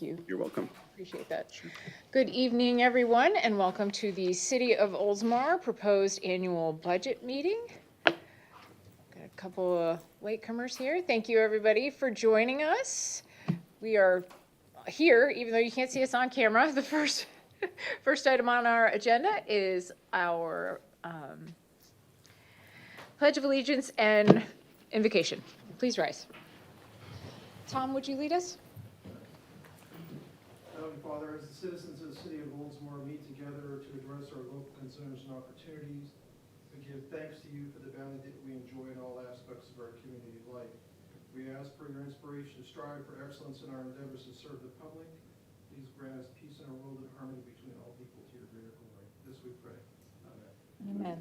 You. You're welcome. Appreciate that. Good evening, everyone, and welcome to the City of Oldsmar proposed annual budget meeting. Got a couple of latecomers here. Thank you, everybody, for joining us. We are here, even though you can't see us on camera. The first item on our agenda is our Pledge of Allegiance and invocation. Please rise. Tom, would you lead us? Heavenly Father, as the citizens of the city of Oldsmar meet together to address our local concerns and opportunities, we give thanks to you for the bounty that we enjoy in all aspects of our community life. We ask for your inspiration to strive for excellence in our endeavors to serve the public. Please grant us peace in our world and harmony between all people to your greater glory. This we pray. Amen. Amen.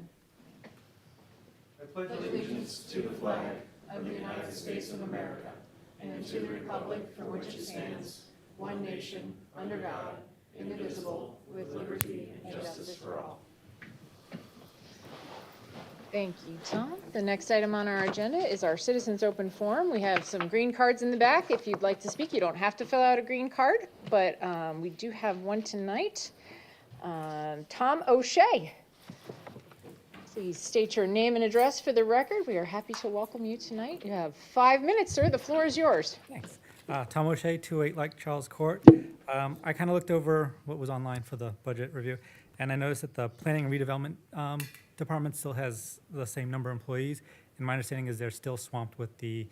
I pledge allegiance to the flag of the United States of America and to the republic for which it stands, one nation, under God, indivisible, with liberty and justice for all. Thank you, Tom. The next item on our agenda is our Citizens Open Forum. We have some green cards in the back. If you'd like to speak, you don't have to fill out a green card, but we do have one tonight. Tom O'Shea. Please state your name and address for the record. We are happy to welcome you tonight. You have 5 minutes, sir. The floor is yours. Thanks. Tom O'Shea, 208 Lake Charles Court. I kind of looked over what was online for the budget review, and I noticed that the Planning and Redevelopment Department still has the same number of employees. And my understanding is they're still swamped with the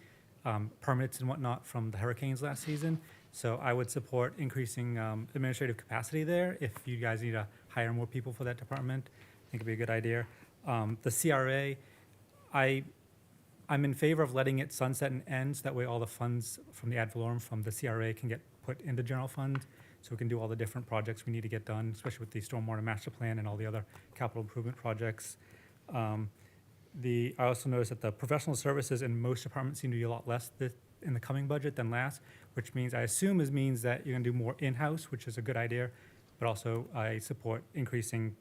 permits and whatnot from the hurricanes last season. So I would support increasing administrative capacity there. If you guys need to hire more people for that department, I think it'd be a good idea. The CRA, I'm in favor of letting it sunset and end, so that way all the funds from the ad valorem from the CRA can get put into general fund, so we can do all the different projects we need to get done, especially with the stormwater master plan and all the other capital improvement projects. I also noticed that the professional services in most departments seem to be a lot less in the coming budget than last, which means, I assume means that you're gonna do more in-house, which is a good idea, but also I support increasing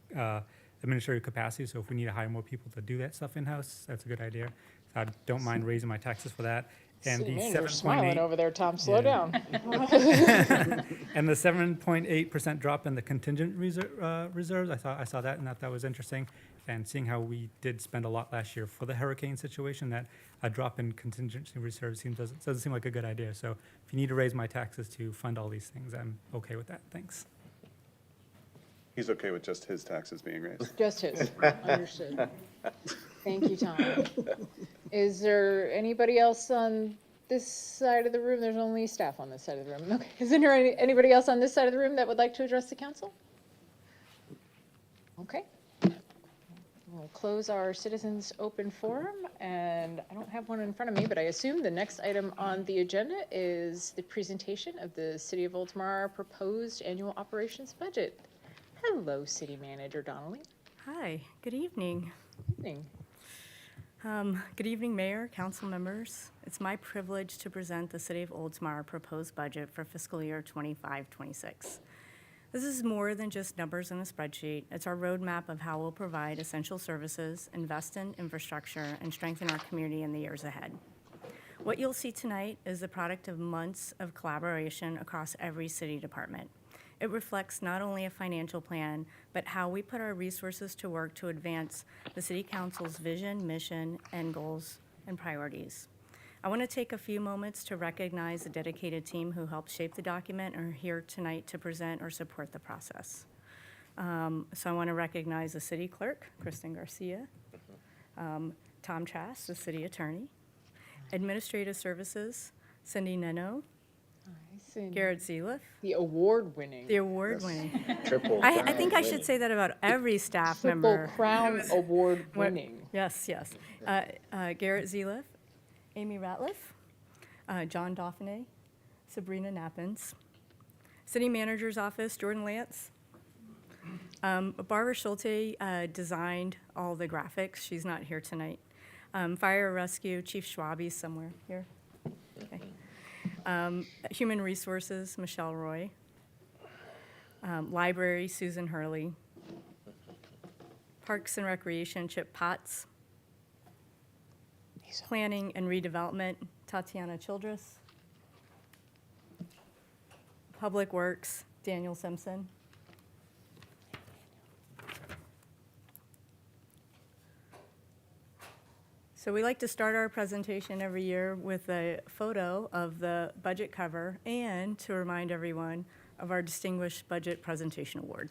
administrative capacity, so if we need to hire more people to do that stuff in-house, that's a good idea. I don't mind raising my taxes for that. And City the manager's 7.8 smiling over there, Tom. Slow down. and the 7.8% drop in the contingent reserves, I saw that and that was interesting. And seeing how we did spend a lot last year for the hurricane situation, that a drop in contingency reserves doesn't seem like a good idea. So if you need to raise my taxes to fund all these things, I'm okay with that. Thanks. He's okay with just his taxes being raised. Just his. Understood. Thank you, Tom. Is there anybody else on this side of the room? There's only staff on this side of the room. Okay. Is there anybody else on this side of the room that would like to address the council? Okay. We'll close our citizens open forum, and I don't have one in front of me, but I assume the next item on the agenda is the presentation of the City of Oldsmar proposed annual operations budget. Hello, City Manager Donnelly. Hi, good evening. Evening. Good evening, Mayor, council members. It's my privilege to present the City of Oldsmar proposed budget for fiscal year 25-26. This is more than just numbers in a spreadsheet. It's our roadmap of how we'll provide essential services, invest in infrastructure, and strengthen our community in the years ahead. What you'll see tonight is the product of months of collaboration across every city department. It reflects not only a financial plan, but how we put our resources to work to advance the City Council's vision, mission, and goals and priorities. I want to take a few moments to recognize the dedicated team who helped shape the document and are here tonight to present or support the process. So I want to recognize the City Clerk, Kristen Garcia, Tom Trask, the City Attorney, Administrative Services, Cindy Neno, Garrett Zeliff. The award-winning. The award-winning. Triple. I think I should say that about every staff Triple member. Crown award-winning. Yes, yes. Garrett Zeliff, Amy Ratliff, John Dauphiné, Sabrina Nappins, City Manager's Office, Jordan Lance. Barbara Schulte designed all the graphics. She's not here tonight. Fire Rescue, Chief Schwabe somewhere here. Okay. Human Resources, Michelle Roy. Library, Susan Hurley. Parks and Recreation, Chip Potts. Planning and Redevelopment, Tatiana Childress. Public Works, Daniel Simpson. So we like to start our presentation every year with a photo of the budget cover and to remind everyone of our Distinguished Budget Presentation Award.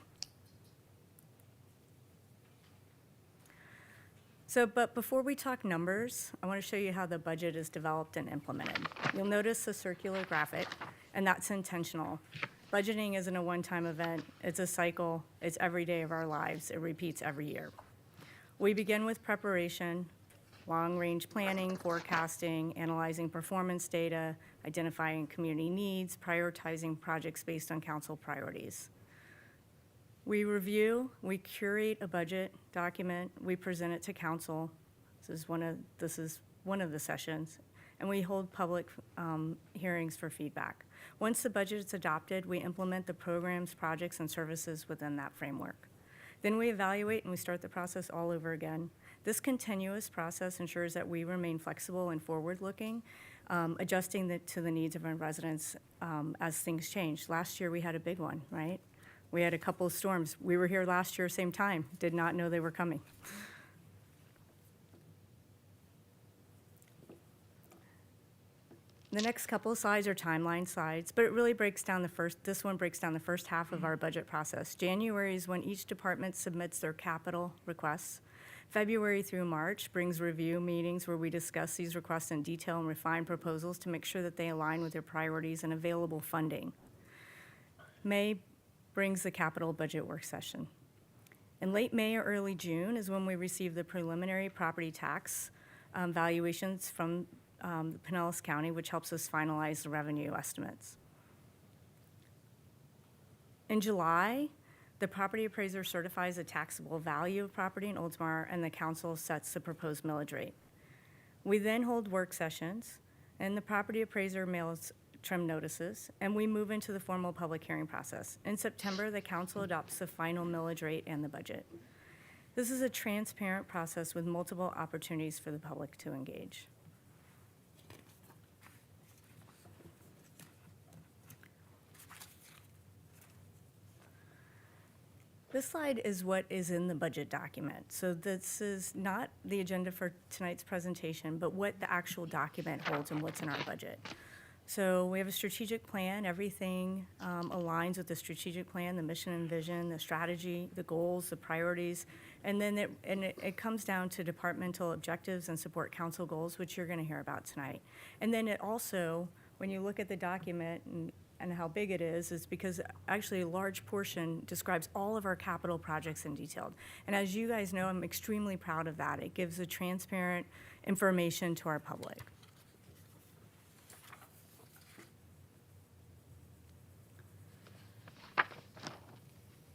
But before we talk numbers, I want to show you how the budget is developed and implemented. You'll notice the circular graphic, and that's intentional. Budgeting isn't a one-time event. It's a cycle. It's every day of our lives. It repeats every year. We begin with preparation, long-range planning, forecasting, analyzing performance data, identifying community needs, prioritizing projects based on council priorities. We review, we curate a budget document, we present it to council. This is one of the sessions, and we hold public hearings for feedback. Once the budget is adopted, we implement the programs, projects, and services within that framework. Then we evaluate and we start the process all over again. This continuous process ensures that we remain flexible and forward-looking, adjusting to the needs of our residents as things change. Last year, we had a big one, right? We had a couple of storms. We were here last year, same time, did not know they were coming. The next couple of slides are timeline slides, but it really breaks down this one breaks down the first half of our budget process. January is when each department submits their capital requests. February through March brings review meetings where we discuss these requests in detail and refine proposals to make sure that they align with their priorities and available funding. May brings the capital budget work session. In late May or early June is when we receive the preliminary property tax valuations from Pinellas County, which helps us finalize the revenue estimates. In July, the property appraiser certifies the taxable value of property in Oldsmar, and the council sets the proposed millage rate. We then hold work sessions, and the property appraiser mails trim notices, and we move into the formal public hearing process. In September, the council adopts the final millage rate and the budget. This is a transparent process with multiple opportunities for the public to engage. This slide is what is in the budget document. So this is not the agenda for tonight's presentation, but what the actual document holds and what's in our budget. So we have a strategic plan. Everything aligns with the strategic plan, the mission and vision, the strategy, the goals, the priorities. And then it comes down to departmental objectives and support council goals, which you're going to hear about tonight. And then it also, when you look at the document and how big it is because actually a large portion describes all of our capital projects in detail. And as you guys know, I'm extremely proud of that. It gives a transparent information to our public.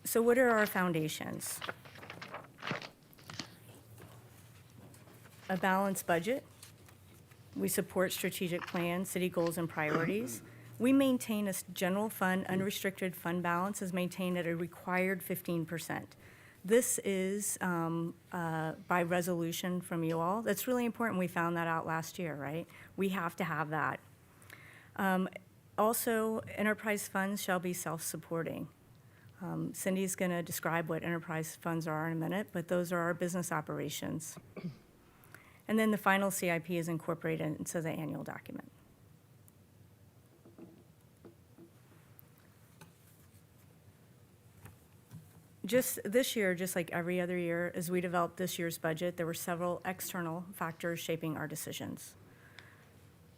So what are our foundations? A balanced budget. We support strategic plans, city goals, and priorities. We maintain a general fund, unrestricted fund balance is maintained at a required 15%. This is by resolution from you all. That's really important. We found that out last year, right? We have to have that. Also, enterprise funds shall be self-supporting. Cindy's going to describe what enterprise funds are in a minute, but those are our business operations. And then the final CIP is incorporated into the annual document. Just this year, just like every other year, as we developed this year's budget, there were several external factors shaping our decisions.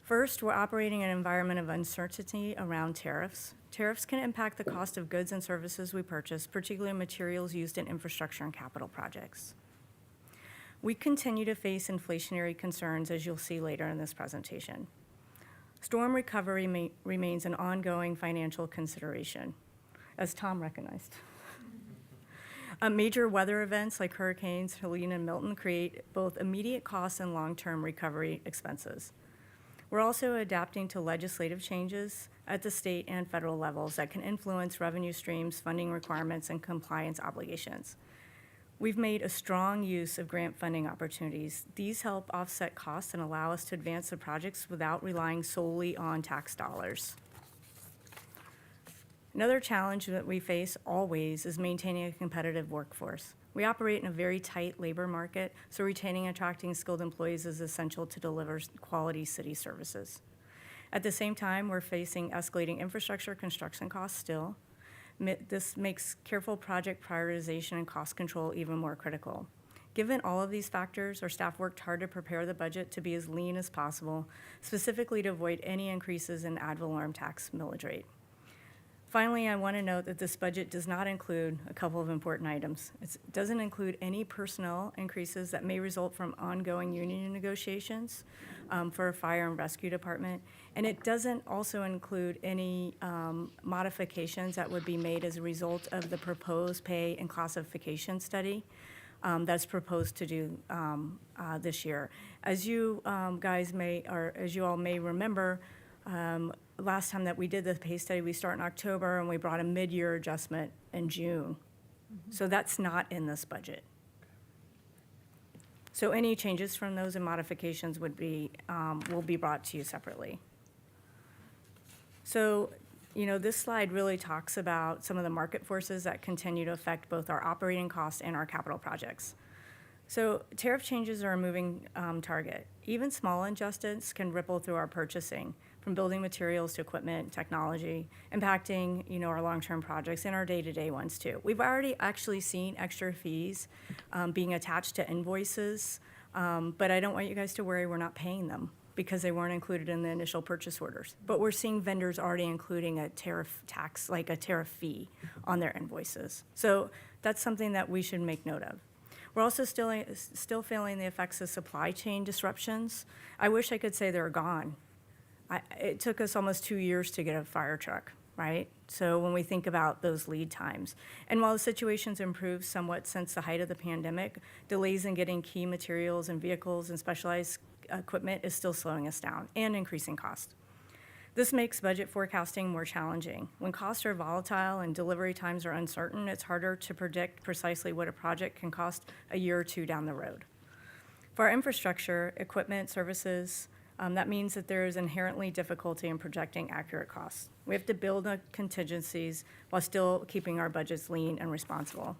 First, we're operating in an environment of uncertainty around tariffs. Tariffs can impact the cost of goods and services we purchase, particularly materials used in infrastructure and capital projects. We continue to face inflationary concerns, as you'll see later in this presentation. Storm recovery remains an ongoing financial consideration, as Tom recognized. Major weather events like hurricanes Helene and Milton create both immediate costs and long-term recovery expenses. We're also adapting to legislative changes at the state and federal levels that can influence revenue streams, funding requirements, and compliance obligations. We've made a strong use of grant funding opportunities. These help offset costs and allow us to advance the projects without relying solely on tax dollars. Another challenge that we face always is maintaining a competitive workforce. We operate in a very tight labor market, so retaining and attracting skilled employees is essential to deliver quality city services. At the same time, we're facing escalating infrastructure construction costs still. This makes careful project prioritization and cost control even more critical. Given all of these factors, our staff worked hard to prepare the budget to be as lean as possible, specifically to avoid any increases in ad valorem tax millage rate. Finally, I want to note that this budget does not include a couple of important items. It doesn't include any personnel increases that may result from ongoing union negotiations for a fire and rescue department. And it doesn't also include any modifications that would be made as a result of the proposed pay and classification study that's proposed to do this year. As you guys may, or as you all may remember, last time that we did the pay study, we start in October and we brought a mid-year adjustment in June. So that's not in this budget. So any changes from those and modifications would be, will be brought to you separately. So, you know, this slide really talks about some of the market forces that continue to affect both our operating costs and our capital projects. So tariff changes are a moving target. Even small adjustments can ripple through our purchasing, from building materials to equipment, technology, impacting, you know, our long-term projects and our day-to-day ones too. We've already actually seen extra fees being attached to invoices, but I don't want you guys to worry, we're not paying them because they weren't included in the initial purchase orders. But we're seeing vendors already including a tariff tax, like a tariff fee on their invoices. So that's something that we should make note of. We're also still feeling the effects of supply chain disruptions. I wish I could say they're gone. It took us almost 2 years to get a fire truck, right? So when we think about those lead times. And while the situation's improved somewhat since the height of the pandemic, delays in getting key materials and vehicles and specialized equipment is still slowing us down and increasing cost. This makes budget forecasting more challenging. When costs are volatile and delivery times are uncertain, it's harder to predict precisely what a project can cost a year or two down the road. For our infrastructure, equipment, services, that means that there is inherently difficulty in projecting accurate costs. We have to build contingencies while still keeping our budgets lean and responsible.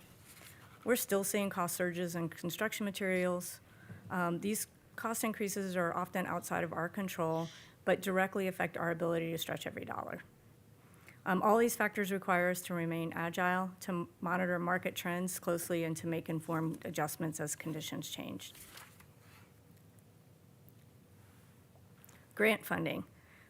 We're still seeing cost surges in construction materials. These cost increases are often outside of our control, but directly affect our ability to stretch every dollar. All these factors require us to remain agile, to monitor market trends closely, and to make informed adjustments as conditions change. Grant funding.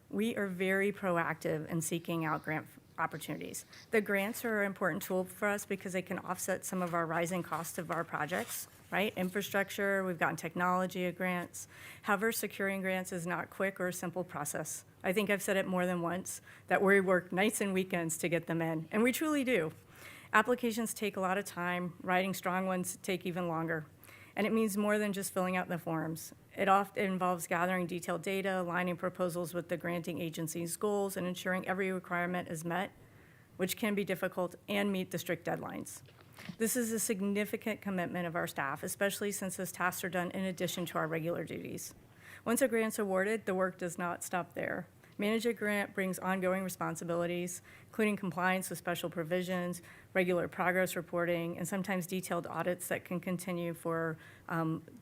We are very proactive in seeking out grant opportunities. The grants are an important tool for us because they can offset some of our rising costs of our projects, right? Infrastructure, we've gotten technology grants. However, securing grants is not quick or a simple process. I think I've said it more than once, that we work nights and weekends to get them in, and we truly do. Applications take a lot of time, writing strong ones take even longer. And it means more than just filling out the forms. It often involves gathering detailed data, aligning proposals with the granting agency's goals, and ensuring every requirement is met, which can be difficult, and meet the strict deadlines. This is a significant commitment of our staff, especially since those tasks are done in addition to our regular duties. Once a grant's awarded, the work does not stop there. Managing a grant brings ongoing responsibilities, including compliance with special provisions, regular progress reporting, and sometimes detailed audits that can continue for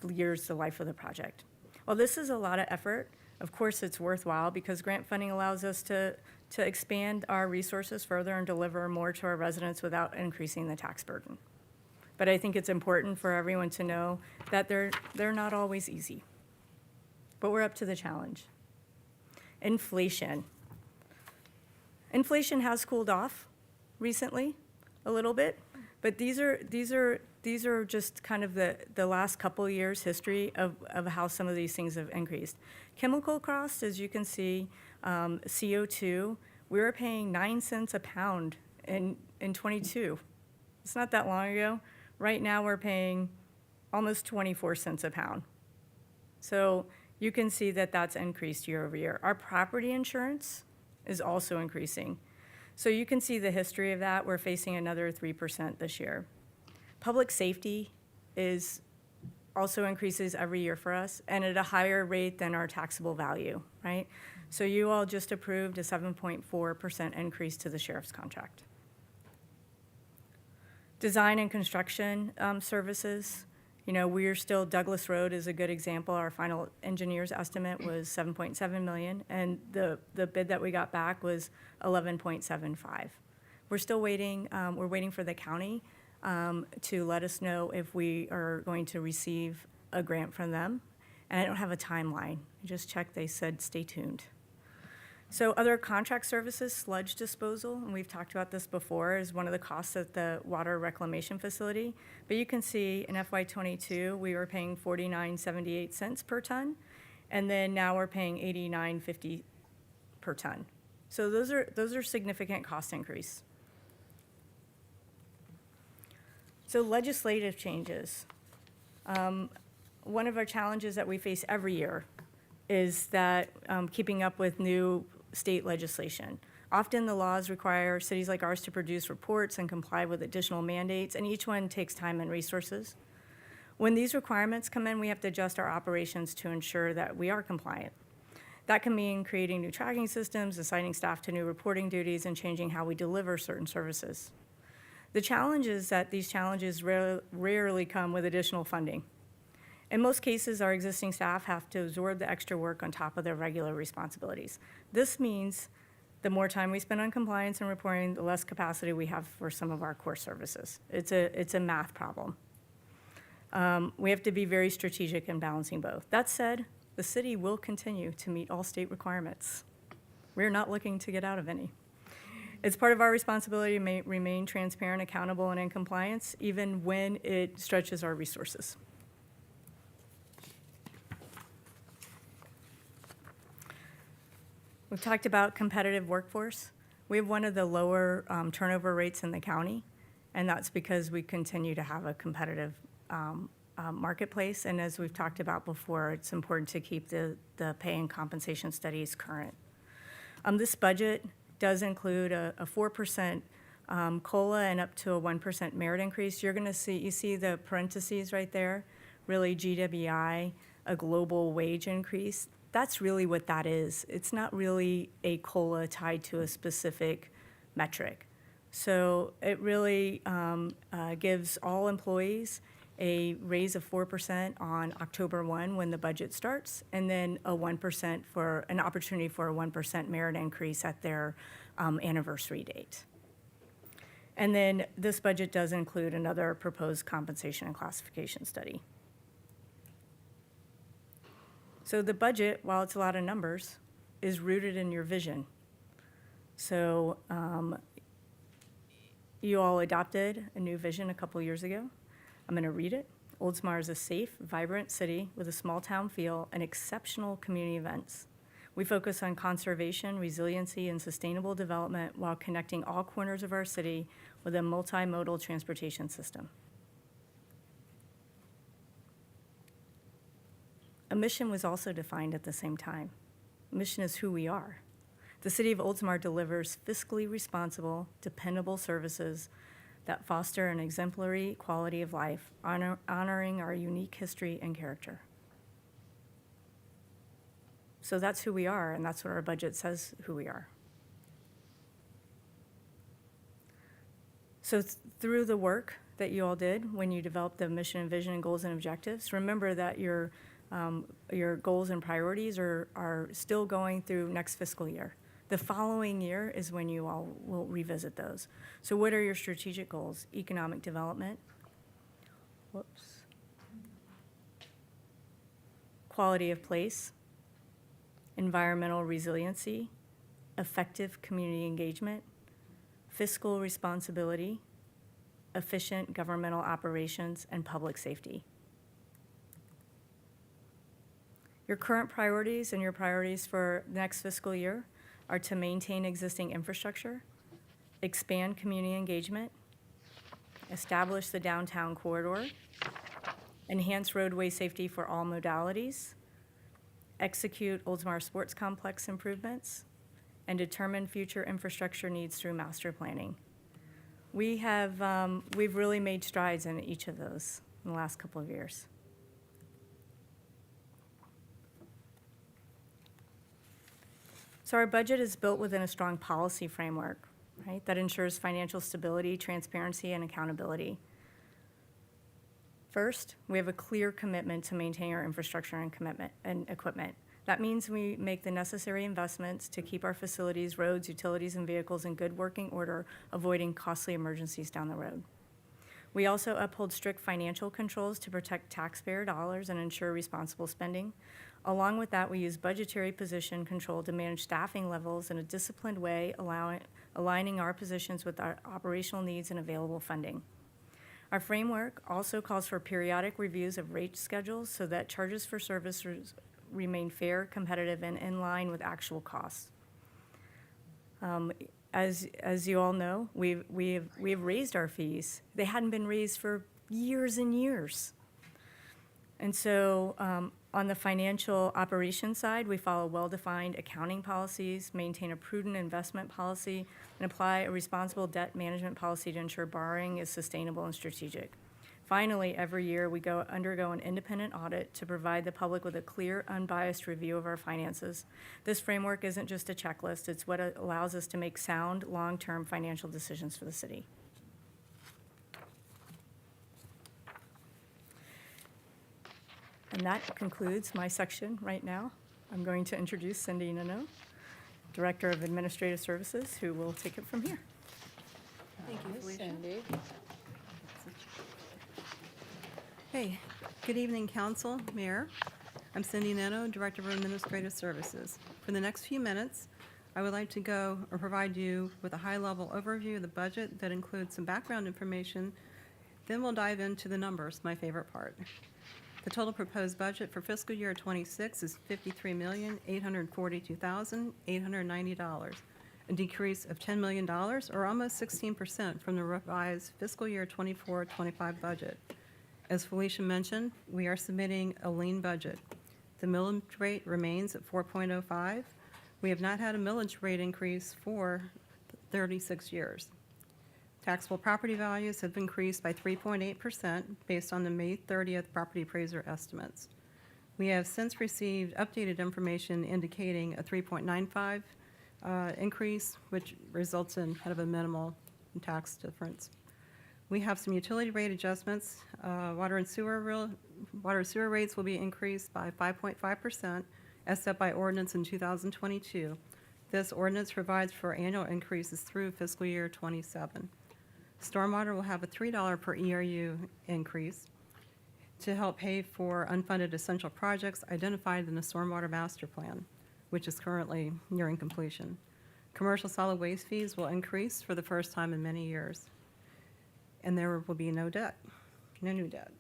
years, the life of the project. While this is a lot of effort, of course it's worthwhile because grant funding allows us to expand our resources further and deliver more to our residents without increasing the tax burden. But I think it's important for everyone to know that they're not always easy. But we're up to the challenge. Inflation. Inflation has cooled off recently a little bit, but these are just kind of the last couple of years' history of how some of these things have increased. Chemical costs, as you can see, CO2, we were paying 9 cents a pound in 22. It's not that long ago. Right now we're paying almost 24 cents a pound. So you can see that that's increased year over year. Our property insurance is also increasing. So you can see the history of that. We're facing another 3% this year. Public safety also increases every year for us, and at a higher rate than our taxable value, right? So you all just approved a 7.4% increase to the sheriff's contract. Design and construction services, you know, we're still, Douglas Road is a good example. Our final engineer's estimate was 7.7 million, and the bid that we got back was 11.75. We're still waiting, we're waiting for the county to let us know if we are going to receive a grant from them. And I don't have a timeline. I just checked, they said stay tuned. So other contract services, sludge disposal, and we've talked about this before, is one of the costs at the water reclamation facility. But you can see in FY '22, we were paying 49.78 cents per ton, and then now we're paying 89.50 per ton. So those are significant cost increase. So legislative changes. One of our challenges that we face every year is that keeping up with new state legislation. Often the laws require cities like ours to produce reports and comply with additional mandates, and each one takes time and resources. When these requirements come in, we have to adjust our operations to ensure that we are compliant. That can mean creating new tracking systems, assigning staff to new reporting duties, and changing how we deliver certain services. The challenge is that these challenges rarely come with additional funding. In most cases, our existing staff have to absorb the extra work on top of their regular responsibilities. This means the more time we spend on compliance and reporting, the less capacity we have for some of our core services. It's a math problem. We have to be very strategic in balancing both. That said, the city will continue to meet all state requirements. We're not looking to get out of any. It's part of our responsibility to remain transparent, accountable, and in compliance, even when it stretches our resources. We've talked about competitive workforce. We have one of the lower turnover rates in the county, and that's because we continue to have a competitive marketplace. And as we've talked about before, it's important to keep the pay and compensation studies current. This budget does include a 4% COLA and up to a 1% merit increase. You're going to see, you see the parentheses right there, really GWI, a global wage increase. That's really what that is. It's not really a COLA tied to a specific metric. So it really gives all employees a raise of 4% on October 1 when the budget starts, and then a 1% for an opportunity for a 1% merit increase at their anniversary date. And then this budget does include another proposed compensation and classification study. So the budget, while it's a lot of numbers, is rooted in your vision. So you all adopted a new vision a couple years ago. I'm going to read it. Oldsmar is a safe, vibrant city with a small town feel and exceptional community events. We focus on conservation, resiliency, and sustainable development while connecting all corners of our city with a multimodal transportation system. A mission was also defined at the same time. Mission is who we are. The city of Oldsmar delivers fiscally responsible, dependable services that foster an exemplary quality of life, honoring our unique history and character. So that's who we are, and that's what our budget says who we are. So through the work that you all did when you developed the mission and vision and goals and objectives, remember that your goals and priorities are still going through next fiscal year. The following year is when you all will revisit those. So what are your strategic goals? Economic development. Whoops. Quality of place. Environmental resiliency. Effective community engagement. Fiscal responsibility. Efficient governmental operations, and public safety. Your current priorities and your priorities for next fiscal year are to maintain existing infrastructure, expand community engagement, establish the downtown corridor, enhance roadway safety for all modalities, execute Oldsmar Sports Complex improvements, and determine future infrastructure needs through master planning. We've really made strides in each of those in the last couple of years. So our budget is built within a strong policy framework, right, that ensures financial stability, transparency, and accountability. First, we have a clear commitment to maintain our infrastructure and equipment. That means we make the necessary investments to keep our facilities, roads, utilities, and vehicles in good working order, avoiding costly emergencies down the road. We also uphold strict financial controls to protect taxpayer dollars and ensure responsible spending. Along with that, we use budgetary position control to manage staffing levels in a disciplined way, aligning our positions with our operational needs and available funding. Our framework also calls for periodic reviews of rate schedules so that charges for services remain fair, competitive, and in line with actual costs. As you all know, we have raised our fees. They hadn't been raised for years and years. And so on the financial operations side, we follow well-defined accounting policies, maintain a prudent investment policy, and apply a responsible debt management policy to ensure borrowing is sustainable and strategic. Finally, every year, we undergo an independent audit to provide the public with a clear, unbiased review of our finances. This framework isn't just a checklist, it's what allows us to make sound, long-term financial decisions for the city. And that concludes my section right now. I'm going to introduce Cindy Nadeau, Director of Administrative Services, who will take it from here. Thank you, Hi, Felicia. Cindy. Hey, good evening, Council, Mayor. I'm Cindy Nadeau, Director of Administrative Services. For the next few minutes, I would like to provide you with a high-level overview of the budget that includes some background information. Then we'll dive into the numbers, my favorite part. The total proposed budget for fiscal year '26 is $53,842,890, a decrease of $10 million, or almost 16% from the revised fiscal year '24-25 budget. As Felicia mentioned, we are submitting a lean budget. The millage rate remains at 4.05. We have not had a millage rate increase for 36 years. Taxable property values have increased by 3.8% based on the May 30th property appraiser estimates. We have since received updated information indicating a 3.95 increase, which results in kind of a minimal tax difference. We have some utility rate adjustments. Water and sewer rates will be increased by 5.5% as set by ordinance in 2022. This ordinance provides for annual increases through fiscal year '27. Stormwater will have a $3 per ERU increase to help pay for unfunded essential projects identified in the Stormwater Master Plan, which is currently nearing completion. Commercial solid waste fees will increase for the first time in many years. And there will be no debt, no new debt.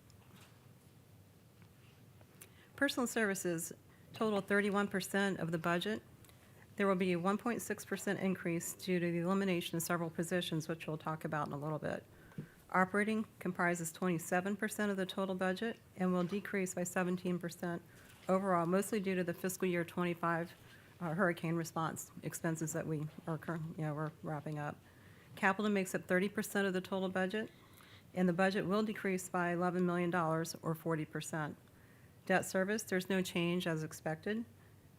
Personal services total 31% of the budget. There will be a 1.6% increase due to the elimination of several positions, which we'll talk about in a little bit. Operating comprises 27% of the total budget and will decrease by 17% overall, mostly due to the fiscal year '25 hurricane response expenses that we're wrapping up. Capital makes up 30% of the total budget, and the budget will decrease by $11 million, or 40%. Debt service, there's no change as expected.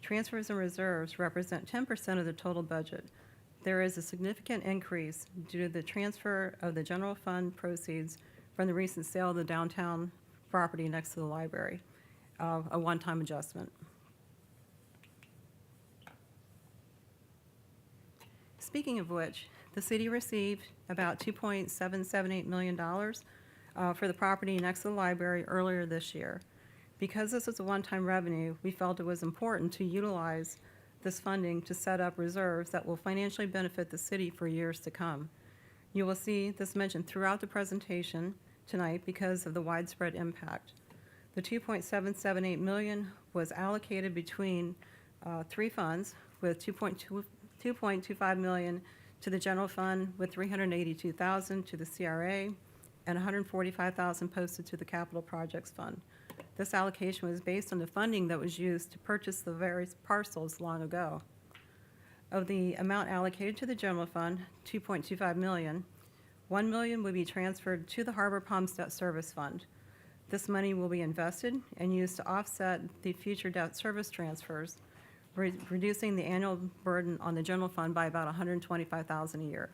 Transfers and reserves represent 10% of the total budget. There is a significant increase due to the transfer of the general fund proceeds from the recent sale of the downtown property next to the library, a one-time adjustment. Speaking of which, the city received about $2.778 million for the property next to the library earlier this year. Because this is a one-time revenue, we felt it was important to utilize this funding to set up reserves that will financially benefit the city for years to come. You will see this mentioned throughout the presentation tonight because of the widespread impact. The $2.778 million was allocated between three funds, with $2.25 million to the general fund, with $382,000 to the CRA, and $145,000 posted to the capital projects fund. This allocation was based on the funding that was used to purchase the various parcels long ago. Of the amount allocated to the general fund, $2.25 million, $1 million will be transferred to the Harbor Palms Debt Service Fund. This money will be invested and used to offset the future debt service transfers, reducing the annual burden on the general fund by about $125,000 a year.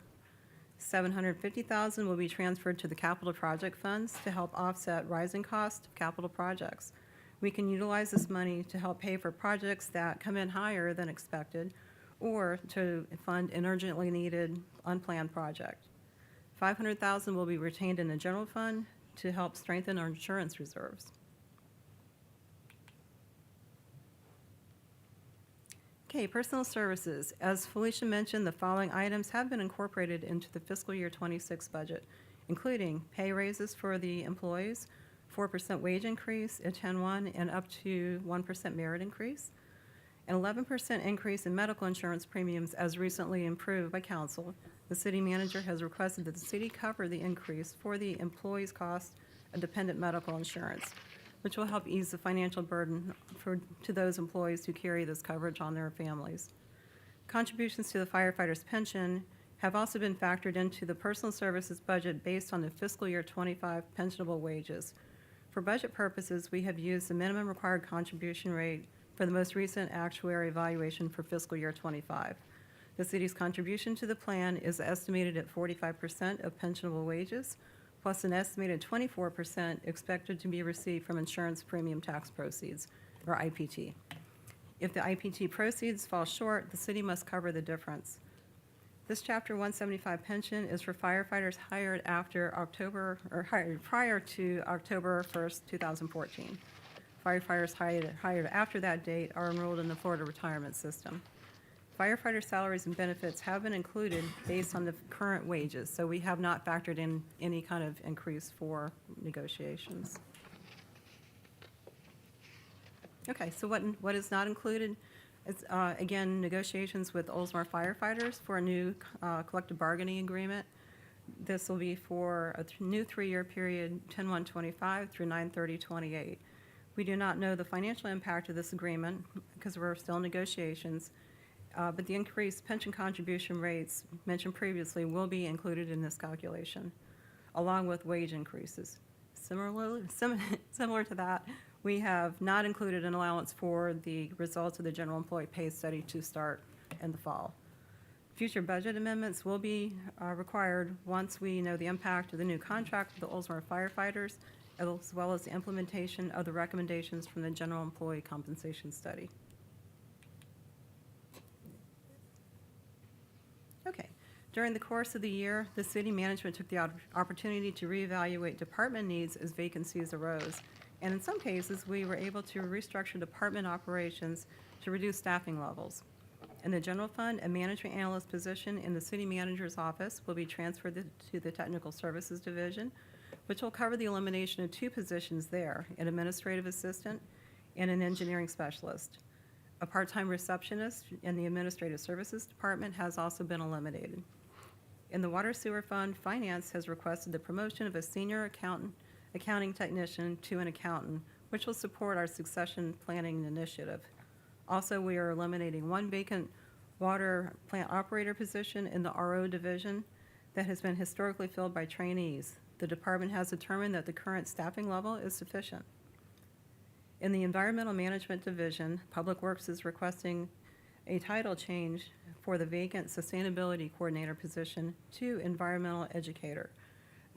$750,000 will be transferred to the capital project funds to help offset rising costs of capital projects. We can utilize this money to help pay for projects that come in higher than expected or to fund an urgently needed unplanned project. $500,000 will be retained in the general fund to help strengthen our insurance reserves. Okay, personal services. As Felicia mentioned, the following items have been incorporated into the fiscal year 26 budget, including pay raises for the employees, 4% wage increase at 10-1 and up to 1% merit increase, an 11% increase in medical insurance premiums as recently approved by council. The city manager has requested that the city cover the increase for the employees' cost of dependent medical insurance, which will help ease the financial burden to those employees who carry this coverage on their families. Contributions to the firefighters' pension have also been factored into the personal services budget based on the fiscal year 25 pensionable wages. For budget purposes, we have used the minimum required contribution rate for the most recent actuary evaluation for fiscal year 25. The city's contribution to the plan is estimated at 45% of pensionable wages, plus an estimated 24% expected to be received from insurance premium tax proceeds, or IPT. If the IPT proceeds fall short, the city must cover the difference. This Chapter 175 pension is for firefighters hired after October, or hired prior to October 1st, 2014. Firefighters hired after that date are enrolled in the Florida retirement system. Firefighter salaries and benefits have been included based on the current wages, so we have not factored in any kind of increase for negotiations. Okay, so what is not included is, again, negotiations with Oldsmar firefighters for a new collective bargaining agreement. This will be for a new 3-year period, 10/1/25 through 9/30/28. We do not know the financial impact of this agreement because we're still in negotiations, but the increased pension contribution rates mentioned previously will be included in this calculation, along with wage increases. Similar to that, we have not included an allowance for the results of the general employee pay study to start in the fall. Future budget amendments will be required once we know the impact of the new contract with the Oldsmar firefighters, as well as the implementation of the recommendations from the general employee compensation study. Okay. During the course of the year, the city management took the opportunity to reevaluate department needs as vacancies arose. And in some cases, we were able to restructure department operations to reduce staffing levels. In the general fund, a management analyst position in the city manager's office will be transferred to the technical services division, which will cover the elimination of 2 positions there, an administrative assistant and an engineering specialist. A part-time receptionist in the administrative services department has also been eliminated. In the water sewer fund, finance has requested the promotion of a senior accounting technician to an accountant, which will support our succession planning initiative. Also, we are eliminating 1 vacant water plant operator position in the RO division that has been historically filled by trainees. The department has determined that the current staffing level is sufficient. In the environmental management division, Public Works is requesting a title change for the vacant sustainability coordinator position to environmental educator.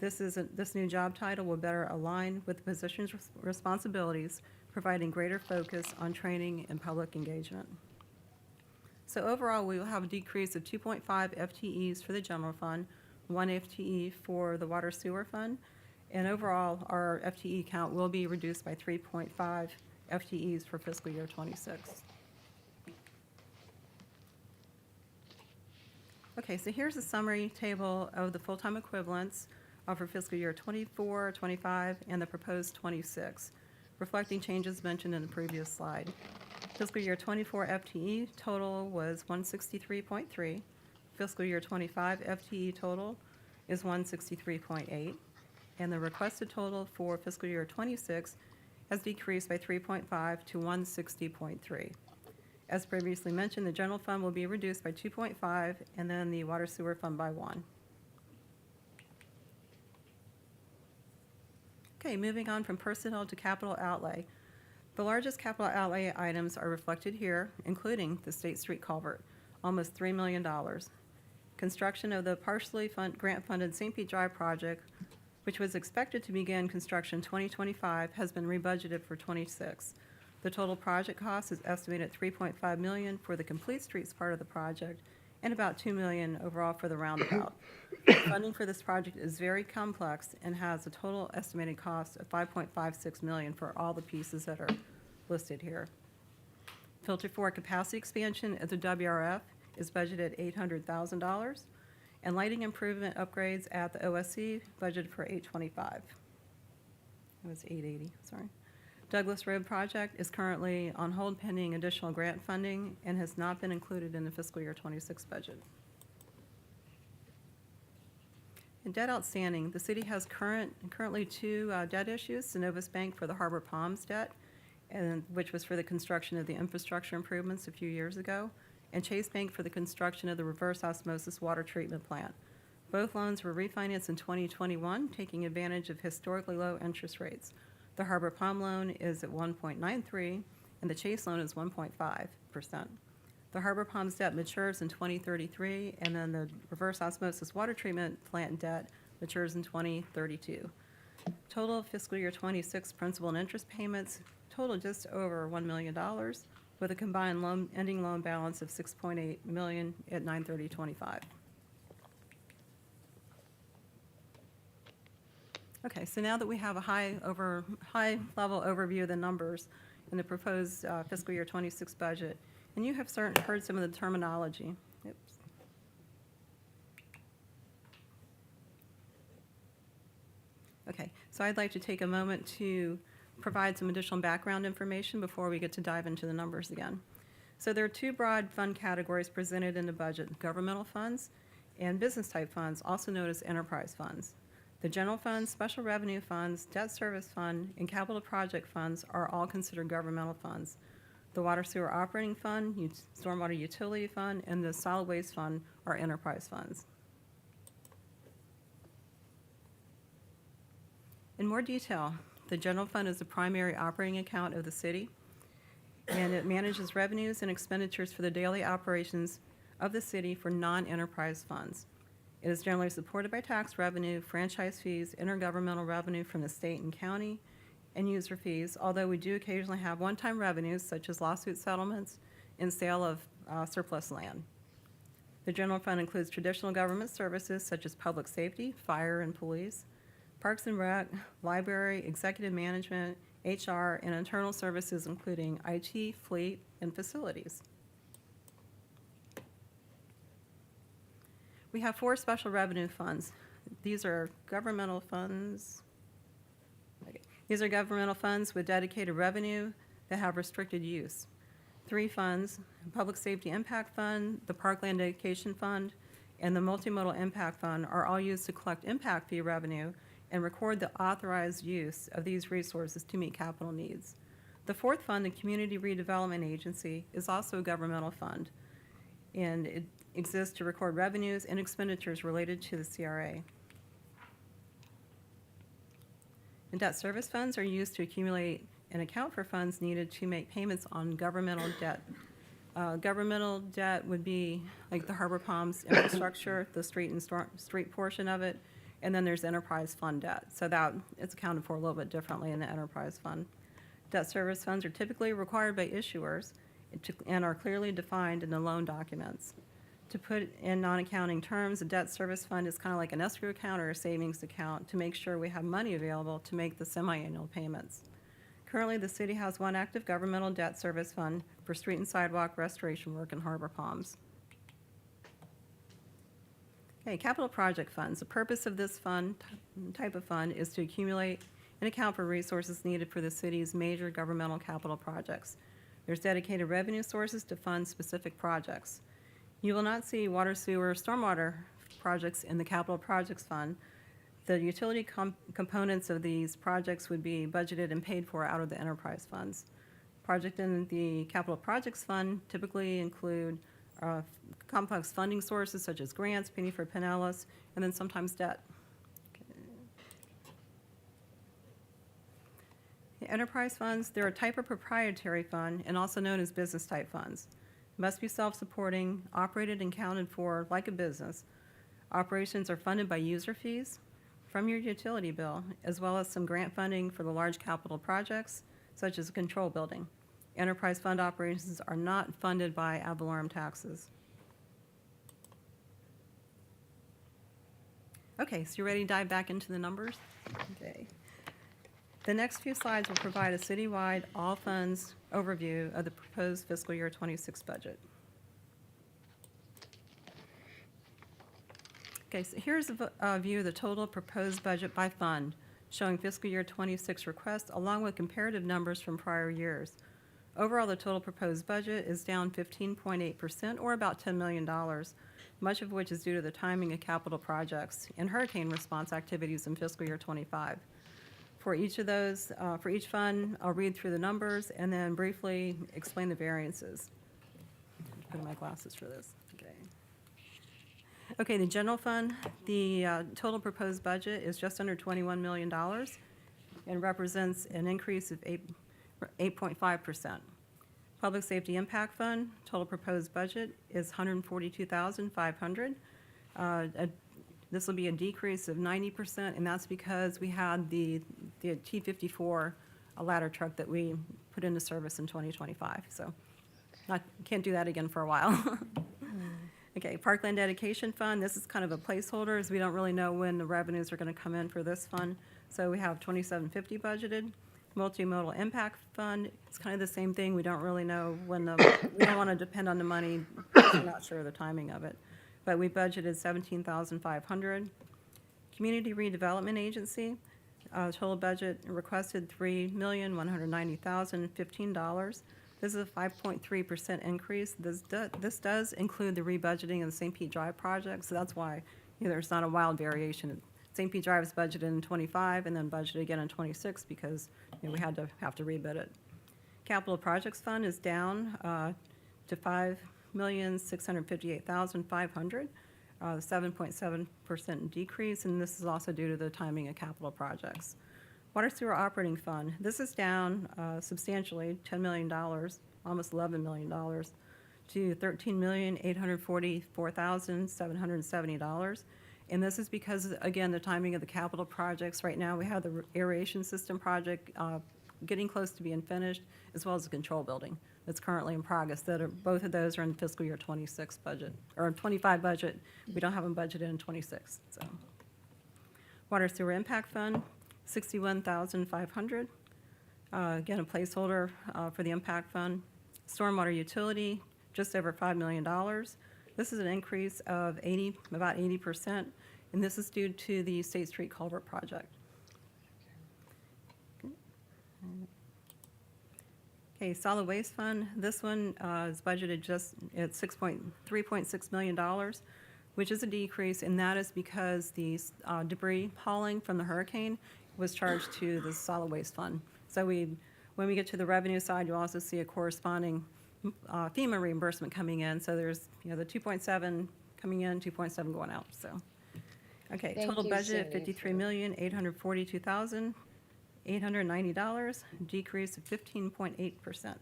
This new job title will better align with the position's responsibilities, providing greater focus on training and public engagement. So overall, we will have a decrease of 2.5 FTEs for the general fund, 1 FTE for the water sewer fund, and overall, our FTE count will be reduced by 3.5 FTEs for fiscal year 26. Okay, so here's a summary table of the full-time equivalents for fiscal year 24, 25, and the proposed 26, reflecting changes mentioned in the previous slide. Fiscal year 24 FTE total was 163.3. Fiscal year 25 FTE total is 163.8. And the requested total for fiscal year 26 has decreased by 3.5 to 160.3. As previously mentioned, the general fund will be reduced by 2.5, and then the water sewer fund by 1. Okay, moving on from personnel to capital outlay. The largest capital outlay items are reflected here, including the State Street culvert, almost $3 million. Construction of the partially grant-funded St. Pete Drive project, which was expected to begin construction 2025, has been rebudgeted for '26. The total project cost is estimated at $3.5 million for the complete streets part of the project and about $2 million overall for the roundabout. Funding for this project is very complex and has a total estimated cost of $5.56 million for all the pieces that are listed here. Filter 4 capacity expansion at the WRF is budgeted at $800,000, and lighting improvement upgrades at the OSC budgeted for $825,000. It was $880, sorry. Douglas Road project is currently on hold pending additional grant funding and has not been included in the fiscal year '26 budget. In debt outstanding, the city has currently two debt issues: Synovus Bank for the Harbor Palms debt, which was for the construction of the infrastructure improvements a few years ago, and Chase Bank for the construction of the reverse osmosis water treatment plant. Both loans were refinanced in 2021, taking advantage of historically low interest rates. The Harbor Palm loan is at 1.93, and the Chase loan is 1.5%. The Harbor Palms debt matures in 2033, and then the reverse osmosis water treatment plant debt matures in 2032. Total fiscal year '26 principal and interest payments total just over $1 million, with a combined ending loan balance of $6.8 million at 9/30/25. Okay, so now that we have a high-level overview of the numbers in the proposed fiscal year '26 budget, and you have heard some of the terminology. Oops. Okay, so I'd like to take a moment to provide some additional background information before we get to dive into the numbers again. So there are two broad fund categories presented in the budget: governmental funds and business-type funds, also known as enterprise funds. The general funds, special revenue funds, debt service fund, and capital project funds are all considered governmental funds. The water sewer operating fund, stormwater utility fund, and the solid waste fund are enterprise funds. In more detail, the general fund is the primary operating account of the city, and it manages revenues and expenditures for the daily operations of the city for non-enterprise funds. It is generally supported by tax revenue, franchise fees, intergovernmental revenue from the state and county, and user fees, although we do occasionally have one-time revenues such as lawsuit settlements and sale of surplus land. The general fund includes traditional government services such as public safety, fire and police, parks and rec, library, executive management, HR, and internal services including IT, fleet, and facilities. We have 4 special revenue funds. These are governmental funds. Okay. These are governmental funds with dedicated revenue that have restricted use. 3 funds: Public Safety Impact Fund, the Parkland Dedication Fund, and the Multimodal Impact Fund are all used to collect impact fee revenue and record the authorized use of these resources to meet capital needs. The 4th fund, the Community Redevelopment Agency, is also a governmental fund, and it exists to record revenues and expenditures related to the CRA. And debt service funds are used to accumulate and account for funds needed to make payments on governmental debt. Governmental debt would be like the Harbor Palms infrastructure, the street portion of it, and then there's enterprise fund debt. So that it's accounted for a little bit differently in the enterprise fund. Debt service funds are typically required by issuers and are clearly defined in the loan documents. To put in non-accounting terms, a debt service fund is kind of like an escrow account or a savings account to make sure we have money available to make the semi-annual payments. Currently, the city has 1 active governmental debt service fund for street and sidewalk restoration work in Harbor Palms. Okay, capital project funds. The purpose of this type of fund is to accumulate and account for resources needed for the city's major governmental capital projects. There's dedicated revenue sources to fund specific projects. You will not see water, sewer, stormwater projects in the capital projects fund. The utility components of these projects would be budgeted and paid for out of the enterprise funds. Project in the capital projects fund typically include complex funding sources such as grants, penny for Pinellas, and then sometimes debt. enterprise funds, they're a type of proprietary fund and also known as business-type funds. Must be self-supporting, operated and counted for like a business. Operations are funded by user fees from your utility bill, as well as some grant funding for the large capital projects, such as a control building. Enterprise fund operations are not funded by ad valorem taxes. Okay, so you ready to dive back into the numbers? Okay. The next few slides will provide a citywide all funds overview of the proposed fiscal year 26 budget. Okay, so here's a view of the total proposed budget by fund, showing fiscal year 26 requests along with comparative numbers from prior years. Overall, the total proposed budget is down 15.8%, or about $10 million, much of which is due to the timing of capital projects and hurricane response activities in fiscal year 25. For each of those, for each fund, I'll read through the numbers and then briefly explain the variances. Put on my glasses for this. Okay. Okay, the general fund, the total proposed budget is just under $21 million and represents an increase of 8.5%. Public Safety Impact Fund, total proposed budget is $142,500. This will be a decrease of 90%, and that's because we had the T-54, a ladder truck that we put into service in 2025. So can't do that again for a while. Okay, Parkland Dedication Fund, this is kind of a placeholder, as we don't really know when the revenues are going to come in for this fund. So we have $2750 budgeted. Multimodal Impact Fund, it's kind of the same thing. We don't really know when we don't want to depend on the money. We're not sure of the timing of it. But we budgeted $17,500. Community Redevelopment Agency, total budget requested $3,190,015. This is a 5.3% increase. This does include the rebudgeting of the St. Pete Drive project, so that's why there's not a wild variation. St. Pete Drive is budgeted in 25 and then budgeted again in 26 because we have to rebid it. Capital Projects Fund is down to $5,658,500, 7.7% decrease, and this is also due to the timing of capital projects. Water Sewer Operating Fund, this is down substantially, $10 million, almost $11 million, to $13,844,770. And this is because, again, the timing of the capital projects. Right now, we have the aeration system project getting close to being finished, as well as the control building that's currently in progress. Both of those are in fiscal year 26 budget, or 25 budget. We don't have them budgeted in 26. So, Water Sewer Impact Fund, $61,500. Again, a placeholder for the impact fund. Stormwater Utility, just over $5 million. This is an increase of about 80%, and this is due to the State Street Culvert project. Okay, Solid Waste Fund, this one is budgeted just at $3.6 million, which is a decrease, and that is because the debris hauling from the hurricane was charged to the Solid Waste Fund. So when we get to the revenue side, you'll also see a corresponding FEMA reimbursement coming in. So there's, the 2.7 coming in, 2.7 going out, so. Okay, Thank total you, budget, Cindy, $53,842,890, decrease of 15.8%.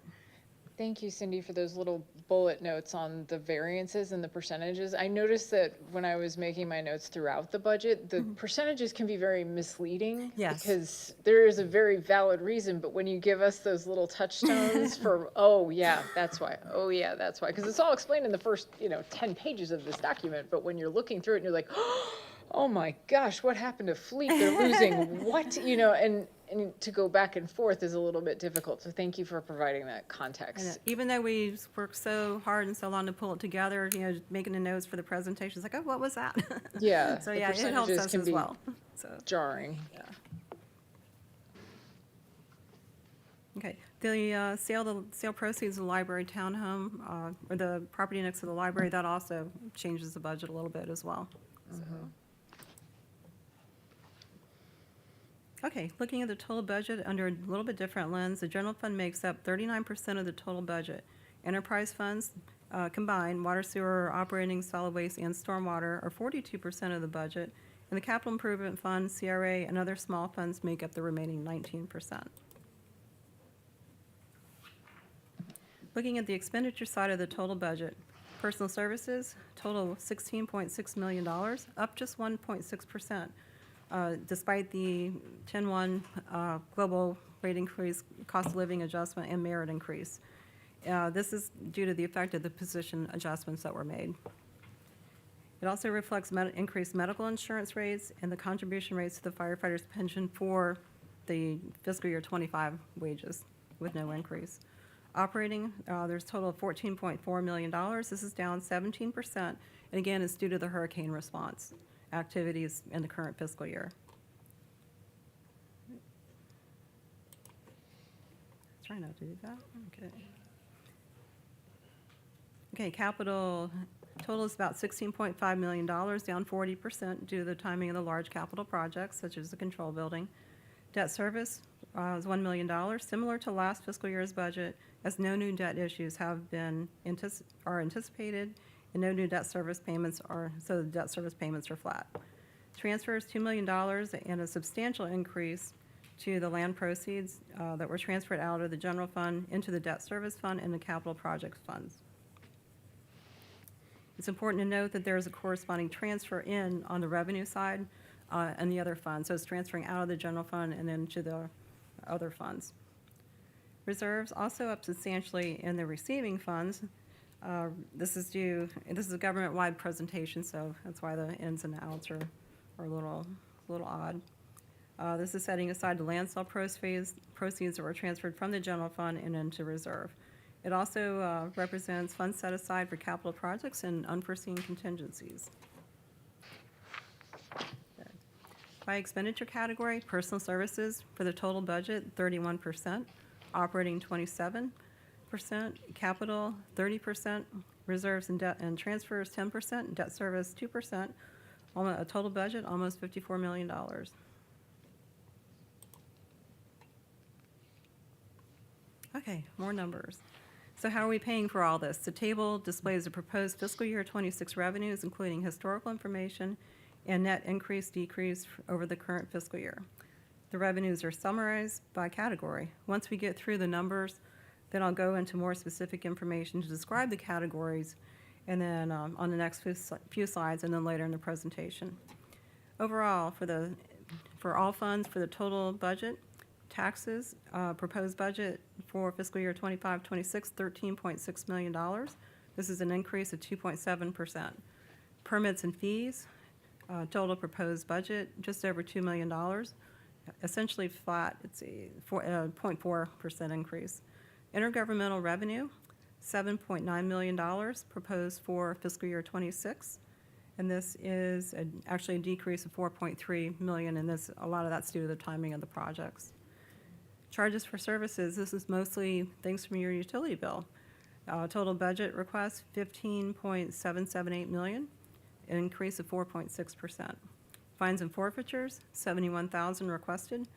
Thank you, Cindy, for those little bullet notes on the variances and the percentages. I noticed that when I was making my notes throughout the budget, the percentages can be very misleading. Yes. Because there is a very valid reason, but when you give us those little touchstones for, oh, yeah, that's why, oh, yeah, that's why. Because it's all explained in the first, 10 pages of this document, but when you're looking through it and you're like, oh my gosh, what happened to Fleet? They're losing what, and to go back and forth is a little bit difficult. So thank you for providing that context. And even though we worked so hard and so long to pull it together, making the notes for the presentation, it's like, oh, what was that? Yeah. So the yeah, it helps percentages us can as be well. So, jarring. yeah. Okay, the sale proceeds of the library townhome, or the property next to the library, that also changes the budget a little bit as well. So. Okay, looking at the total budget under a little bit different lens, the general fund makes up 39% of the total budget. Enterprise funds combined, water, sewer, operating, solid waste, and stormwater are 42% of the budget, and the capital improvement fund, CRA, and other small funds make up the remaining 19%. Looking at the expenditure side of the total budget, personal services, total $16.6 million, up just 1.6%, despite the 10-1 global rate increase, cost of living adjustment, and merit increase. This is due to the effect of the position adjustments that were made. It also reflects increased medical insurance rates and the contribution rates to the firefighters' pension for the fiscal year '25 wages with no increase. Operating, there's a total of $14.4 million. This is down 17%, and again, it's due to the hurricane response activities in the current fiscal year. Try not to do that. Okay. Okay, capital total is about $16.5 million, down 40% due to the timing of the large capital projects, such as the control building. Debt service is $1 million, similar to last fiscal year's budget, as no new debt issues have been anticipated, and no new debt service payments so the debt service payments are flat. Transfers, $2 million, and a substantial increase to the land proceeds that were transferred out of the general fund into the debt service fund and the capital projects funds. It's important to note that there is a corresponding transfer in on the revenue side and the other funds. So it's transferring out of the general fund and into the other funds. Reserves also up substantially in the receiving funds. This is a government-wide presentation, so that's why the ins and outs are a little odd. This is setting aside the land sale proceeds that were transferred from the general fund and into reserve. It also represents funds set aside for capital projects and unforeseen contingencies. By expenditure category, personal services for the total budget, 31%, operating 27%, capital 30%, reserves and debt and transfers 10%, debt service 2%, a total budget almost $54 million. Okay, more numbers. So how are we paying for all this? The table displays the proposed fiscal year '26 revenues, including historical information and net increase, decrease over the current fiscal year. The revenues are summarized by category. Once we get through the numbers, then I'll go into more specific information to describe the categories, and then on the next few slides, and then later in the presentation. Overall, for all funds for the total budget, taxes, proposed budget for fiscal year '25-26, $13.6 million. This is an increase of 2.7%. Permits and fees, total proposed budget, just over $2 million, essentially flat. It's a 0.4% increase. Intergovernmental revenue, $7.9 million proposed for fiscal year '26. And this is actually a decrease of $4.3 million, and a lot of that's due to the timing of the projects. Charges for services, this is mostly things from your utility bill. Total budget request, $15.778 million, an increase of 4.6%. Fines and forfeitures, $71,000 requested.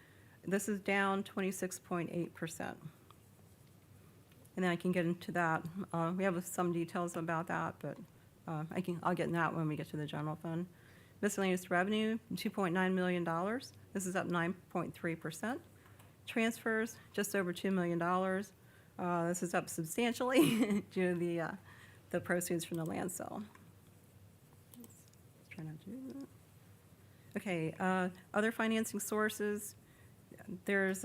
This is down 26.8%. And then I can get into that. We have some details about that, but I'll get in that when we get to the general fund. Miscellaneous revenue, $2.9 million. This is up 9.3%. Transfers, just over $2 million. This is up substantially due to the proceeds from the land sale. Let's try not to do that. Okay, other financing sources. There was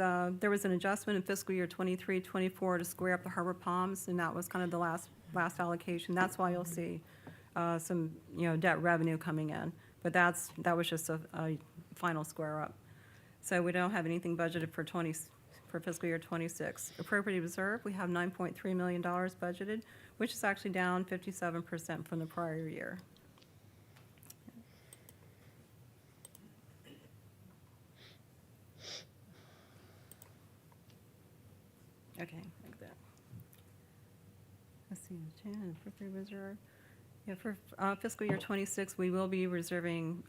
an adjustment in fiscal year '23-24 to square up the Harbor Palms, and that was kind of the last allocation. That's why you'll see some debt revenue coming in, but that was just a final square up. So we don't have anything budgeted for fiscal year '26. Appropriate reserve, we have $9.3 million budgeted, which is actually down 57% from the prior year. Okay, like that. Let's see, 10, appropriate reserve. Yeah, for fiscal year '26, we will be reserving,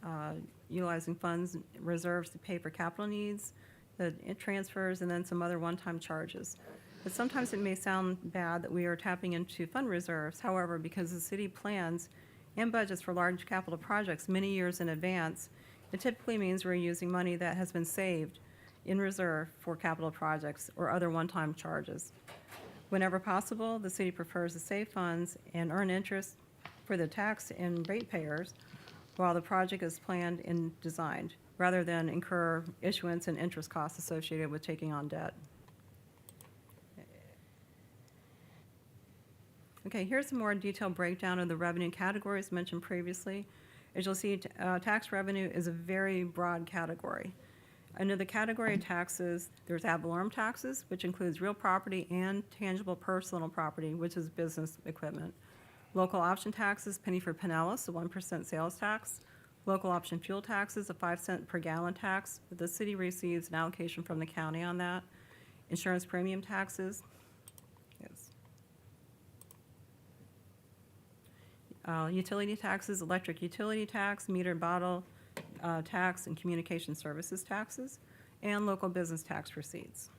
utilizing funds, reserves to pay for capital needs, the transfers, and then some other one-time charges. But sometimes it may sound bad that we are tapping into fund reserves. However, because the city plans and budgets for large capital projects many years in advance, it typically means we're using money that has been saved in reserve for capital projects or other one-time charges. Whenever possible, the city prefers to save funds and earn interest for the tax and ratepayers while the project is planned and designed, rather than incur issuance and interest costs associated with taking on debt. Okay, here's a more detailed breakdown of the revenue categories mentioned previously. As you'll see, tax revenue is a very broad category. Under the category of taxes, there's ad valorem taxes, which includes real property and tangible personal property, which is business equipment. Local option taxes, penny for Pinellas, a 1% sales tax. Local option fuel taxes, a 5-cent per gallon tax. The city receives an allocation from the county on that. Insurance premium taxes. Yes. Utility taxes, electric utility tax, meter bottle tax, and communication services taxes, and local business tax receipts.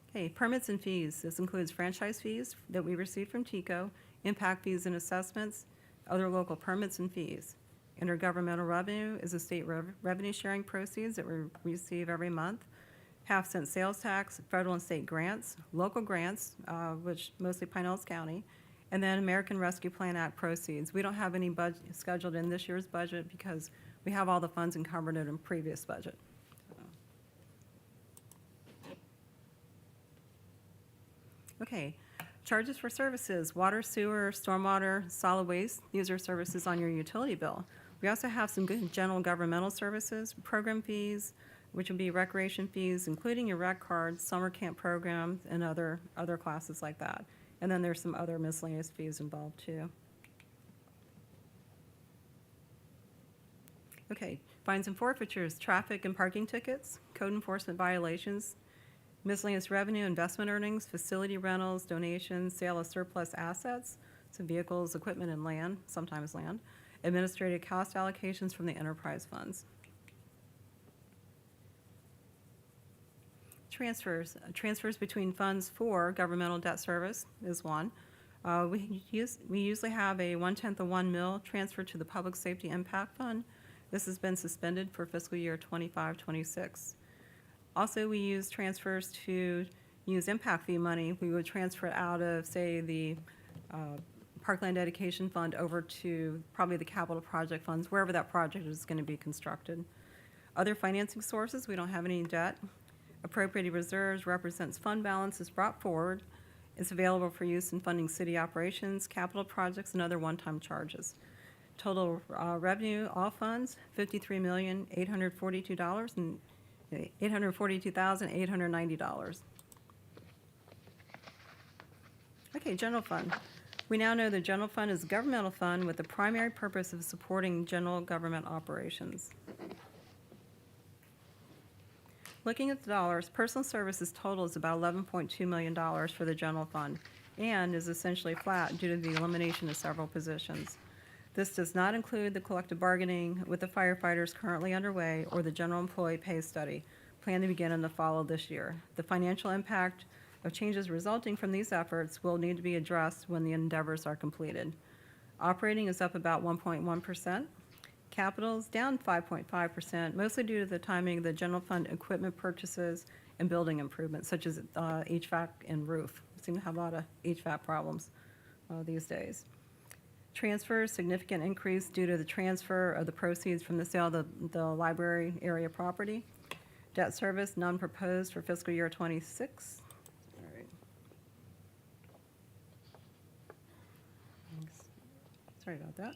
Okay, permits and fees. This includes franchise fees that we receive from TICO, impact fees and assessments, other local permits and fees. Intergovernmental revenue is the state revenue sharing proceeds that we receive every month. Half-cent sales tax, federal and state grants, local grants, which mostly Pinellas County, and then American Rescue Plan Act proceeds. We don't have any budget scheduled in this year's budget because we have all the funds encumbered in a previous budget. Okay, charges for services, water, sewer, stormwater, solid waste. These are services on your utility bill. We also have some good general governmental services, program fees, which would be recreation fees, including your rec cards, summer camp programs, and other classes like that. And then there's some other miscellaneous fees involved too. Okay, fines and forfeitures, traffic and parking tickets, code enforcement violations, miscellaneous revenue, investment earnings, facility rentals, donations, sale of surplus assets, some vehicles, equipment, and land, sometimes land, administrative cost allocations from the enterprise funds. Transfers between funds for governmental debt service is one. We usually have a 1/10 of 1 mil transfer to the Public Safety Impact Fund. This has been suspended for fiscal year 25-26. Also, we use transfers to use impact fee money. We would transfer it out of, say, the Parkland Dedication Fund over to probably the capital project funds, wherever that project is going to be constructed. Other financing sources, we don't have any debt. Appropriated reserves represents fund balances brought forward. It's available for use in funding city operations, capital projects, and other one-time charges. Total revenue, all funds, $842,890. Okay, general fund. We now know the general fund is a governmental fund with the primary purpose of supporting general government operations. Looking at the dollars, personal services total is about $11.2 million for the general fund and is essentially flat due to the elimination of several positions. This does not include the collective bargaining with the firefighters currently underway or the general employee pay study planned to begin in the fall of this year. The financial impact of changes resulting from these efforts will need to be addressed when the endeavors are completed. Operating is up about 1.1%. Capital is down 5.5%, mostly due to the timing of the general fund equipment purchases and building improvements, such as HVAC and roof. We seem to have a lot of HVAC problems these days. Transfers, significant increase due to the transfer of the proceeds from the sale of the library area property. Debt service, none proposed for fiscal year 26. All right. Thanks. Sorry about that.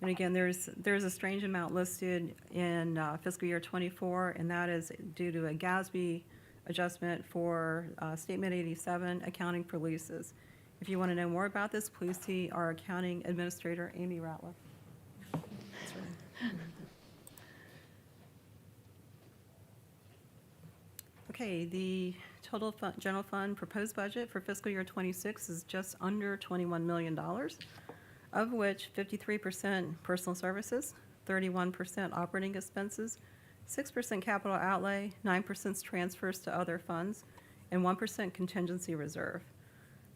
And again, there's a strange amount listed in fiscal year 24, and that is due to a GASB adjustment for Statement 87, accounting for leases. If you want to know more about this, please see our accounting administrator, Amy Ratliff. That's right. Okay, the total general fund proposed budget for fiscal year 26 is just under $21 million. Of which 53% personal services, 31% operating expenses, 6% capital outlay, 9% transfers to other funds, and 1% contingency reserve.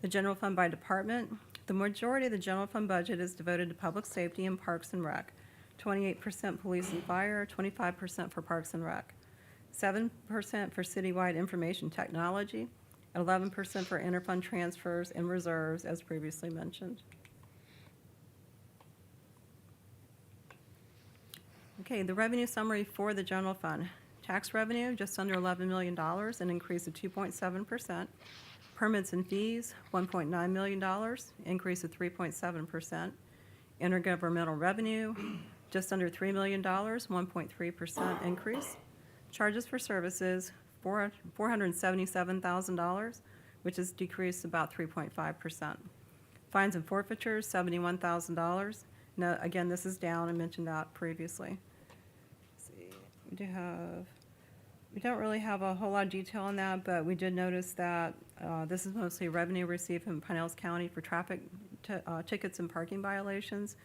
The general fund by department, the majority of the general fund budget is devoted to public safety and parks and rec, 28% police and fire, 25% for parks and rec. 7% for citywide information technology, and 11% for interfund transfers and reserves, as previously mentioned. Okay, the revenue summary for the general fund. Tax revenue, just under $11 million, an increase of 2.7%. Permits and fees, $1.9 million, increase of 3.7%. Intergovernmental revenue, just under $3 million, 1.3% increase. Charges for services, $477,000, which is decreased about 3.5%. Fines and forfeitures, $71,000. Now, again, this is down, I mentioned that previously. Let's see, we don't really have a whole lot of detail on that, but we did notice that this is mostly revenue received from Pinellas County for traffic tickets and parking violations.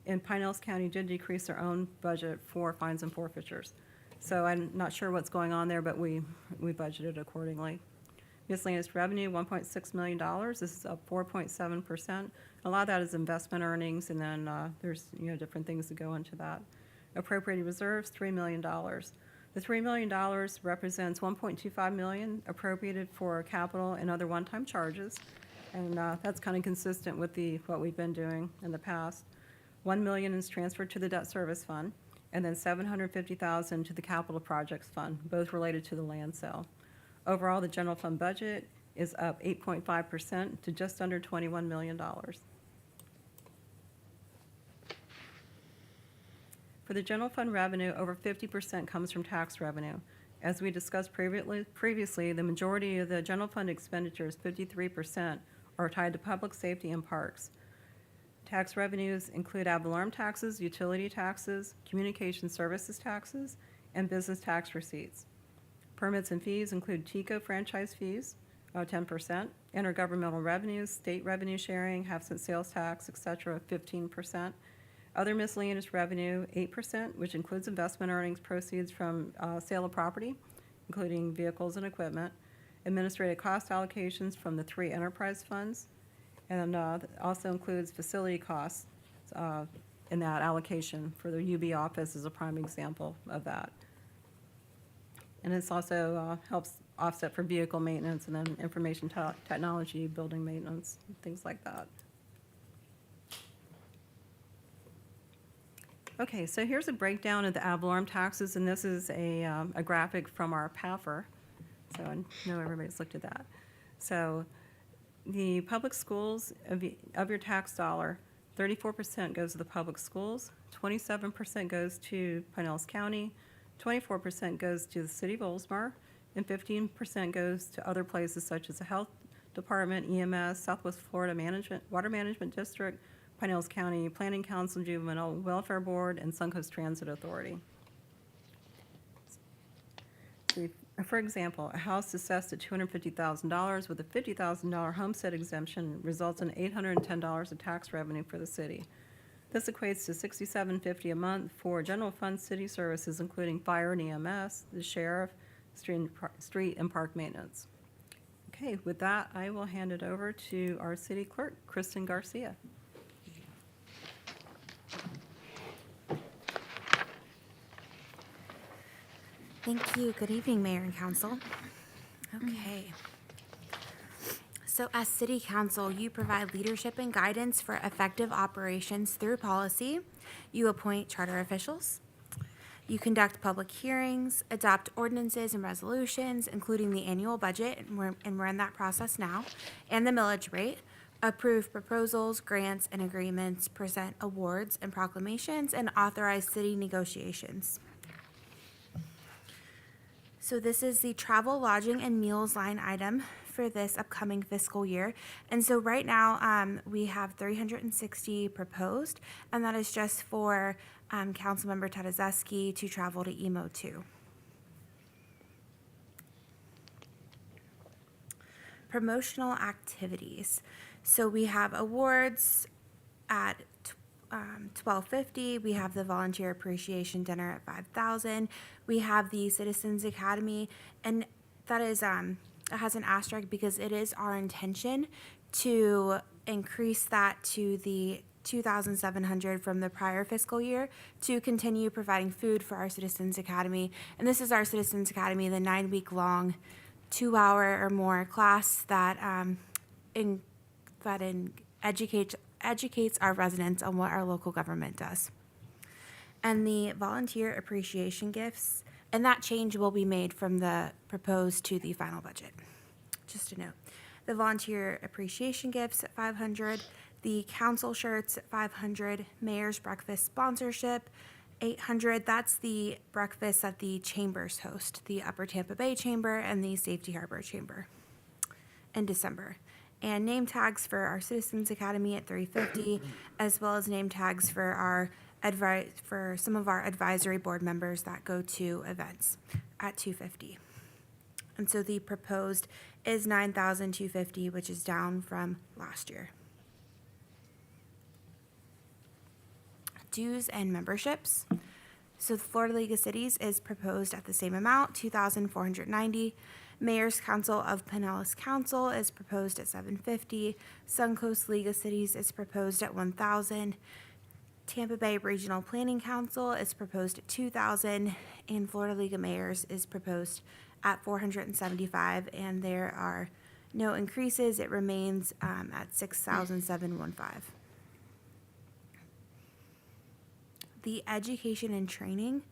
And Pinellas County did decrease their own budget for fines and forfeitures. So I'm not sure what's going on there, but we budgeted accordingly. Miscellaneous revenue, $1.6 million. This is up 4.7%. A lot of that is investment earnings, and then there's different things that go into that. Appropriated reserves, $3 million. The $3 million represents $1.25 million appropriated for capital and other one-time charges, and that's kind of consistent with what we've been doing in the past. $1 million is transferred to the debt service fund, and then $750,000 to the capital projects fund, both related to the land sale. Overall, the general fund budget is up 8.5% to just under $21 million. For the general fund revenue, over 50% comes from tax revenue. As we discussed previously, the majority of the general fund expenditures, 53%, are tied to public safety and parks. Tax revenues include ad valorem taxes, utility taxes, communication services taxes, and business tax receipts. Permits and fees include TICO franchise fees, 10%, intergovernmental revenues, state revenue sharing, half-cent sales tax, et cetera, 15%. Other miscellaneous revenue, 8%, which includes investment earnings proceeds from sale of property, including vehicles and equipment. Administrative cost allocations from the 3 enterprise funds, and also includes facility costs in that allocation for the UB office is a prime example of that. And this also helps offset for vehicle maintenance and then information technology, building maintenance, things like that. Okay, so here's a breakdown of the ad valorem taxes, and this is a graphic from our PAFR. So I know everybody's looked at that. So the public schools, of your tax dollar, 34% goes to the public schools, 27% goes to Pinellas County, 24% goes to the city of Oldsmar, and 15% goes to other places such as the Health Department, EMS, Southwest Florida Water Management District, Pinellas County Planning Council, Juvenile Welfare Board, and Suncoast Transit Authority. For example, a house assessed at $250,000 with a $50,000 homestead exemption results in $810 of tax revenue for the city. This equates to $67.50 a month for general fund city services, including fire and EMS, the sheriff, street and park maintenance. Okay, with that, I will hand it over to our city clerk, Kristen Garcia. Thank you. Good evening, Mayor and Council. Okay. So as City Council, you provide leadership and guidance for effective operations through policy. You appoint charter officials. You conduct public hearings, adopt ordinances and resolutions, including the annual budget, and we're in that process now, and the millage rate, approve proposals, grants, and agreements, present awards and proclamations, and authorize city negotiations. So this is the travel, lodging, and meals line item for this upcoming fiscal year. And so right now, we have 360 proposed, and that is just for Councilmember Tadezewski to travel to EMO 2. Promotional activities. So we have awards at $12.50. We have the volunteer appreciation dinner at $5,000. We have the Citizens Academy, and that is it has an asterisk because it is our intention to increase that to the $2,700 from the prior fiscal year to continue providing food for our Citizens Academy. And this is our Citizens Academy, the 9-week-long, 2-hour or more class that educates our residents on what our local government does. And the volunteer appreciation gifts, and that change will be made from the proposed to the final budget. Just a note. The volunteer appreciation gifts at $500, the council shirts at $500, mayor's breakfast sponsorship, $800. That's the breakfast that the chambers host, the Upper Tampa Bay Chamber and the Safety Harbor Chamber in December. And name tags for our Citizens Academy at $350, as well as name tags for for some of our advisory board members that go to events at $250. And so the proposed is $9,250, which is down from last year. Dues and memberships. So the Florida League of Cities is proposed at the same amount, $2,490. Mayor's Council of Pinellas Council is proposed at $750. Suncoast League of Cities is proposed at $1,000. Tampa Bay Regional Planning Council is proposed at $2,000, and Florida League of Mayors is proposed at $475, and there are no increases. It remains at $6,715. The education and training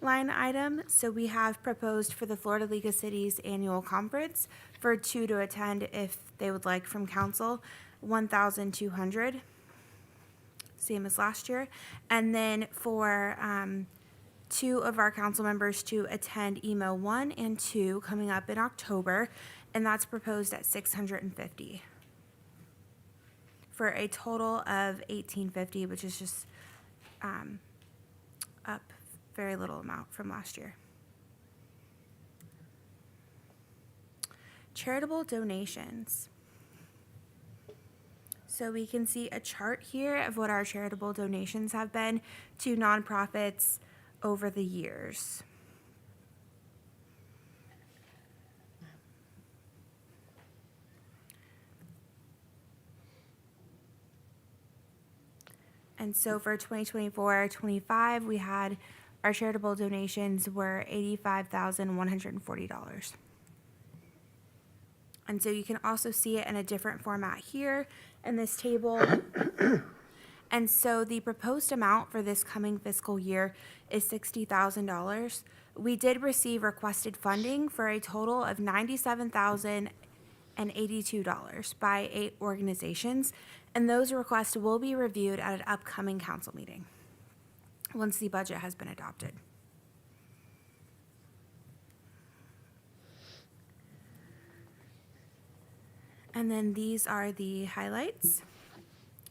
line item. So we have proposed for the Florida League of Cities annual conference for 2 to attend if they would like from council, $1,200, same as last year. And then for 2 of our council members to attend EMO 1 and 2 coming up in October, and that's proposed at $650 for a total of $1,850, which is just up very little amount from last year. Charitable donations. So we can see a chart here of what our charitable donations have been to nonprofits over the years. And so for 2024-25, we had our charitable donations were $85,140. And so you can also see it in a different format here in this table. And so the proposed amount for this coming fiscal year is $60,000. We did receive requested funding for a total of $97,082 by 8 organizations, and those requests will be reviewed at an upcoming council meeting once the budget has been adopted. And then these are the highlights.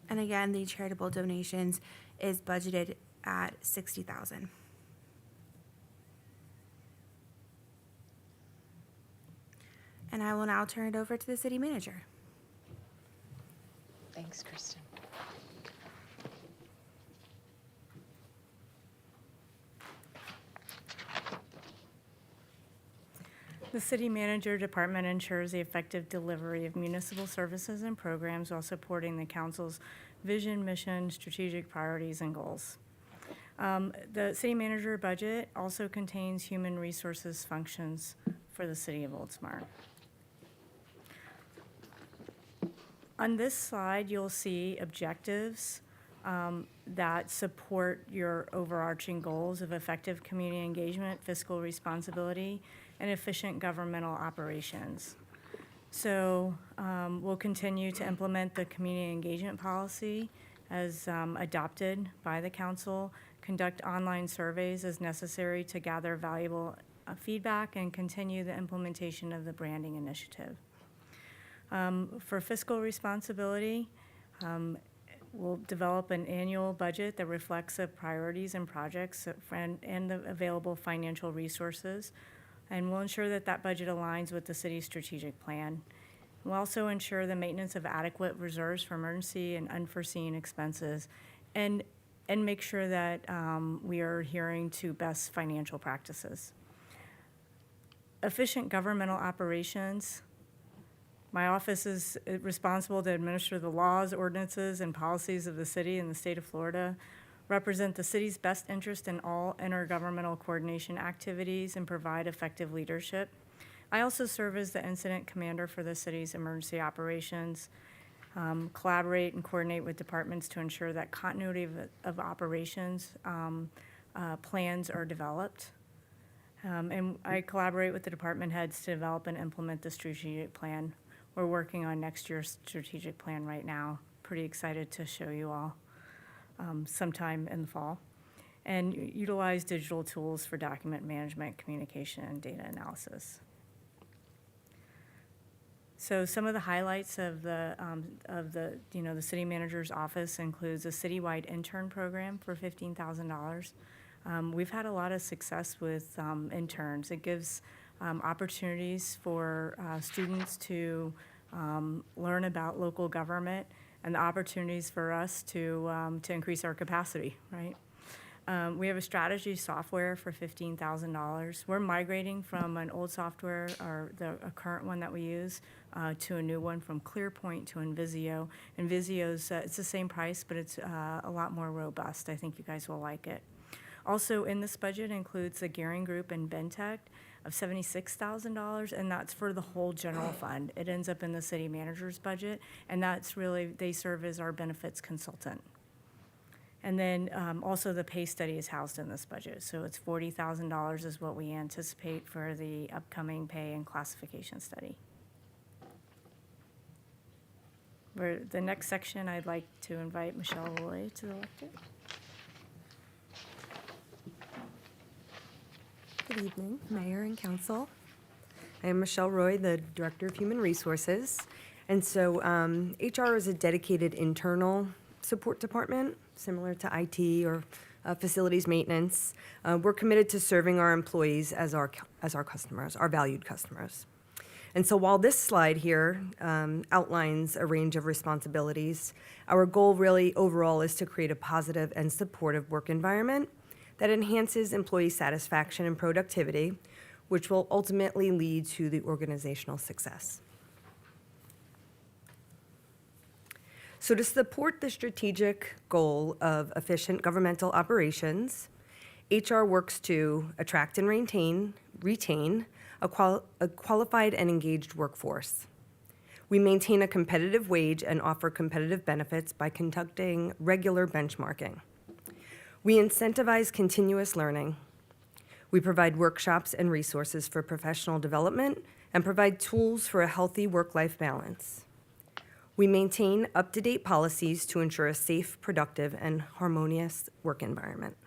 And again, the charitable donations is budgeted at $60,000. And I will now turn it over to the city manager. Thanks, Kristen. The city manager department ensures the effective delivery of municipal services and programs while supporting the council's vision, mission, strategic priorities, and goals. The city manager budget also contains human resources functions for the city of Oldsmar. On this slide, you'll see objectives that support your overarching goals of effective community engagement, fiscal responsibility, and efficient governmental operations. So we'll continue to implement the community engagement policy as adopted by the council, conduct online surveys as necessary to gather valuable feedback, and continue the implementation of the branding initiative. For fiscal responsibility, we'll develop an annual budget that reflects the priorities and projects and the available financial resources. And we'll ensure that that budget aligns with the city's strategic plan. We'll also ensure the maintenance of adequate reserves for emergency and unforeseen expenses, and make sure that we are adhering to best financial practices. Efficient governmental operations My office is responsible to administer the laws, ordinances, and policies of the city and the state of Florida, represent the city's best interest in all intergovernmental coordination activities, and provide effective leadership. I also serve as the incident commander for the city's emergency operations, collaborate and coordinate with departments to ensure that continuity of operations plans are developed. And I collaborate with the department heads to develop and implement the strategic plan. We're working on next year's strategic plan right now. Pretty excited to show you all sometime in the fall. And utilize digital tools for document management, communication, and data analysis. So some of the highlights of the the city manager's office includes a citywide intern program for $15,000. We've had a lot of success with interns. It gives opportunities for students to learn about local government and the opportunities for us to increase our capacity, right? We have a strategy software for $15,000. We're migrating from an old software, or a current one that we use, to a new one from ClearPoint to Invisio. Invisio's, it's the same price, but it's a lot more robust. I think you guys will like it. Also in this budget includes the Gearing Group and Bentech of $76,000, and that's for the whole general fund. It ends up in the city manager's budget, and that's really, they serve as our benefits consultant. And then also the pay study is housed in this budget. So it's $40,000 is what we anticipate for the upcoming pay and classification study. For the next section, I'd like to invite Michelle Roy to the lectern. Good evening, Mayor and Council. I am Michelle Roy, the Director of Human Resources. And so HR is a dedicated internal support department, similar to IT or facilities maintenance. We're committed to serving our employees as our customers, our valued customers. And so while this slide here outlines a range of responsibilities, our goal really overall is to create a positive and supportive work environment that enhances employee satisfaction and productivity, which will ultimately lead to the organizational success. So to support the strategic goal of efficient governmental operations, HR works to attract and retain a qualified and engaged workforce. We maintain a competitive wage and offer competitive benefits by conducting regular benchmarking. We incentivize continuous learning. We provide workshops and resources for professional development and provide tools for a healthy work-life balance. We maintain up-to-date policies to ensure a safe, productive, and harmonious work environment.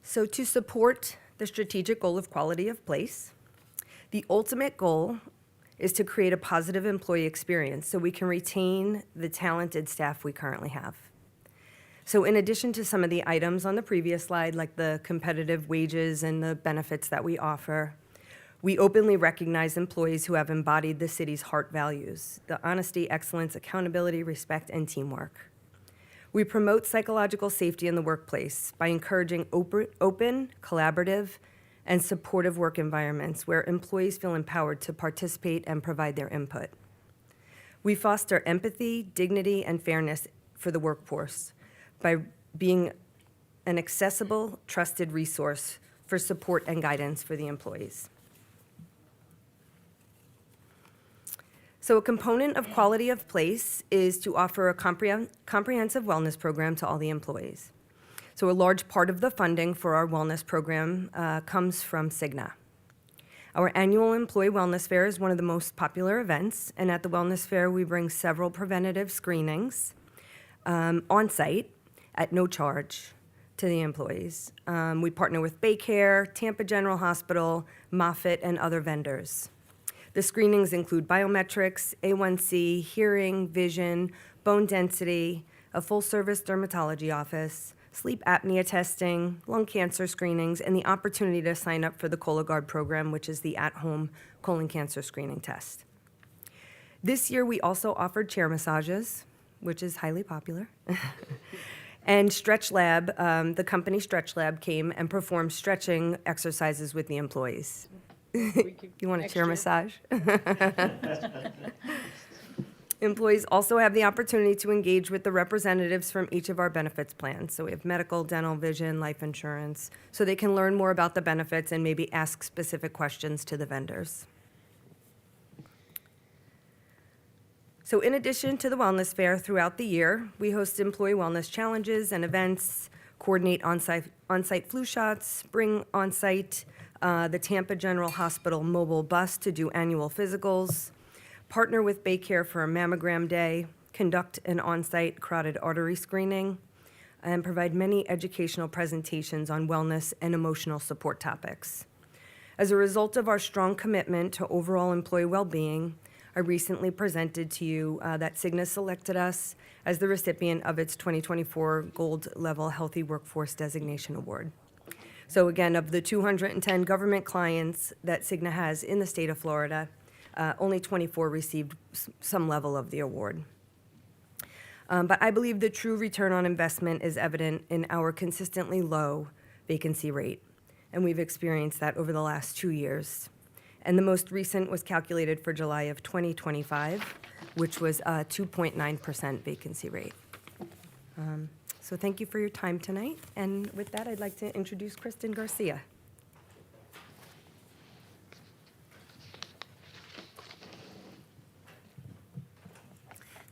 So to support the strategic goal of quality of place, the ultimate goal is to create a positive employee experience so we can retain the talented staff we currently have. So in addition to some of the items on the previous slide, like the competitive wages and the benefits that we offer, we openly recognize employees who have embodied the city's heart values: the honesty, excellence, accountability, respect, and teamwork. We promote psychological safety in the workplace by encouraging open, collaborative, and supportive work environments where employees feel empowered to participate and provide their input. We foster empathy, dignity, and fairness for the workforce by being an accessible, trusted resource for support and guidance for the employees. So a component of quality of place is to offer a comprehensive wellness program to all the employees. So a large part of the funding for our wellness program comes from Cigna. Our annual employee wellness fair is one of the most popular events, and at the wellness fair, we bring several preventative screenings on site at no charge to the employees. We partner with Baycare, Tampa General Hospital, Moffitt, and other vendors. The screenings include biometrics, A1C, hearing, vision, bone density, a full-service dermatology office, sleep apnea testing, lung cancer screenings, and the opportunity to sign up for the Cologuard program, which is the at-home colon cancer screening test. This year, we also offered chair massages, which is highly popular. And Stretch Lab, the company Stretch Lab came and performed stretching exercises with the employees. You want a Next chair year. massage? Employees also have the opportunity to engage with the representatives from each of our benefits plans. So we have medical, dental, vision, life insurance, so they can learn more about the benefits and maybe ask specific questions to the vendors. So in addition to the wellness fair throughout the year, we host employee wellness challenges and events, coordinate on-site flu shots, bring on-site the Tampa General Hospital mobile bus to do annual physicals, partner with Baycare for a mammogram day, conduct an on-site carotid artery screening, and provide many educational presentations on wellness and emotional support topics. As a result of our strong commitment to overall employee well-being, I recently presented to you that Cigna selected us as the recipient of its 2024 Gold Level Healthy Workforce Designation Award. So again, of the 210 government clients that Cigna has in the state of Florida, only 24 received some level of the award. But I believe the true return on investment is evident in our consistently low vacancy rate, and we've experienced that over the last 2 years. And the most recent was calculated for July of 2025, which was a 2.9% vacancy rate. So thank you for your time tonight, and with that, I'd like to introduce Kristen Garcia.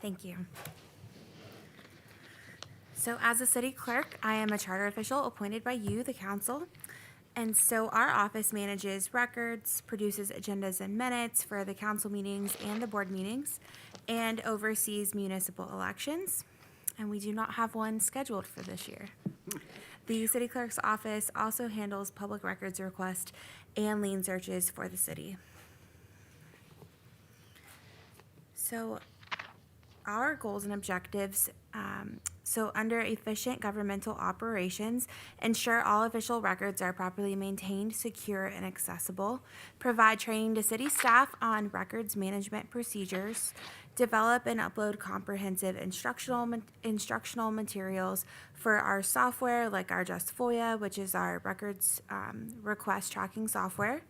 Thank you. So as a city clerk, I am a charter official appointed by you, the council. And so our office manages records, produces agendas and minutes for the council meetings and the board meetings, and oversees municipal elections. And we do not have one scheduled for this year. The city clerk's office also handles public records requests and lien searches for the city. So our goals and objectives, so under efficient governmental operations, ensure all official records are properly maintained, secure, and accessible, provide training to city staff on records management procedures, develop and upload comprehensive instructional materials for our software, like our Just FOIA, which is our records request tracking software,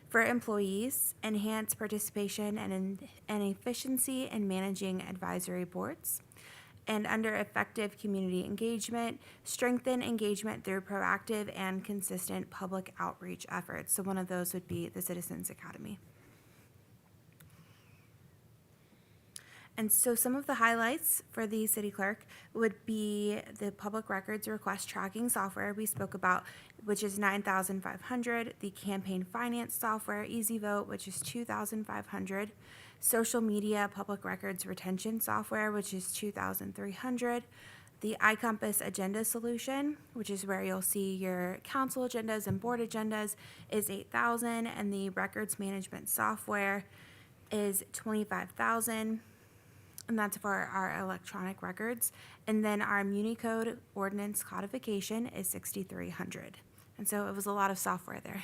for employees, enhance participation and efficiency in managing advisory boards. And under effective community engagement, strengthen engagement through proactive and consistent public outreach efforts. So one of those would be the Citizens Academy. And so some of the highlights for the city clerk would be the public records request tracking software we spoke about, which is $9,500, the campaign finance software, EasyVote, which is $2,500, social media public records retention software, which is $2,300, the iCompass agenda solution, which is where you'll see your council agendas and board agendas, is $8,000, and the records management software is $25,000. And that's for our electronic records. And then our MuniCode ordinance codification is $6,300. And so it was a lot of software there.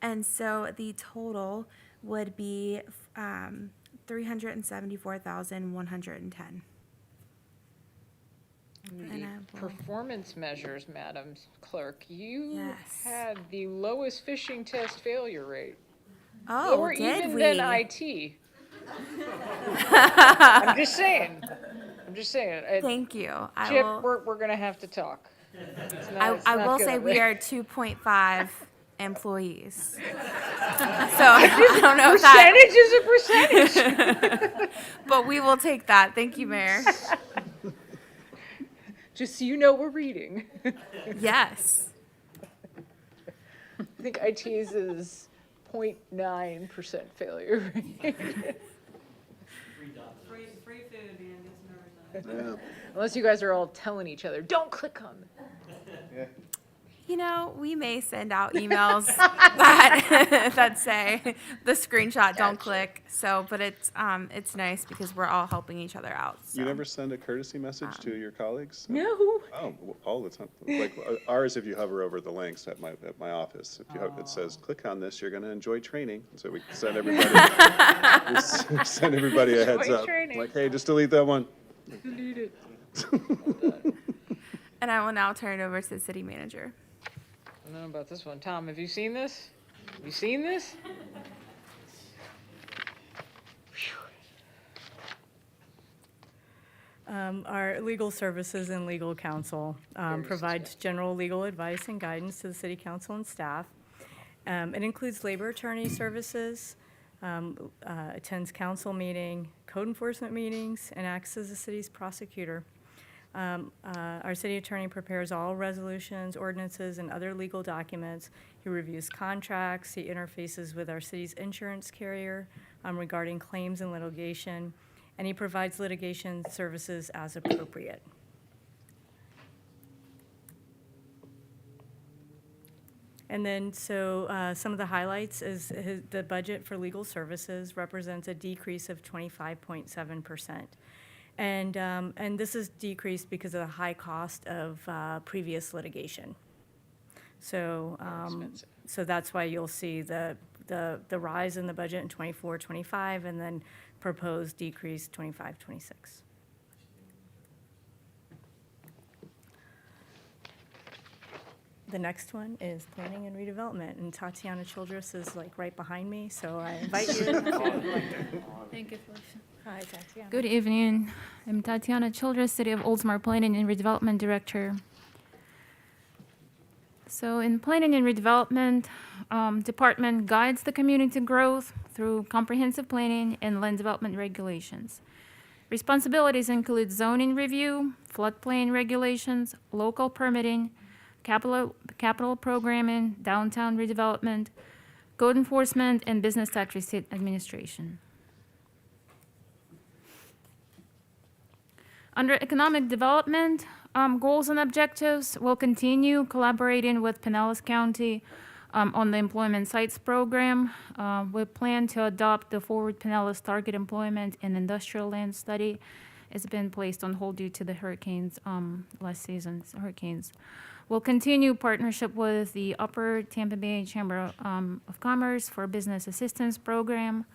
And so the total would be $374,110. And I will- Performance measures, Madam Clerk, you Yes. had the lowest phishing test failure rate. Oh, Lower did even we? than IT. I'm just saying. Thank you. I Chip, will, we're gonna have to talk. It's not- it's I not will good say of we me. are 2.5 employees. So I don't know if that, Percentage is a percentage. but we will take that. Thank you, Mayor. Just so you know, we're reading. Yes. I think IT's is 0.9% failure rate. Free food, Andy, it's never done. Unless you guys are all telling each other, don't click on it. You know, we may send out emails that say the screenshot, don't click. So, but it's nice because we're all helping each other out. So. You never send a courtesy message to your colleagues? No. Oh, all the time. Like ours, if you hover over the links at my office, if you it says, click on this, you're going to enjoy training. So we send everybody, a heads Enjoy up. training. Like, hey, just delete that one. Delete it. And I will now turn it over to the city manager. I don't know about this one. Tom, have you seen this? You seen this? Our legal services and legal counsel provides general legal advice and guidance to the city council and staff. It includes labor attorney services, attends council meeting, code enforcement meetings, and acts as the city's prosecutor. Our city attorney prepares all resolutions, ordinances, and other legal documents. He reviews contracts. He interfaces with our city's insurance carrier regarding claims and litigation, and he provides litigation services as appropriate. And then, some of the highlights is the budget for legal services represents a decrease of 25.7%. And this is decreased because of the high cost of previous litigation. So that's why you'll see the rise in the budget in 24, 25, and then proposed decrease 25, 26. The next one is planning and redevelopment, and Tatiana Childress is like right behind me, so I invite you. Thank you, Felicia. Hi, Tatiana. Good evening. I'm Tatiana Childress, City of Oldsmar Planning and Redevelopment Director. So in Planning and Redevelopment, Department guides the community growth through comprehensive planning and land development regulations. Responsibilities include zoning review, floodplain regulations, local permitting, capital programming, downtown redevelopment, code enforcement, and business tax receipt administration. Under economic development, goals and objectives, we'll continue collaborating with Pinellas County on the Employment Sites Program. We plan to adopt the Forward Pinellas Target Employment and Industrial Land Study. It's been placed on hold due to the hurricanes, last season's hurricanes. We'll continue partnership with the Upper Tampa Bay Chamber of Commerce for Business Assistance Program.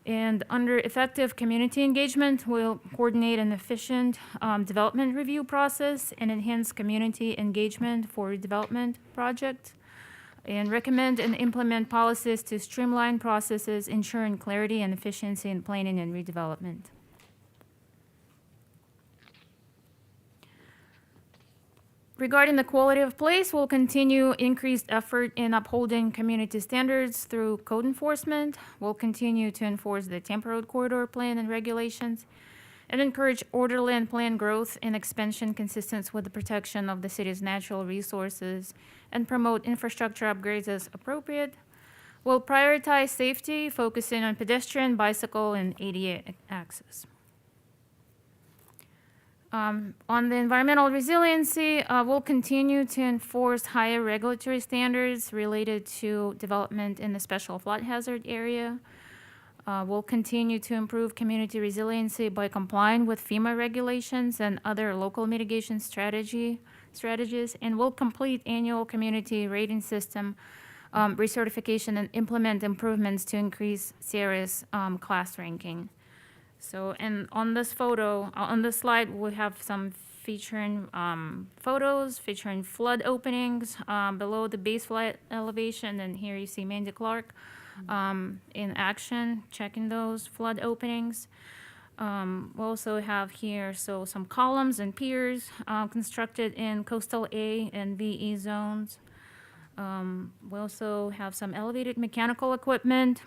And under effective community engagement, we'll coordinate an efficient development review process and enhance community engagement for development projects, and recommend and implement policies to streamline processes, ensuring clarity and efficiency in planning and redevelopment. Regarding the quality of place, we'll continue increased effort in upholding community standards through code enforcement. We'll continue to enforce the Tampa Road Corridor Plan and regulations and encourage orderly and planned growth and expansion consistent with the protection of the city's natural resources and promote infrastructure upgrades as appropriate. We'll prioritize safety, focusing on pedestrian, bicycle, and ADA access. On the environmental resiliency, we'll continue to enforce higher regulatory standards related to development in the special flood hazard area. We'll continue to improve community resiliency by complying with FEMA regulations and other local mitigation strategies, and we'll complete annual community rating system recertification and implement improvements to increase CRS class ranking. So, and on this photo, on this slide, we have some featuring photos featuring flood openings below the base flood elevation, and here you see Mandy Clark in action, checking those flood openings. We also have here some columns and piers constructed in coastal A and VE zones. We also have some elevated mechanical equipment,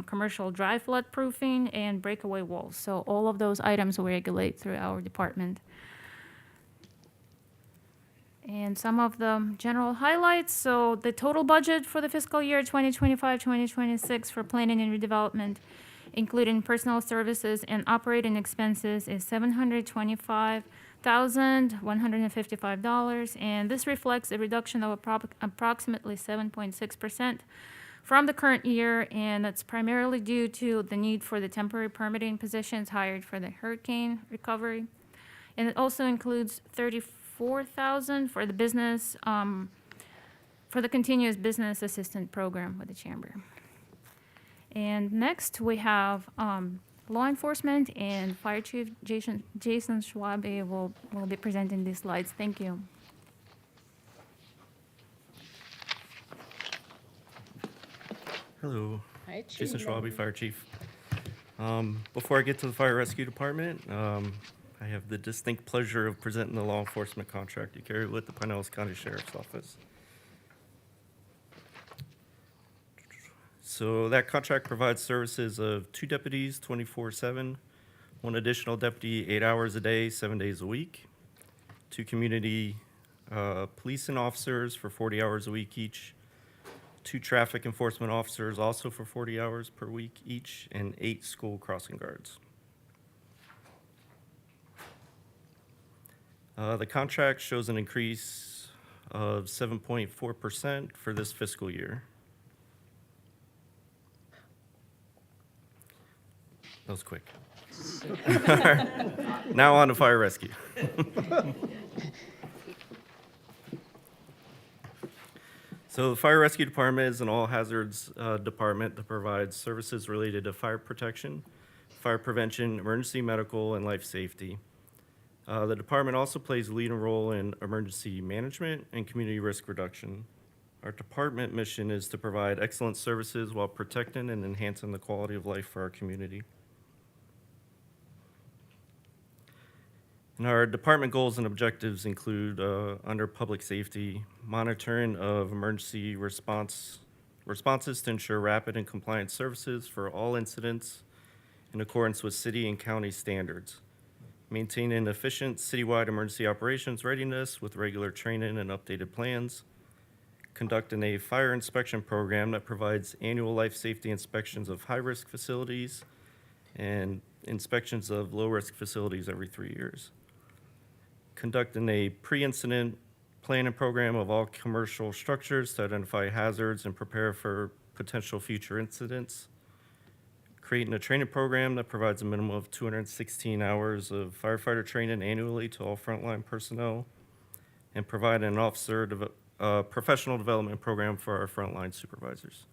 commercial dry flood proofing, and breakaway walls. So all of those items we regulate through our department. And some of the general highlights. So the total budget for the fiscal year 2025-2026 for planning and redevelopment, including personal services and operating expenses, is $725,155, and this reflects a reduction of approximately 7.6% from the current year, and that's primarily due to the need for the temporary permitting positions hired for the hurricane recovery. And it also includes $34,000 for the business, for the continuous business assistant program with the chamber. And next, we have law enforcement, and Fire Chief Jason Schwabe will be presenting these slides. Thank you. Hello, Hi, Chief. Jason Schwabe, Fire Chief. Before I get to the Fire Rescue Department, I have the distinct pleasure of presenting the law enforcement contract to carry with the Pinellas County Sheriff's Office. So that contract provides services of 2 deputies 24/7, 1 additional deputy 8 hours a day, 7 days a week, 2 community policing officers for 40 hours a week each, 2 traffic enforcement officers also for 40 hours per week each, and 8 school crossing guards. The contract shows an increase of 7.4% for this fiscal year. That was quick. Now on to fire rescue. So the Fire Rescue Department is an all hazards department that provides services related to fire protection, fire prevention, emergency medical, and life safety. The department also plays a leading role in emergency management and community risk reduction. Our department mission is to provide excellent services while protecting and enhancing the quality of life for our community. And our department goals and objectives include, under public safety, monitoring of emergency responses to ensure rapid and compliant services for all incidents in accordance with city and county standards, maintaining efficient citywide emergency operations readiness with regular training and updated plans, conducting a fire inspection program that provides annual life safety inspections of high-risk facilities and inspections of low-risk facilities every 3 years, conducting a pre-incident planning program of all commercial structures to identify hazards and prepare for potential future incidents, creating a training program that provides a minimum of 216 hours of firefighter training annually to all frontline personnel, and providing an officer professional development program for our frontline supervisors.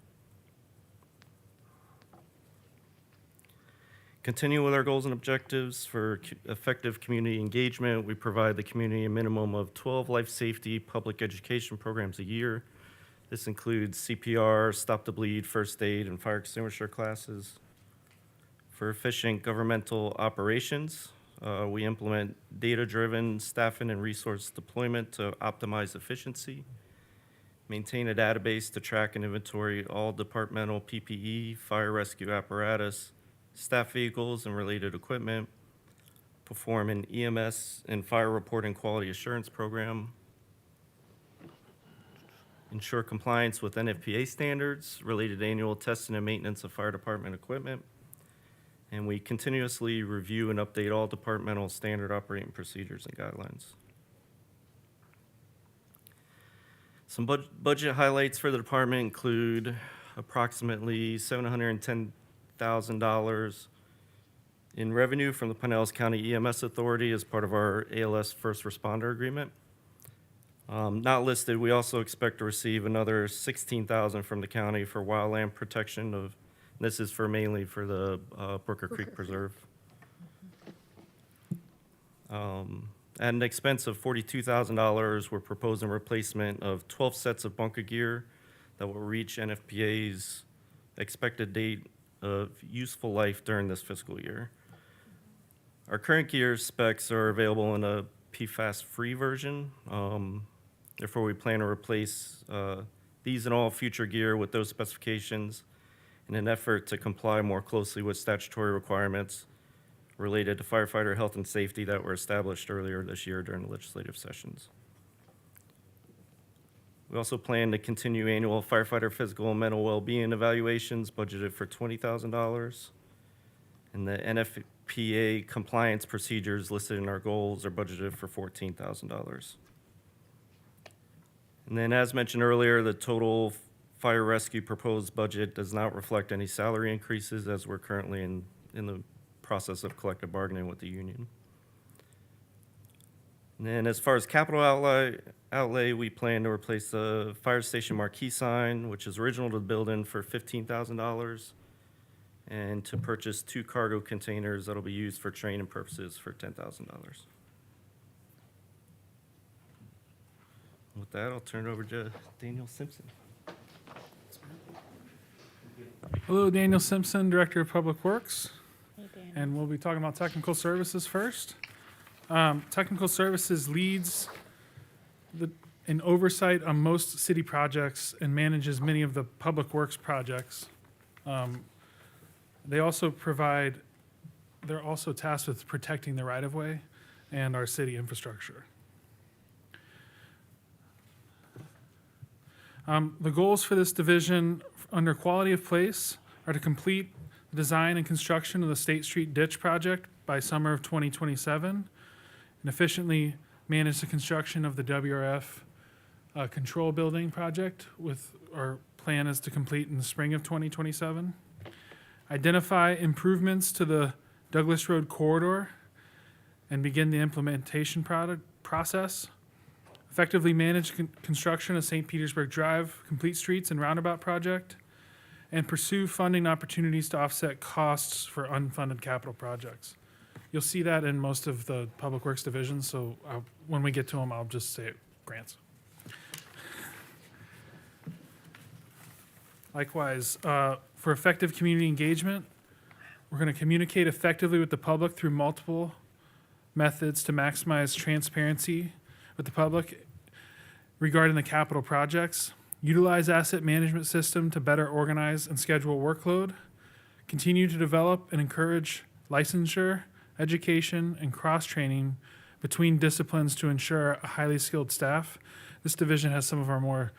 Continue with our goals and objectives for effective community engagement. We provide the community a minimum of 12 life safety public education programs a year. This includes CPR, stop the bleed, first aid, and fire extinguisher classes. For efficient governmental operations, we implement data-driven staffing and resource deployment to optimize efficiency, maintain a database to track and inventory all departmental PPE, fire rescue apparatus, staff vehicles and related equipment, perform an EMS and fire reporting quality assurance program, ensure compliance with NFPA standards related to annual testing and maintenance of fire department equipment, and we continuously review and update all departmental standard operating procedures and guidelines. Some budget highlights for the department include approximately $710,000 in revenue from the Pinellas County EMS Authority as part of our ALS First Responder Agreement. Not listed, we also expect to receive another $16,000 from the county for wildland protection this is mainly for the Brooker Creek Preserve. At an expense of $42,000, we're proposing replacement of 12 sets of bunker gear that will reach NFPA's expected date of useful life during this fiscal year. Our current gear specs are available in a PFAS-free version. Therefore, we plan to replace these and all future gear with those specifications in an effort to comply more closely with statutory requirements related to firefighter health and safety that were established earlier this year during the legislative sessions. We also plan to continue annual firefighter physical and mental well-being evaluations budgeted for $20,000. And the NFPA compliance procedures listed in our goals are budgeted for $14,000. And then as mentioned earlier, the total fire rescue proposed budget does not reflect any salary increases as we're currently in the process of collective bargaining with the union. And then as far as capital outlay, we plan to replace the fire station marquee sign, which is original to the building, for $15,000, and to purchase 2 cargo containers that'll be used for training purposes for $10,000. With that, I'll turn it over to Daniel Simpson. Hello, Daniel Simpson, Director of Public Works. Hey, Dan. And we'll be talking about technical services first. Technical services leads in oversight on most city projects and manages many of the public works projects. They're also tasked with protecting the right-of-way and our city infrastructure. The goals for this division under quality of place are to complete the design and construction of the State Street Ditch project by summer of 2027 and efficiently manage the construction of the WRF control building project with our plan is to complete in the spring of 2027. Identify improvements to the Douglas Road corridor and begin the implementation process. Effectively manage construction of St. Petersburg Drive, complete streets and roundabout project, and pursue funding opportunities to offset costs for unfunded capital projects. You'll see that in most of the Public Works divisions, so when we get to them, I'll just say grants. Likewise, for effective community engagement, we're going to communicate effectively with the public through multiple methods to maximize transparency with the public regarding the capital projects, utilize asset management system to better organize and schedule workload, continue to develop and encourage licensure, education, and cross-training between disciplines to ensure a highly skilled staff. This division has some of our more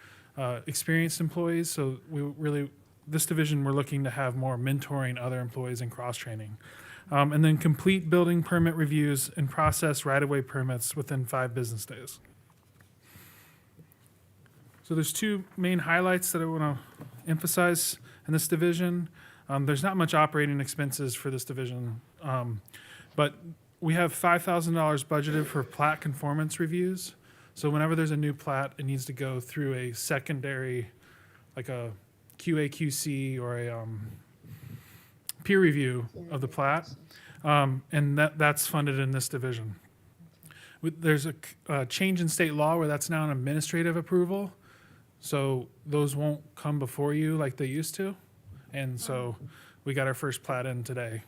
experienced employees, so this division, we're looking to have more mentoring other employees and cross-training. And then complete building permit reviews and process right-of-way permits within 5 business days. So there's 2 main highlights that I want to emphasize in this division. There's not much operating expenses for this division, but we have $5,000 budgeted for plat conformance reviews. So whenever there's a new plat, it needs to go through a secondary, like a QA/QC or a peer review of the plat, and that's funded in this division. There's a change in state law where that's now an administrative approval, so those won't come before you like they used to, and so we got our first plat in today.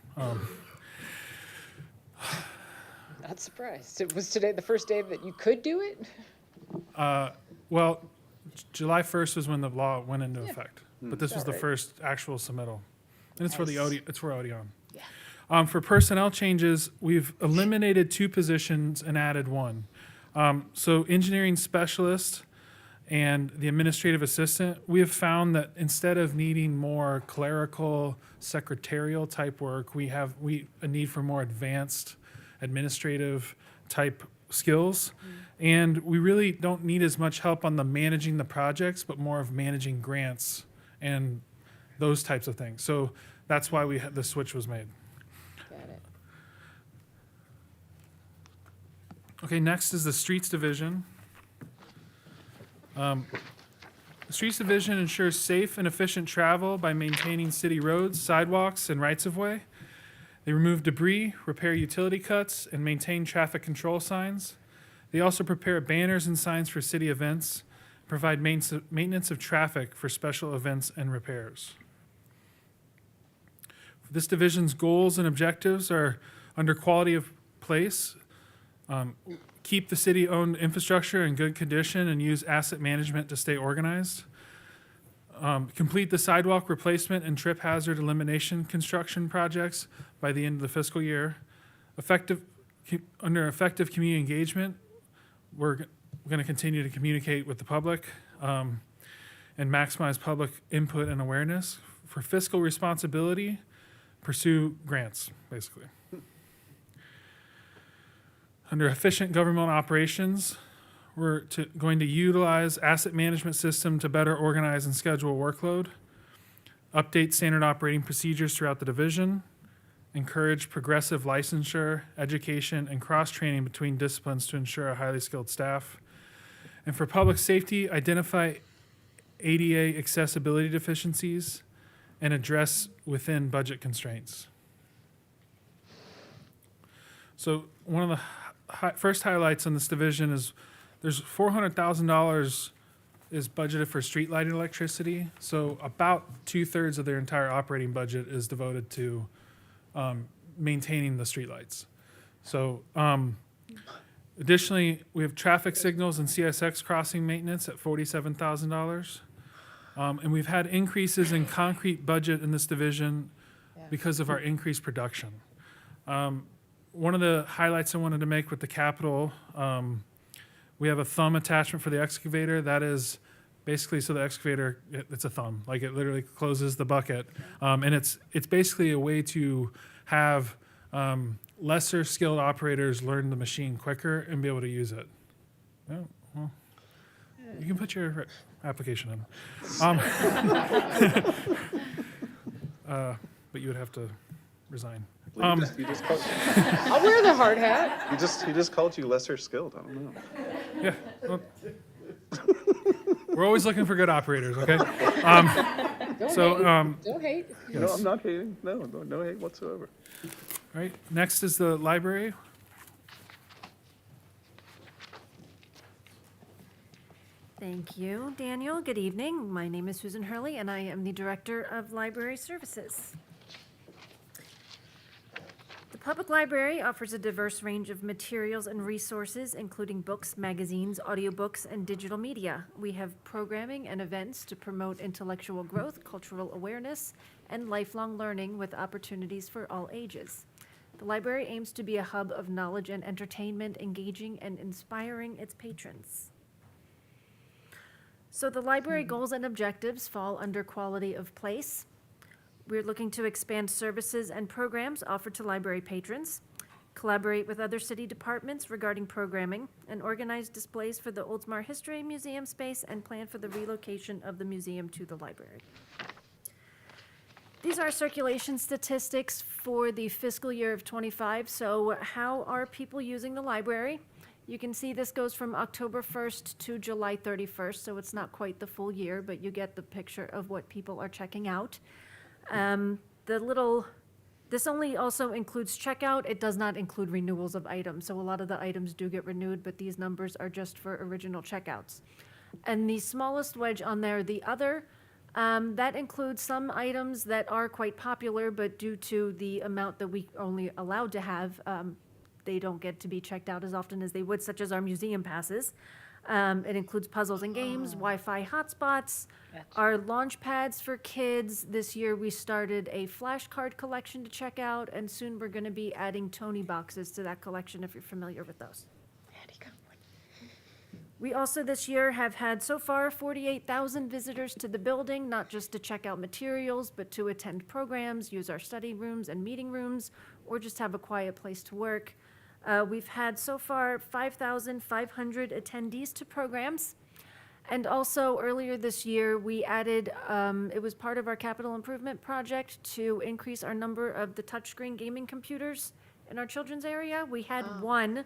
Not surprised. It was today the first day that you could do it? Well, July 1st was when the law went into effect, but this was the Alright. first actual submittal. And it's for the Nice. it's for Odeon. Yeah. For personnel changes, we've eliminated 2 positions and added 1. So engineering specialist and the administrative assistant, we have found that instead of needing more clerical, secretarial type work, we have a need for more advanced administrative type skills. And we really don't need as much help on the managing the projects, but more of managing grants and those types of things. So that's why the switch was made. Got it. Okay, next is the Streets Division. The Streets Division ensures safe and efficient travel by maintaining city roads, sidewalks, and rights-of-way. They remove debris, repair utility cuts, and maintain traffic control signs. They also prepare banners and signs for city events, provide maintenance of traffic for special events and repairs. This division's goals and objectives are under quality of place, keep the city-owned infrastructure in good condition and use asset management to stay organized, complete the sidewalk replacement and trip hazard elimination construction projects by the end of the fiscal year. Under effective community engagement, we're going to continue to communicate with the public and maximize public input and awareness. For fiscal responsibility, pursue grants, basically. Under efficient government operations, we're going to utilize asset management system to better organize and schedule workload, update standard operating procedures throughout the division, encourage progressive licensure, education, and cross-training between disciplines to ensure a highly skilled staff. And for public safety, identify ADA accessibility deficiencies and address within budget constraints. So one of the first highlights on this division is there's $400,000 is budgeted for street lighting electricity. So about 2/3 of their entire operating budget is devoted to maintaining the streetlights. So Additionally, we have traffic signals and CSX crossing maintenance at $47,000. And we've had increases in concrete budget in this division because of our increased production. One of the highlights I wanted to make with the capital, we have a thumb attachment for the excavator. That is basically so the excavator, it's a thumb, like it literally closes the bucket. And it's basically a way to have lesser skilled operators learn the machine quicker and be able to use it. Oh, well, you can put your application in. But you would have to resign. You just called, I'll wear the hard hat. he just called you lesser skilled. I don't know. Yeah. Well, we're always looking for good operators, okay? Don't So, hate. Don't hate. No, I'm not hating. No hate whatsoever. All right, next is the library. Thank you, Daniel. Good evening. My name is Susan Hurley, and I am the Director of Library Services. The Public Library offers a diverse range of materials and resources, including books, magazines, audiobooks, and digital media. We have programming and events to promote intellectual growth, cultural awareness, and lifelong learning with opportunities for all ages. The library aims to be a hub of knowledge and entertainment, engaging and inspiring its patrons. So the library goals and objectives fall under quality of place. We're looking to expand services and programs offered to library patrons, collaborate with other city departments regarding programming, and organize displays for the Oldsmar History Museum space and plan for the relocation of the museum to the library. These are circulation statistics for the fiscal year of '25. So how are people using the library? You can see this goes from October 1st to July 31st, so it's not quite the full year, but you get the picture of what people are checking out. This only also includes checkout. It does not include renewals of items. So a lot of the items do get renewed, but these numbers are just for original checkouts. And the smallest wedge on there, the other, that includes some items that are quite popular, but due to the amount that we only allowed to have, they don't get to be checked out as often as they would, such as our museum passes. It includes puzzles and games, Wi-Fi hotspots, our launch pads for kids. This year, we started a flashcard collection to check out, and soon we're going to be adding Tony boxes to that collection, if you're familiar with those. We also this year have had so far 48,000 visitors to the building, not just to check out materials, but to attend programs, use our study rooms and meeting rooms, or just have a quiet place to work. We've had so far 5,500 attendees to programs. And also earlier this year, we added, it was part of our capital improvement project to increase our number of the touchscreen gaming computers in our children's area. We had one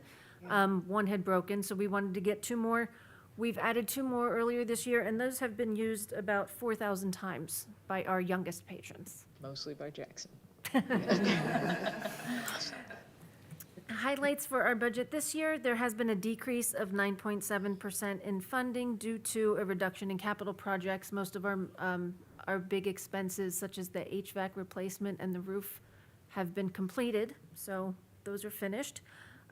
had broken, so we wanted to get 2 more. We've added 2 more earlier this year, and those have been used about 4,000 times by our youngest patrons. Mostly by Jackson. Highlights for our budget this year, there has been a decrease of 9.7% in funding due to a reduction in capital projects. Most of our big expenses, such as the HVAC replacement and the roof, have been completed, so those are finished.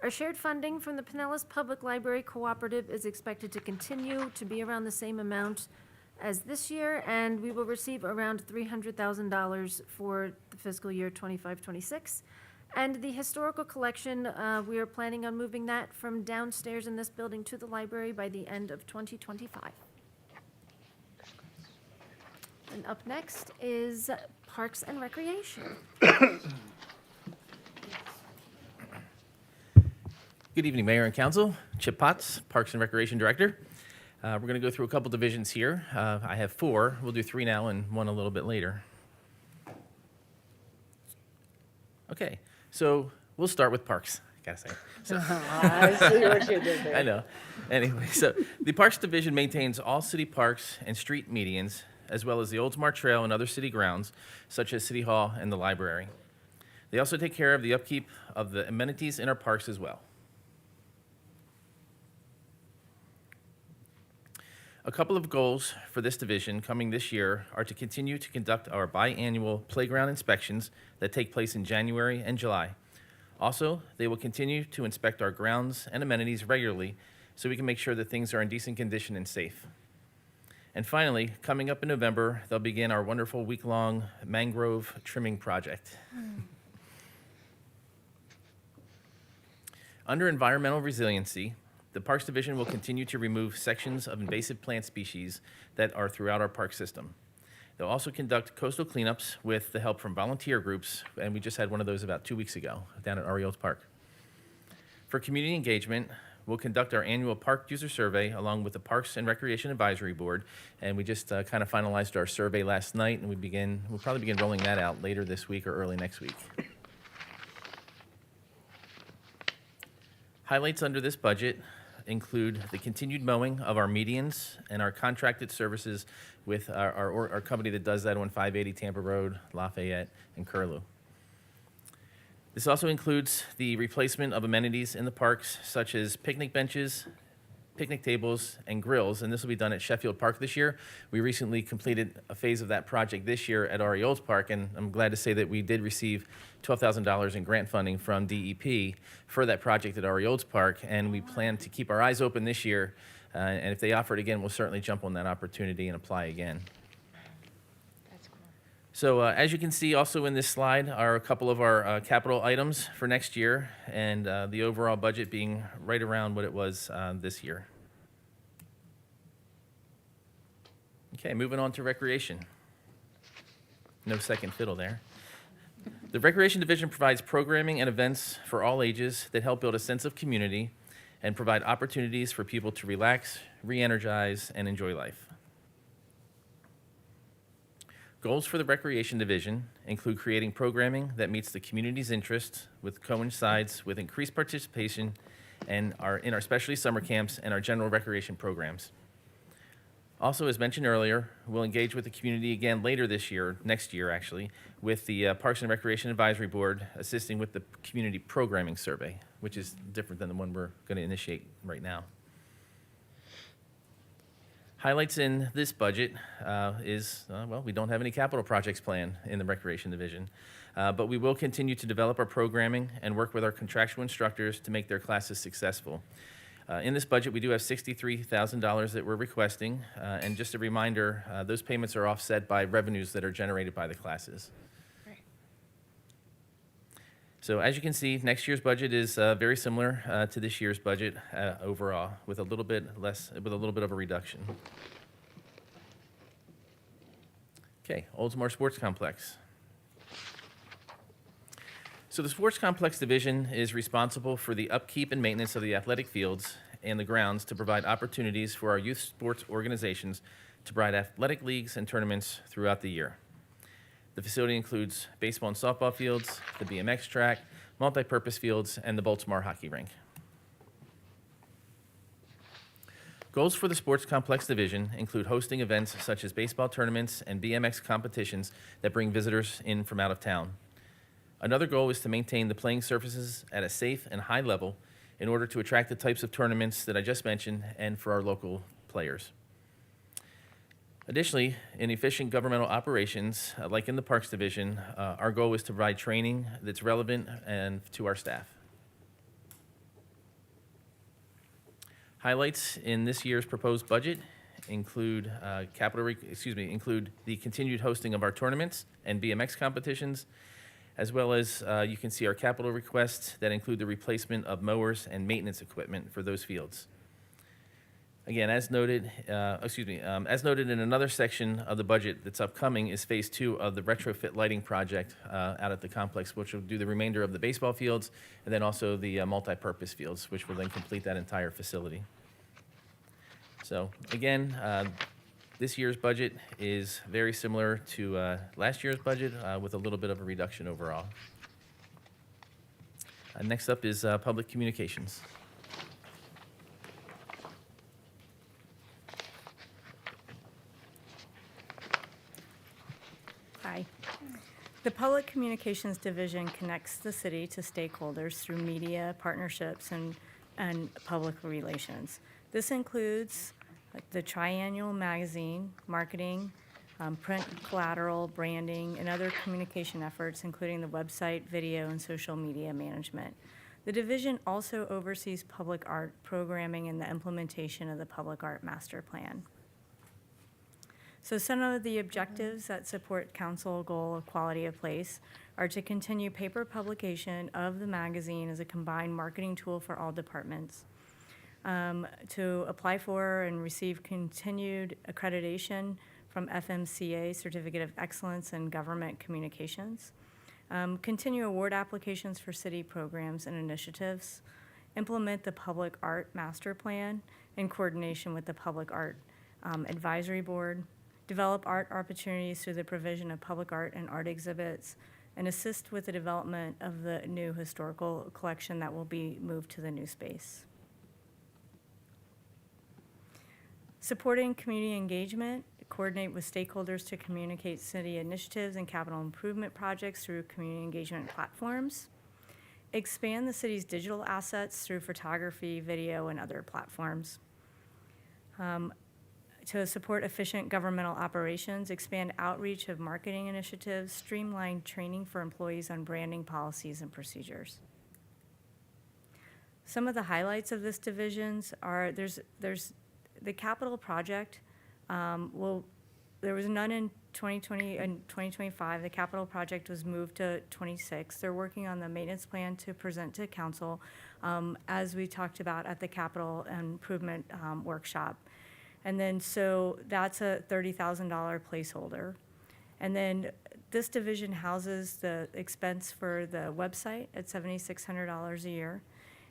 Our shared funding from the Pinellas Public Library Cooperative is expected to continue to be around the same amount as this year, and we will receive around $300,000 for the fiscal year 25-26. And the historical collection, we are planning on moving that from downstairs in this building to the library by the end of 2025. And up next is Parks and Recreation. Good evening, Mayor and Council. Chip Potts, Parks and Recreation Director. We're going to go through a couple divisions here. I have 4. We'll do 3 now and 1 a little bit later. Okay, so we'll start with Parks. Gotta say. So, I see what you did there. I know. Anyway, so the Parks Division maintains all city parks and street medians, as well as the Oldsmar Trail and other city grounds, such as City Hall and the library. They also take care of the upkeep of the amenities in our parks as well. A couple of goals for this division coming this year are to continue to conduct our biannual playground inspections that take place in January and July. Also, they will continue to inspect our grounds and amenities regularly so we can make sure that things are in decent condition and safe. And finally, coming up in November, they'll begin our wonderful week-long mangrove trimming project. Under environmental resiliency, the Parks Division will continue to remove sections of invasive plant species that are throughout our park system. They'll also conduct coastal cleanups with the help from volunteer groups, and we just had one of those about 2 weeks ago down at Ari Olds Park. For community engagement, we'll conduct our annual park user survey along with the Parks and Recreation Advisory Board, and we just kind of finalized our survey last night, and we'll probably begin rolling that out later this week or early next week. Highlights under this budget include the continued mowing of our medians and our contracted services with our company that does that on 580 Tampa Road, Lafayette, and Curlew. This also includes the replacement of amenities in the parks such as picnic benches, picnic tables, and grills, and this will be done at Sheffield Park this year. We recently completed a phase of that project this year at Ari Olds Park, and I'm glad to say that we did receive $12,000 in grant funding from DEP for that project at Ari Olds Park, and we plan to keep our eyes open this year, and if they offer it again, we'll certainly jump on that opportunity and apply again. That's cool. So as you can see also in this slide are a couple of our capital items for next year, and the overall budget being right around what it was this year. Okay, moving on to recreation. No second fiddle there. The Recreation Division provides programming and events for all ages that help build a sense of community and provide opportunities for people to relax, re-energize, and enjoy life. Goals for the Recreation Division include creating programming that meets the community's interests, with coincides with increased participation in our specialty summer camps and our general recreation programs. Also, as mentioned earlier, we'll engage with the community again later this year, next year actually, with the Parks and Recreation Advisory Board assisting with the community programming survey, which is different than the one we're going to initiate right now. Highlights in this budget well, we don't have any capital projects planned in the Recreation Division, but we will continue to develop our programming and work with our contractual instructors to make their classes successful. In this budget, we do have $63,000 that we're requesting, and just a reminder, those payments are offset by revenues that are generated by the classes. Right. So as you can see, next year's budget is very similar to this year's budget overall, with a little bit of a reduction. Okay, Oldsmar Sports Complex. So the Sports Complex Division is responsible for the upkeep and maintenance of the athletic fields and the grounds to provide opportunities for our youth sports organizations to provide athletic leagues and tournaments throughout the year. The facility includes baseball and softball fields, the BMX track, multi-purpose fields, and the Boltzmar hockey rink. Goals for the Sports Complex Division include hosting events such as baseball tournaments and BMX competitions that bring visitors in from out of town. Another goal is to maintain the playing surfaces at a safe and high level in order to attract the types of tournaments that I just mentioned and for our local players. Additionally, in efficient governmental operations, like in the Parks Division, our goal is to provide training that's relevant and to our staff. Highlights in this year's proposed budget include include the continued hosting of our tournaments and BMX competitions, as well as you can see our capital requests that include the replacement of mowers and maintenance equipment for those fields. Again, as noted in another section of the budget that's upcoming is phase 2 of the retrofit lighting project out at the complex, which will do the remainder of the baseball fields and then also the multi-purpose fields, which will then complete that entire facility. So again, this year's budget is very similar to last year's budget with a little bit of a reduction overall. Next up is public communications. Hi. The Public Communications Division connects the city to stakeholders through media, partnerships, and public relations. This includes the triannual magazine, marketing, print collateral, branding, and other communication efforts, including the website, video, and social media management. The division also oversees public art programming and the implementation of the Public Art Master Plan. So some of the objectives that support council goal of quality of place are to continue paper publication of the magazine as a combined marketing tool for all departments, to apply for and receive continued accreditation from FMCA, Certificate of Excellence in Government Communications, continue award applications for city programs and initiatives, implement the Public Art Master Plan in coordination with the Public Art Advisory Board, develop art opportunities through the provision of public art and art exhibits, and assist with the development of the new historical collection that will be moved to the new space. Supporting community engagement, coordinate with stakeholders to communicate city initiatives and capital improvement projects through community engagement platforms. Expand the city's digital assets through photography, video, and other platforms. To support efficient governmental operations, expand outreach of marketing initiatives, streamline training for employees on branding policies and procedures. Some of the highlights of this divisions are there's the capital project. There was none in 2020 and 2025. The capital project was moved to 26. They're working on the maintenance plan to present to council, as we talked about at the capital improvement workshop. And then, so that's a $30,000 placeholder. And then this division houses the expense for the website at $7,600 a year.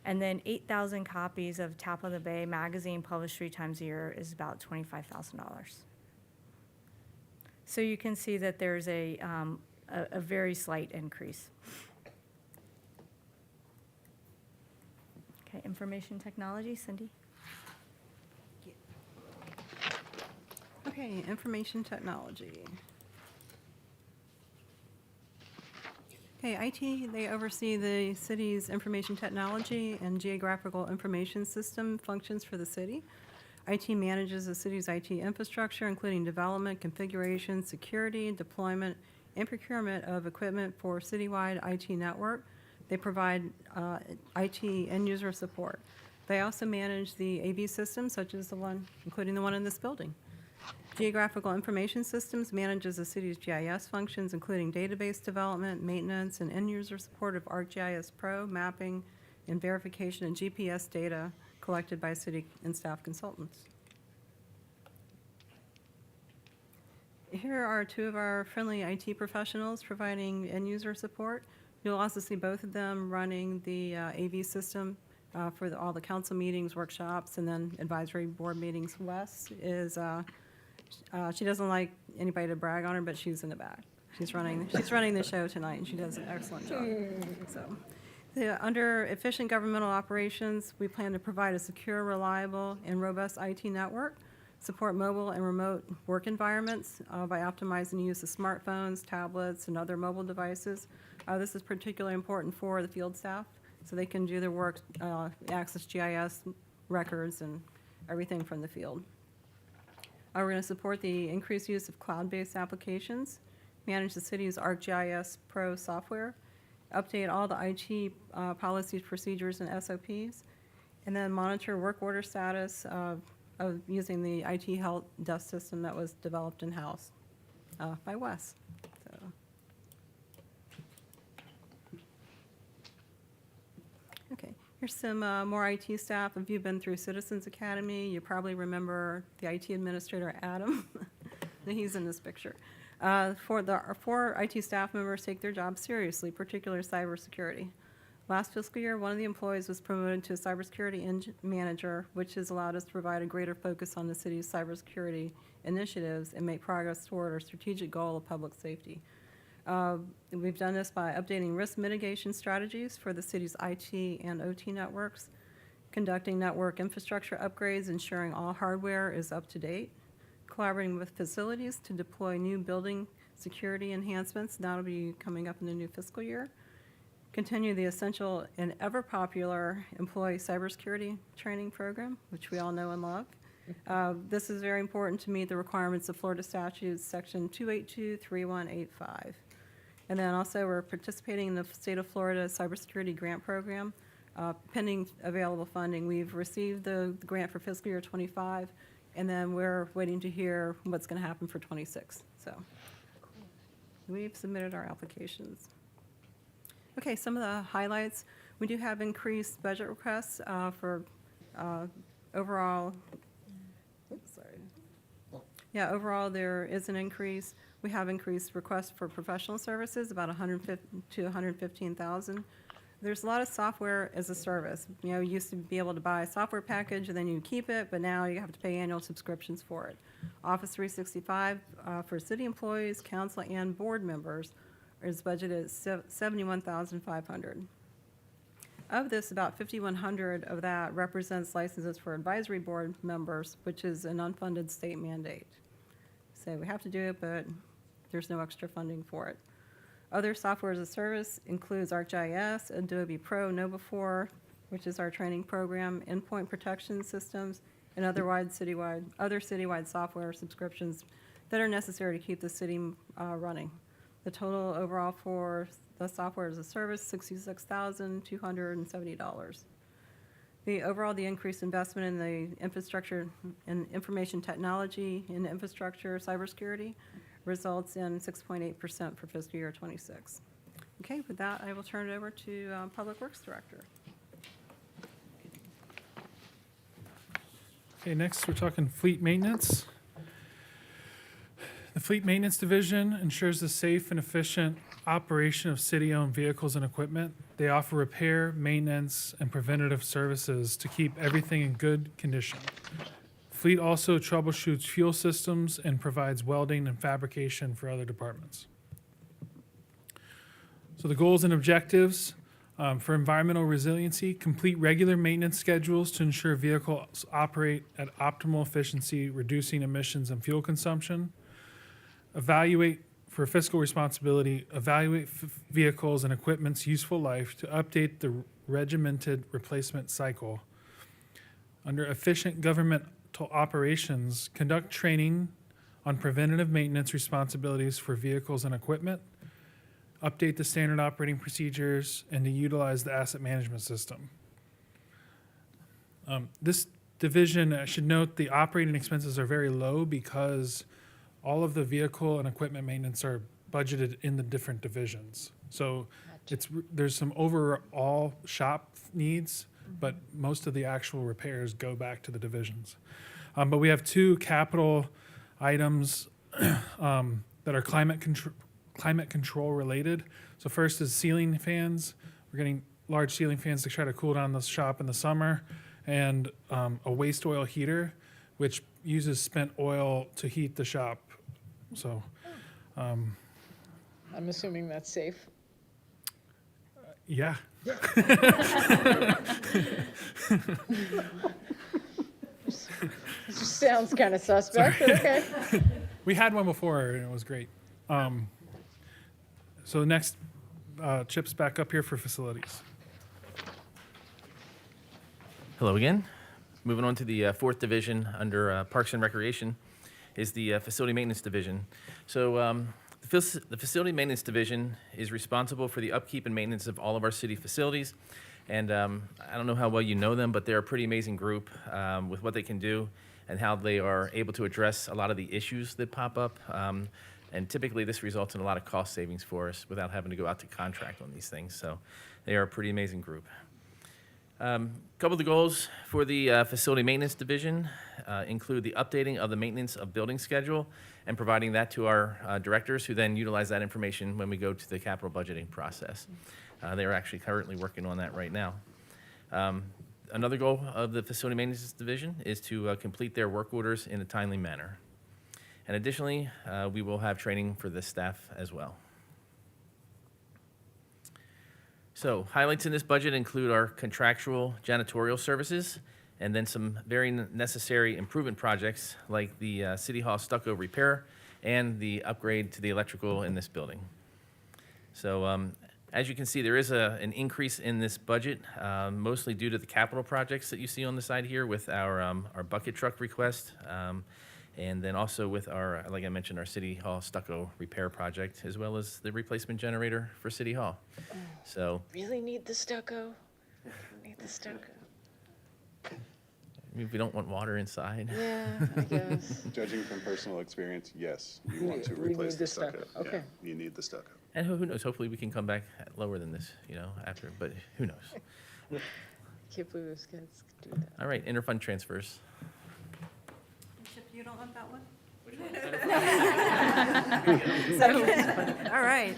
And then 8,000 copies of Tap of the Bay magazine published 3 times a year is about $25,000. So you can see that there's a very slight increase. Okay, information technology, Cindy? Okay, information technology. Okay, IT, they oversee the city's information technology and geographical information system functions for the city. IT manages the city's IT infrastructure, including development, configuration, security, deployment, and procurement of equipment for citywide IT network. They provide IT end-user support. They also manage the AV systems, such as the one, including the one in this building. Geographical Information Systems manages the city's GIS functions, including database development, maintenance, and end-user support of ArcGIS Pro, mapping, and verification and GPS data collected by city and staff consultants. Here are 2 of our friendly IT professionals providing end-user support. You'll also see both of them running the AV system for all the council meetings, workshops, and then advisory board meetings. Wes is she doesn't like anybody to brag on her, but she's in the back. She's running the show tonight, and she does an excellent job. So, under efficient governmental operations, we plan to provide a secure, reliable, and robust IT network, support mobile and remote work environments by optimizing the use of smartphones, tablets, and other mobile devices. This is particularly important for the field staff, so they can do their work, access GIS records and everything from the field. We're going to support the increased use of cloud-based applications, manage the city's ArcGIS Pro software, update all the IT policies, procedures, and SOPs, and then monitor work order status of using the IT help desk system that was developed in-house by Wes. So. Okay. Here's some more IT staff. If you've been through Citizens Academy, you probably remember the IT administrator, Adam. He's in this picture. Our 4 IT staff members take their job seriously, particularly cybersecurity. Last fiscal year, one of the employees was promoted to a cybersecurity manager, which has allowed us to provide a greater focus on the city's cybersecurity initiatives and make progress toward our strategic goal of public safety. We've done this by updating risk mitigation strategies for the city's IT and OT networks, conducting network infrastructure upgrades, ensuring all hardware is up to date, collaborating with facilities to deploy new building security enhancements. That'll be coming up in the new fiscal year. Continue the essential and ever popular employee cybersecurity training program, which we all know and love. This is very important to meet the requirements of Florida statutes, section 2823185. And then also, we're participating in the state of Florida cybersecurity grant program. Pending available funding, we've received the grant for fiscal year '25, and then we're waiting to hear what's going to happen for '26. So we've submitted our applications. Okay, some of the highlights. We do have increased budget requests for overall, oops, sorry. Yeah, overall, there is an increase. We have increased requests for professional services, about 150 to 115,000. There's a lot of software as a service. You know, you used to be able to buy a software package and then you keep it, but now you have to pay annual subscriptions for it. Office 365 for city employees, council, and board members is budgeted at $71,500. Of this, about 5,100 of that represents licenses for advisory board members, which is an unfunded state mandate. So we have to do it, but there's no extra funding for it. Other software as a service includes ArcGIS, Adobe Pro, Knowbe4, which is our training program, endpoint protection systems, and other citywide software subscriptions that are necessary to keep the city running. The total overall for the software as a service, $66,270. The increased investment in the infrastructure and information technology in infrastructure cybersecurity results in 6.8% for fiscal year '26. Okay, with that, I will turn it over to Public Works Director. Okay, next we're talking fleet maintenance. The Fleet Maintenance Division ensures the safe and efficient operation of city-owned vehicles and equipment. They offer repair, maintenance, and preventative services to keep everything in good condition. Fleet also troubleshoots fuel systems and provides welding and fabrication for other departments. So the goals and objectives for environmental resiliency: complete regular maintenance schedules to ensure vehicles operate at optimal efficiency, reducing emissions and fuel consumption. Evaluate for fiscal responsibility, evaluate vehicles and equipment's useful life to update the regimented replacement cycle. Under efficient governmental operations, conduct training on preventative maintenance responsibilities for vehicles and equipment, update the standard operating procedures, and to utilize the asset management system. This division, I should note, the operating expenses are very low because all of the vehicle and equipment maintenance are budgeted in the different divisions. So there's some overall shop needs, but most of the actual repairs go back to the divisions. But we have two capital items that are climate control related. So first is ceiling fans. We're getting large ceiling fans to try to cool down the shop in the summer, and a waste oil heater, which uses spent oil to heat the shop. So I'm assuming that's safe. yeah. It just sounds kind of suspect, but okay. We had one before, and it was great. So next, Chip's back up here for facilities. Hello again. Moving on to the fourth division under Parks and Recreation is the Facility Maintenance Division. So the Facility Maintenance Division is responsible for the upkeep and maintenance of all of our city facilities. And I don't know how well you know them, but they're a pretty amazing group with what they can do and how they are able to address a lot of the issues that pop up. And typically this results in a lot of cost savings for us without having to go out to contract on these things. So they are a pretty amazing group. A couple of the goals for the Facility Maintenance Division include the updating of the maintenance of building schedule and providing that to our directors, who then utilize that information when we go to the capital budgeting process. They are actually currently working on that right now. Another goal of the Facility Maintenance Division is to complete their work orders in a timely manner. And additionally, we will have training for the staff as well. So highlights in this budget include our contractual janitorial services and then some very necessary improvement projects like the City Hall stucco repair and the upgrade to the electrical in this building. So As you can see, there is an increase in this budget, mostly due to the capital projects that you see on the side here with our bucket truck request. And then also with our, like I mentioned, our City Hall stucco repair project, as well as the replacement generator for City Hall. So Really need the stucco? Need the stucco. if we don't want water inside. Yeah, I guess. Judging from personal experience, yes, you want to We replace need the the stucco. stucco, Yeah, okay. you need the stucco. And who knows, hopefully we can come back lower than this, after, but who knows? Can't believe those guys could do that. All right, interfund transfers. Chip, you don't want that one? All right.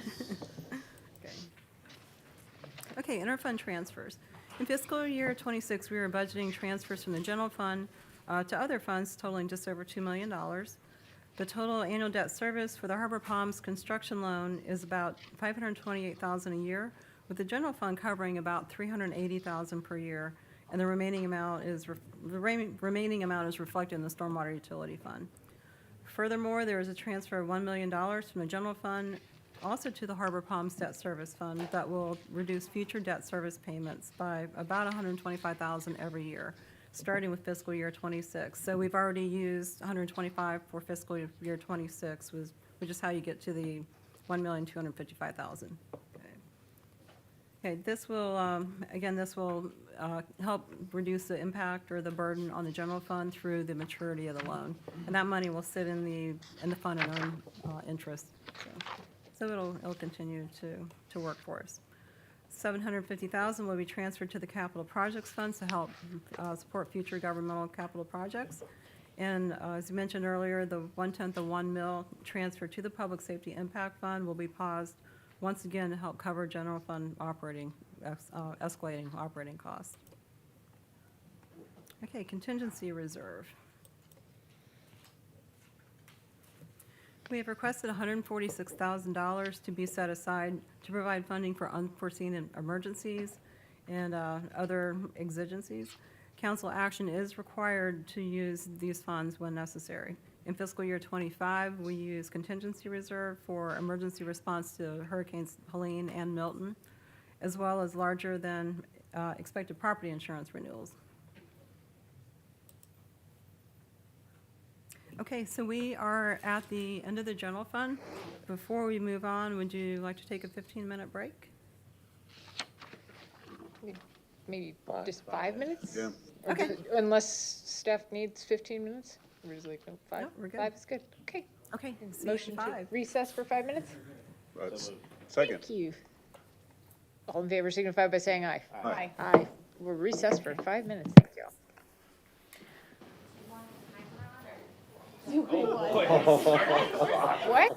Okay, interfund transfers. In fiscal year '26, we are budgeting transfers from the general fund to other funds totaling just over $2 million. The total annual debt service for the Harbor Palms construction loan is about $528,000 a year, with the general fund covering about $380,000 per year, and the remaining amount is reflected in the stormwater utility fund. Furthermore, there is a transfer of $1 million from the general fund also to the Harbor Palms Debt Service Fund that will reduce future debt service payments by about $125,000 every year, starting with fiscal year '26. So we've already used $125,000 for fiscal year '26, which is how you get to the $1,255,000. Okay, this will, again, this will help reduce the impact or the burden on the general fund through the maturity of the loan. And that money will sit in the fund and earn interest. So it'll continue to work for us. $750,000 will be transferred to the capital projects fund to help support future governmental capital projects. And as you mentioned earlier, the 1/10 of $1 million transfer to the Public Safety Impact Fund will be paused once again to help cover general fund escalating operating costs. Okay, contingency reserve. We have requested $146,000 to be set aside to provide funding for unforeseen emergencies and other exigencies. Council action is required to use these funds when necessary. In fiscal year '25, we use contingency reserve for emergency response to Hurricanes Helene and Milton, as well as larger than expected property insurance renewals. Okay, so we are at the end of the general fund. Before we move on, would you like to take a 15-minute break? Maybe just 5 minutes? Yeah. Or Okay. Unless staff needs 15 minutes? We're just like, no, 5? No, we're good. 5 is good. Okay. Okay, see you Motion at to 5. recess for 5 minutes? Second. Thank you. All in favor signify by saying aye. Aye. Aye. We're recessed for 5 minutes. Thank you. What?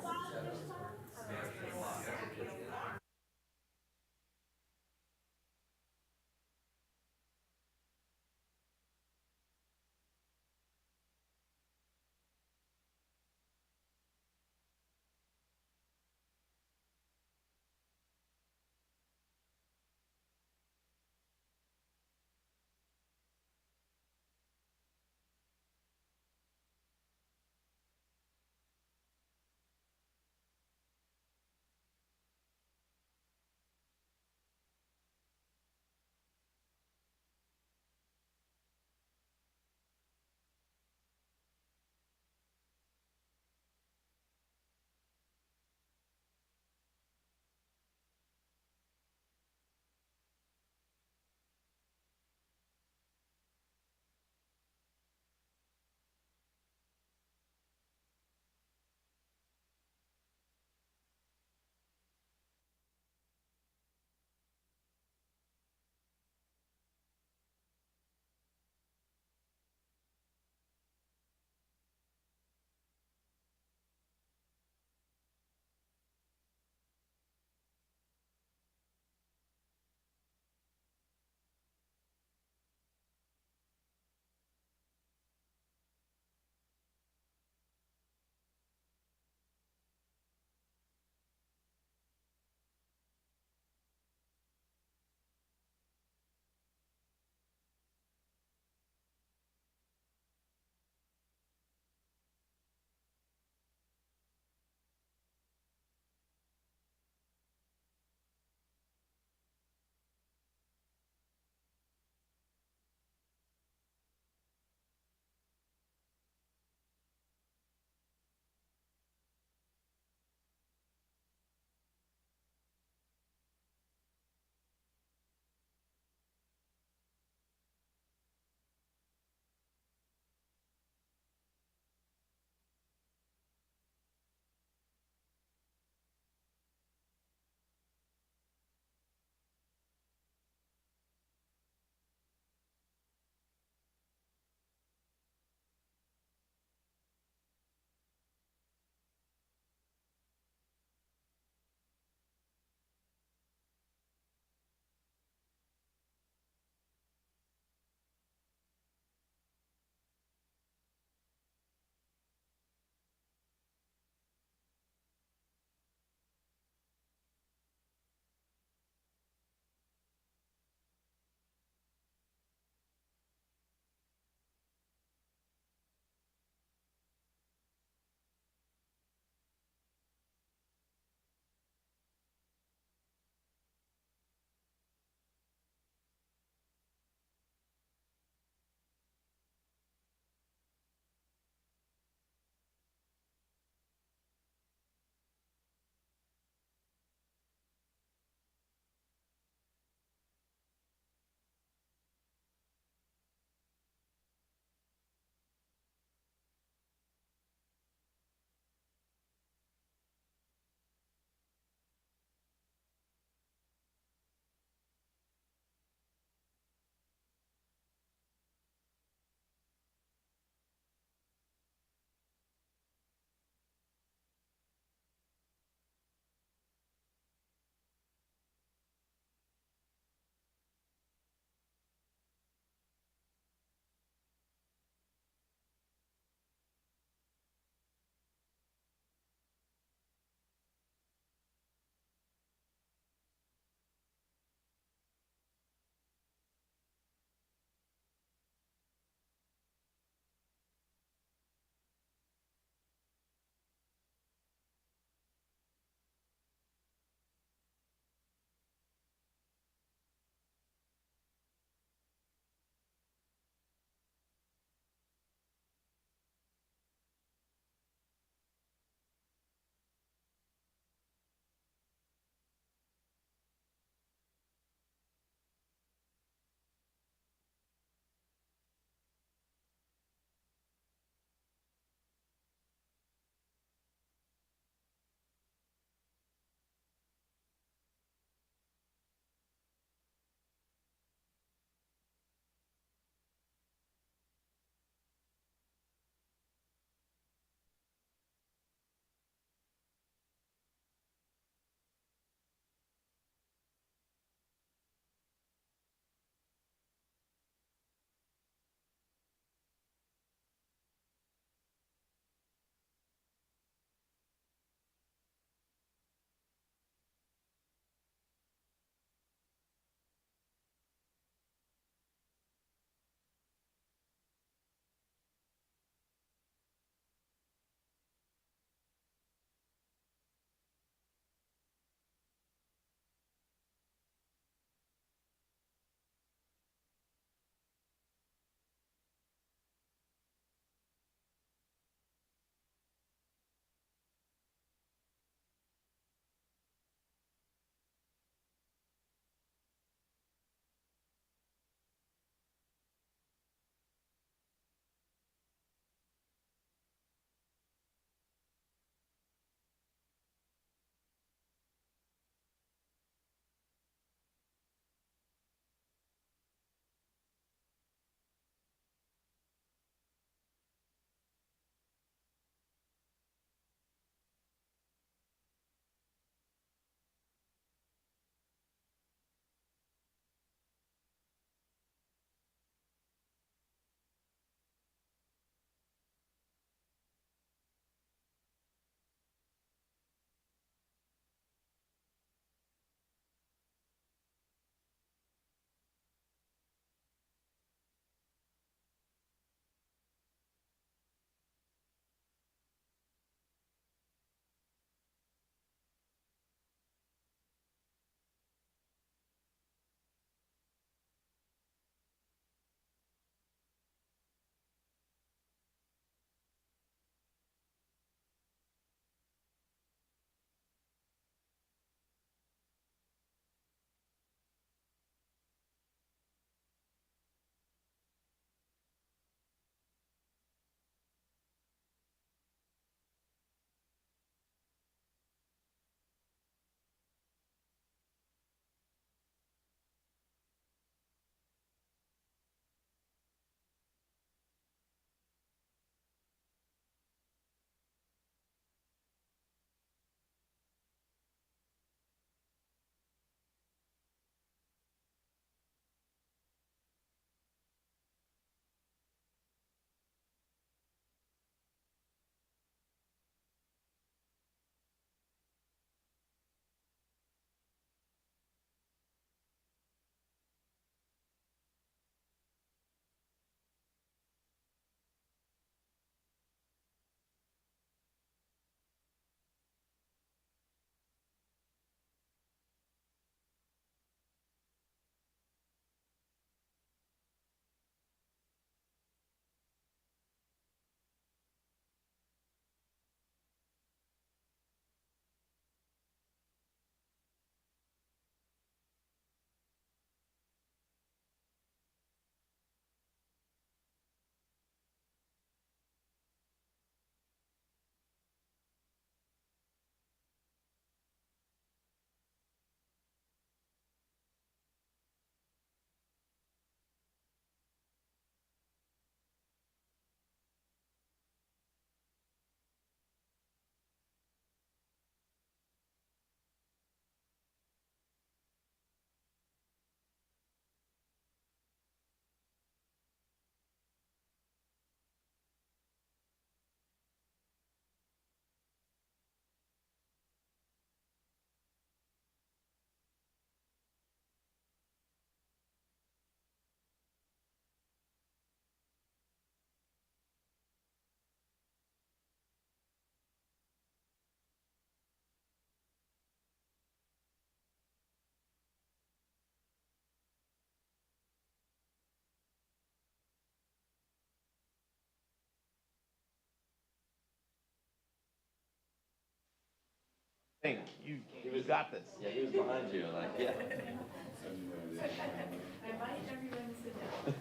Hey, you got this. Yeah, he was behind you, like, yeah.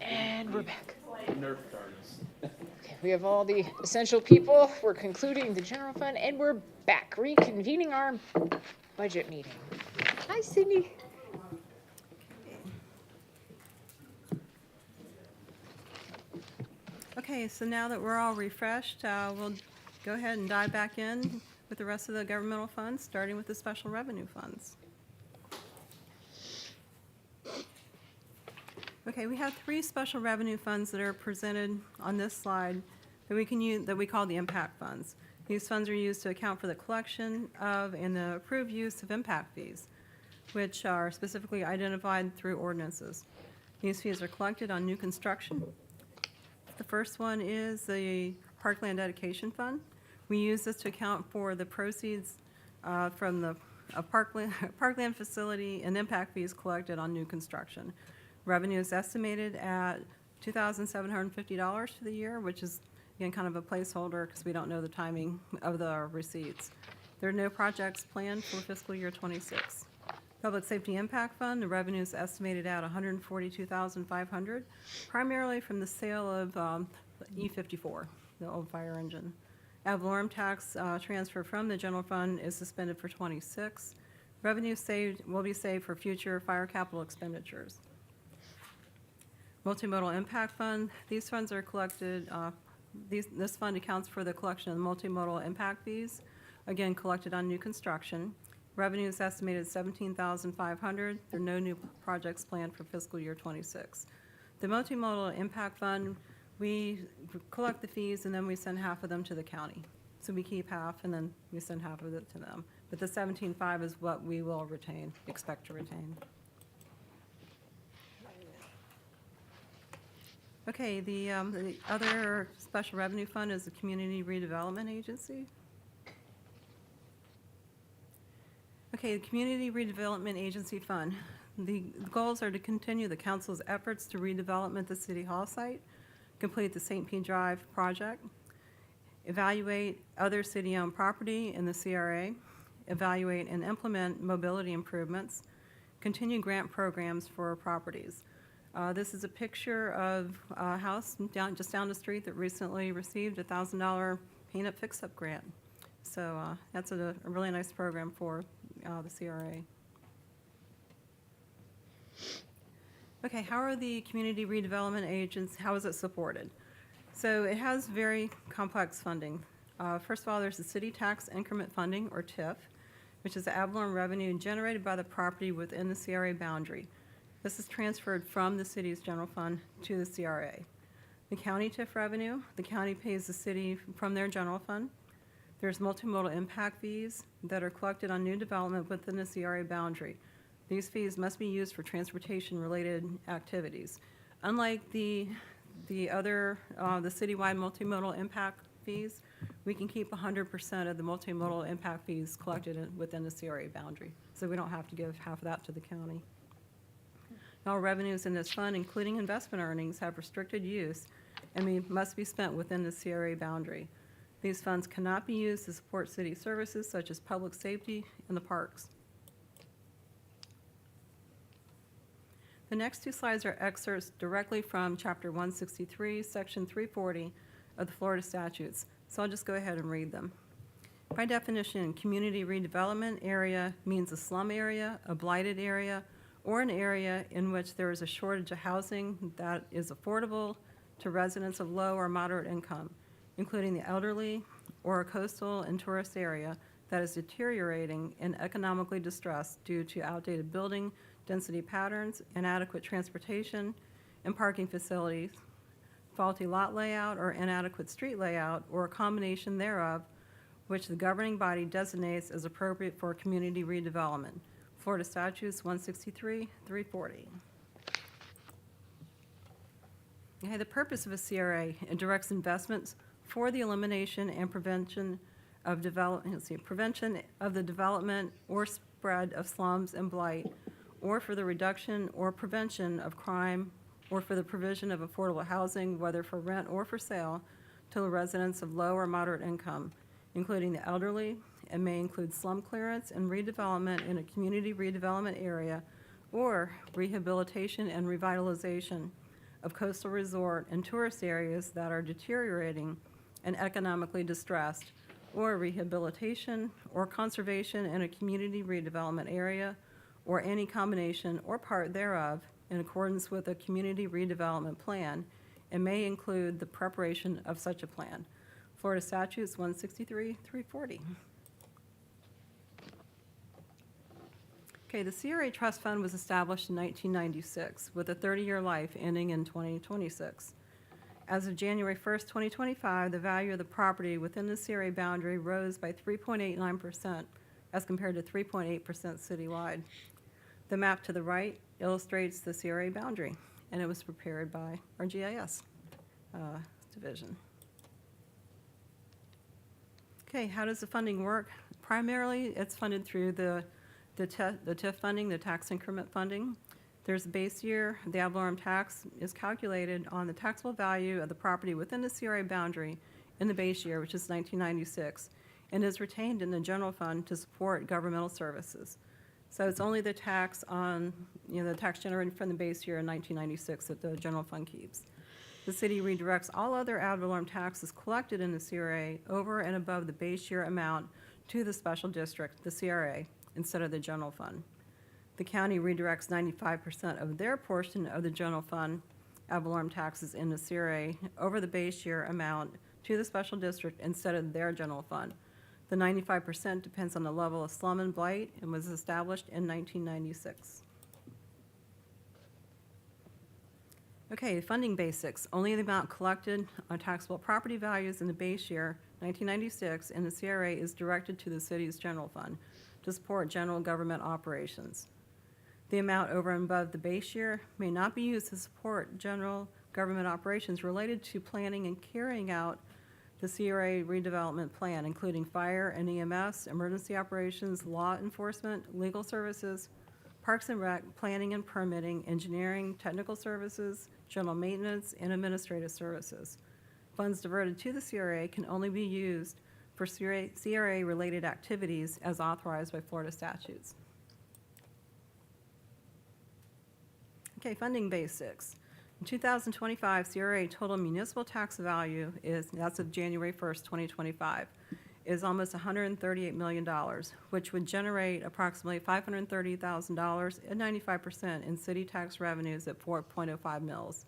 And we're back. Nerf darts. Okay, we have all the essential people. We're concluding the general fund, and we're back, reconvening our budget meeting. Hi, Sydney. Okay, so now that we're all refreshed, we'll go ahead and dive back in with the rest of the governmental funds, starting with the special revenue funds. Okay, we have 3 special revenue funds that are presented on this slide that we can use, that we call the impact funds. These funds are used to account for the collection of and the approved use of impact fees, which are specifically identified through ordinances. These fees are collected on new construction. The first one is the Parkland Dedication Fund. We use this to account for the proceeds from the Parkland facility and impact fees collected on new construction. Revenue is estimated at $2,750 for the year, which is, again, kind of a placeholder because we don't know the timing of the receipts. There are no projects planned for fiscal year '26. Public Safety Impact Fund, the revenue is estimated at $142,500, primarily from the sale of E54, the old fire engine. Ad valorem tax transfer from the general fund is suspended for '26. Revenue saved will be saved for future fire capital expenditures. Multimodal Impact Fund, these funds are collected, this fund accounts for the collection of multimodal impact fees, again, collected on new construction. Revenue is estimated at $17,500. There are no new projects planned for fiscal year '26. The Multimodal Impact Fund, we collect the fees and then we send half of them to the county. So we keep half and then we send half of it to them. But the $17,500 is what we will retain, expect to retain. Okay, the other special revenue fund is the Community Redevelopment Agency. Okay, the Community Redevelopment Agency Fund. The goals are to continue the council's efforts to redevelopment the City Hall site, complete the St. Pete Drive project, evaluate other city-owned property in the CRA, evaluate and implement mobility improvements, continue grant programs for properties. This is a picture of a house just down the street that recently received a $1,000 paint-up fix-up grant. So that's a really nice program for the CRA. Okay, how are the community redevelopment agents, how is it supported? So it has very complex funding. First of all, there's the city tax increment funding, or TIF, which is the ad valorem revenue generated by the property within the CRA boundary. This is transferred from the city's general fund to the CRA. The county TIF revenue, the county pays the city from their general fund. There's multimodal impact fees that are collected on new development within the CRA boundary. These fees must be used for transportation-related activities. Unlike the other, the citywide multimodal impact fees, we can keep 100% of the multimodal impact fees collected within the CRA boundary. So we don't have to give half of that to the county. All revenues in this fund, including investment earnings, have restricted use and must be spent within the CRA boundary. These funds cannot be used to support city services such as public safety and the parks. The next 2 slides are excerpts directly from Chapter 163, Section 340 of the Florida statutes, so I'll just go ahead and read them. By definition, community redevelopment area means a slum area, a blighted area, or an area in which there is a shortage of housing that is affordable to residents of low or moderate income, including the elderly, or a coastal and tourist area that is deteriorating and economically distressed due to outdated building density patterns, inadequate transportation and parking facilities, faulty lot layout or inadequate street layout, or a combination thereof, which the governing body designates as appropriate for community redevelopment. Florida Statutes 163, 340. Okay, the purpose of a CRA, it directs investments for the elimination and prevention of prevention of the development or spread of slums and blight, or for the reduction or prevention of crime, or for the provision of affordable housing, whether for rent or for sale, to the residents of low or moderate income, including the elderly, and may include slum clearance and redevelopment in a community redevelopment area or rehabilitation and revitalization of coastal resort and tourist areas that are deteriorating and economically distressed, or rehabilitation or conservation in a community redevelopment area or any combination or part thereof in accordance with a community redevelopment plan, and may include the preparation of such a plan. Florida Statutes 163-340. Okay, the CRA Trust Fund was established in 1996 with a 30-year life ending in 2026. As of January 1st, 2025, the value of the property within the CRA boundary rose by 3.89% as compared to 3.8% citywide. The map to the right illustrates the CRA boundary, and it was prepared by our GIS division. Okay, how does the funding work? Primarily, it's funded through the TIF funding, the tax increment funding. There's a base year. The ad valorem tax is calculated on the taxable value of the property within the CRA boundary in the base year, which is 1996, and is retained in the general fund to support governmental services. So it's only the tax on, the tax generated from the base year in 1996 that the general fund keeps. The city redirects all other ad valorem taxes collected in the CRA over and above the base year amount to the special district, the CRA, instead of the general fund. The county redirects 95% of their portion of the general fund ad valorem taxes in the CRA over the base year amount to the special district instead of their general fund. The 95% depends on the level of slum and blight and was established in 1996. Okay, funding basics. Only the amount collected on taxable property values in the base year, 1996, in the CRA is directed to the city's general fund to support general government operations. The amount over and above the base year may not be used to support general government operations related to planning and carrying out the CRA redevelopment plan, including fire and EMS, emergency operations, law enforcement, legal services, parks and rec, planning and permitting, engineering, technical services, general maintenance, and administrative services. Funds diverted to the CRA can only be used for CRA-related activities as authorized by Florida statutes. Okay, funding basics. In 2025, CRA total municipal tax value is, that's of January 1st, 2025, is almost $138 million, which would generate approximately $530,000 and 95% in city tax revenues at 4.05 mils.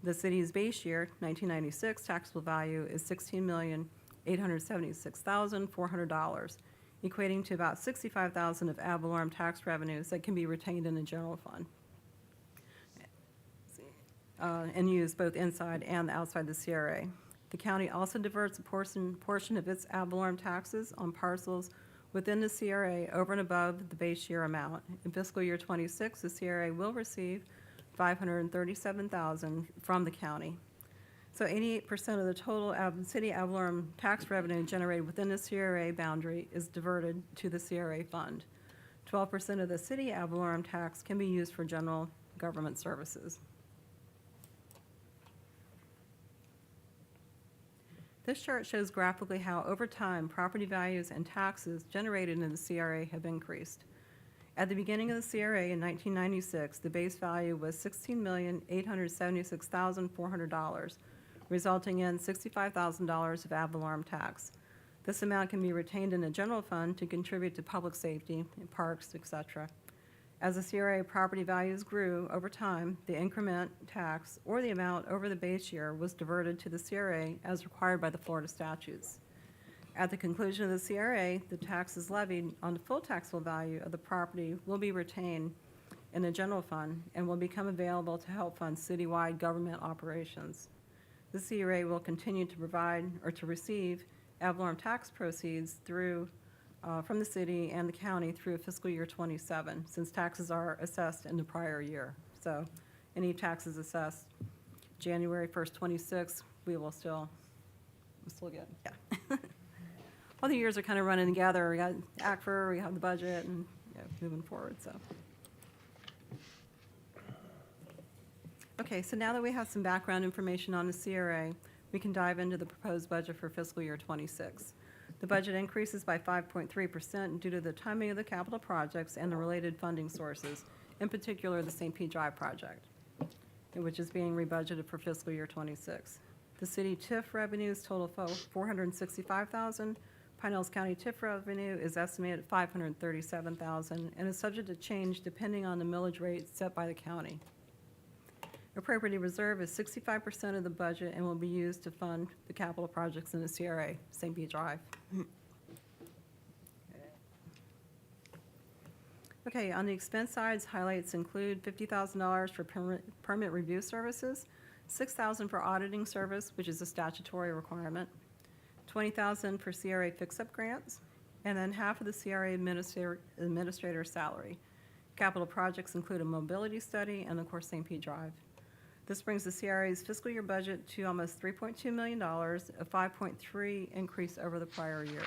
The city's base year, 1996, taxable value is $16,876,400, equating to about $65,000 of ad valorem tax revenues that can be retained in the general fund and used both inside and outside the CRA. The county also diverts a portion of its ad valorem taxes on parcels within the CRA over and above the base year amount. In fiscal year 26, the CRA will receive $537,000 from the county. So 88% of the total city ad valorem tax revenue generated within the CRA boundary is diverted to the CRA fund. 12% of the city ad valorem tax can be used for general government services. This chart shows graphically how, over time, property values and taxes generated in the CRA have increased. At the beginning of the CRA in 1996, the base value was $16,876,400, resulting in $65,000 of ad valorem tax. This amount can be retained in the general fund to contribute to public safety, parks, etc. As the CRA property values grew over time, the increment tax or the amount over the base year was diverted to the CRA as required by the Florida statutes. At the conclusion of the CRA, the taxes levied on the full taxable value of the property will be retained in the general fund and will become available to help fund citywide government operations. The CRA will continue to provide or to receive ad valorem tax proceeds through from the city and the county through fiscal year 27, since taxes are assessed in the prior year. So any taxes assessed January 1st, 26, we'll still get, yeah. All the years are kind of running together. We got ACFR, we have the budget, and moving forward, so. Okay, so now that we have some background information on the CRA, we can dive into the proposed budget for fiscal year 26. The budget increases by 5.3% due to the timing of the capital projects and the related funding sources, in particular the St. Pete Drive project, which is being rebudgeted for fiscal year '26. The city TIF revenues total $465,000. Pinellas County TIF revenue is estimated at $537,000 and is subject to change depending on the millage rate set by the county. Appropriate reserve is 65% of the budget and will be used to fund the capital projects in the CRA, St. Pete Drive. Okay, on the expense sides, highlights include $50,000 for permit review services, $6,000 for auditing service, which is a statutory requirement, $20,000 for CRA fix-up grants, and then half of the CRA administrator's salary. Capital projects include a mobility study and, of course, St. Pete Drive. This brings the CRA's fiscal year budget to almost $3.2 million, a 5.3% increase over the prior year.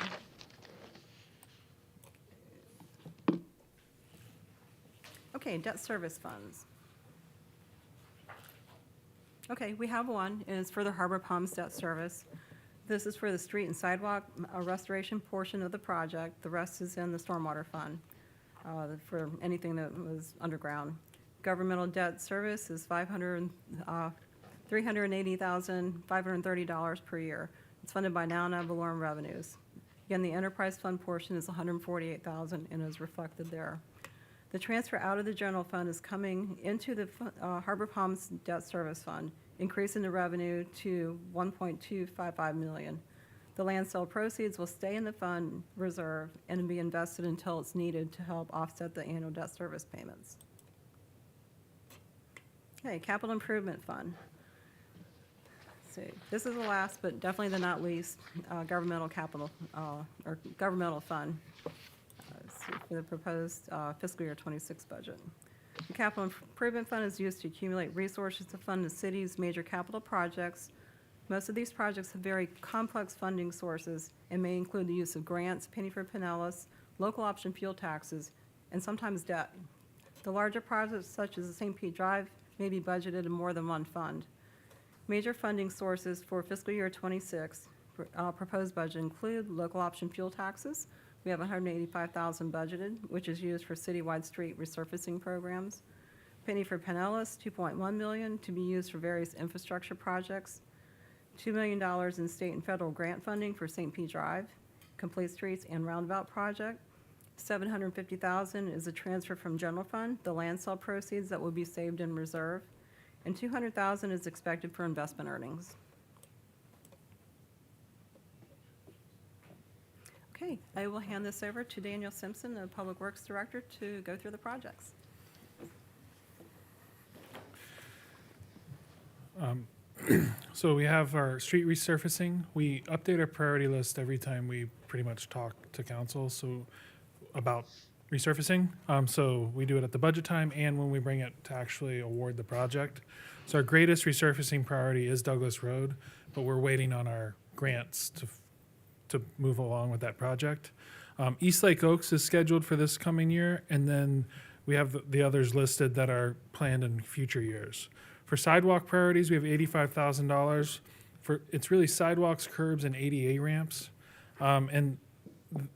Okay, debt service funds. Okay, we have one, and it's for the Harbor Palms debt service. This is for the street and sidewalk restoration portion of the project. The rest is in the stormwater fund for anything that was underground. Governmental debt service is $380,530 per year. It's funded by now and ad valorem revenues. Again, the enterprise fund portion is $148,000 and is reflected there. The transfer out of the general fund is coming into the Harbor Palms Debt Service Fund, increasing the revenue to $1.255 million. The land sale proceeds will stay in the fund reserve and be invested until it's needed to help offset the annual debt service payments. Okay, Capital Improvement Fund. Let's see, this is the last, but definitely the not least, governmental capital, or governmental fund. For the proposed fiscal year '26 budget. The Capital Improvement Fund is used to accumulate resources to fund the city's major capital projects. Most of these projects have very complex funding sources and may include the use of grants, penny for Pinellas, local option fuel taxes, and sometimes debt. The larger projects, such as the St. Pete Drive, may be budgeted in more than one fund. Major funding sources for fiscal year '26 proposed budget include local option fuel taxes. We have $185,000 budgeted, which is used for citywide street resurfacing programs. Penny for Pinellas, $2.1 million to be used for various infrastructure projects. $2 million in state and federal grant funding for St. Pete Drive, Complete Streets and Roundabout Project. $750,000 is a transfer from general fund, the land sale proceeds that will be saved in reserve. And $200,000 is expected for investment earnings. Okay, I will hand this over to Daniel Simpson, the Public Works Director, to go through the projects. So we have our street resurfacing. We update our priority list every time we pretty much talk to council, so about resurfacing. So we do it at the budget time and when we bring it to actually award the project. So our greatest resurfacing priority is Douglas Road, but we're waiting on our grants to move along with that project. East Lake Oaks is scheduled for this coming year, and then we have the others listed that are planned in future years. For sidewalk priorities, we have $85,000. It's really sidewalks, curbs, and ADA ramps. And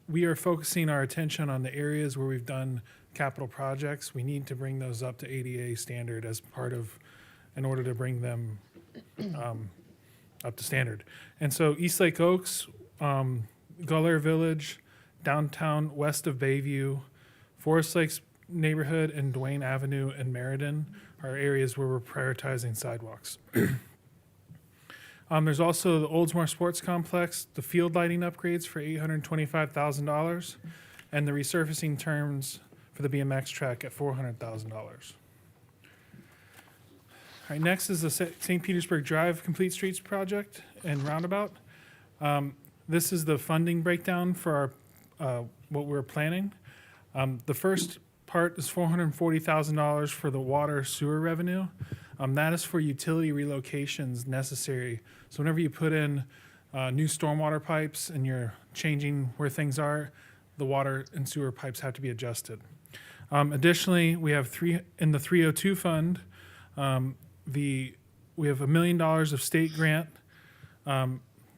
we are focusing our attention on the areas where we've done capital projects. We need to bring those up to ADA standard in order to bring them up to standard. And so East Lake Oaks, Gullair Village, downtown west of Bayview, Forest Lakes neighborhood, and Duane Avenue and Meriden are areas where we're prioritizing sidewalks. There's also the Oldsmar Sports Complex, the field lighting upgrades for $825,000, and the resurfacing terms for the BMX track at $400,000. All right, next is the St. Petersburg Drive Complete Streets project and roundabout. This is the funding breakdown for our, what we're planning. The first part is $440,000 for the water sewer revenue. That is for utility relocations necessary. So whenever you put in new stormwater pipes and you're changing where things are, the water and sewer pipes have to be adjusted. Additionally, we have in the 302 fund, we have $1 million of state grant.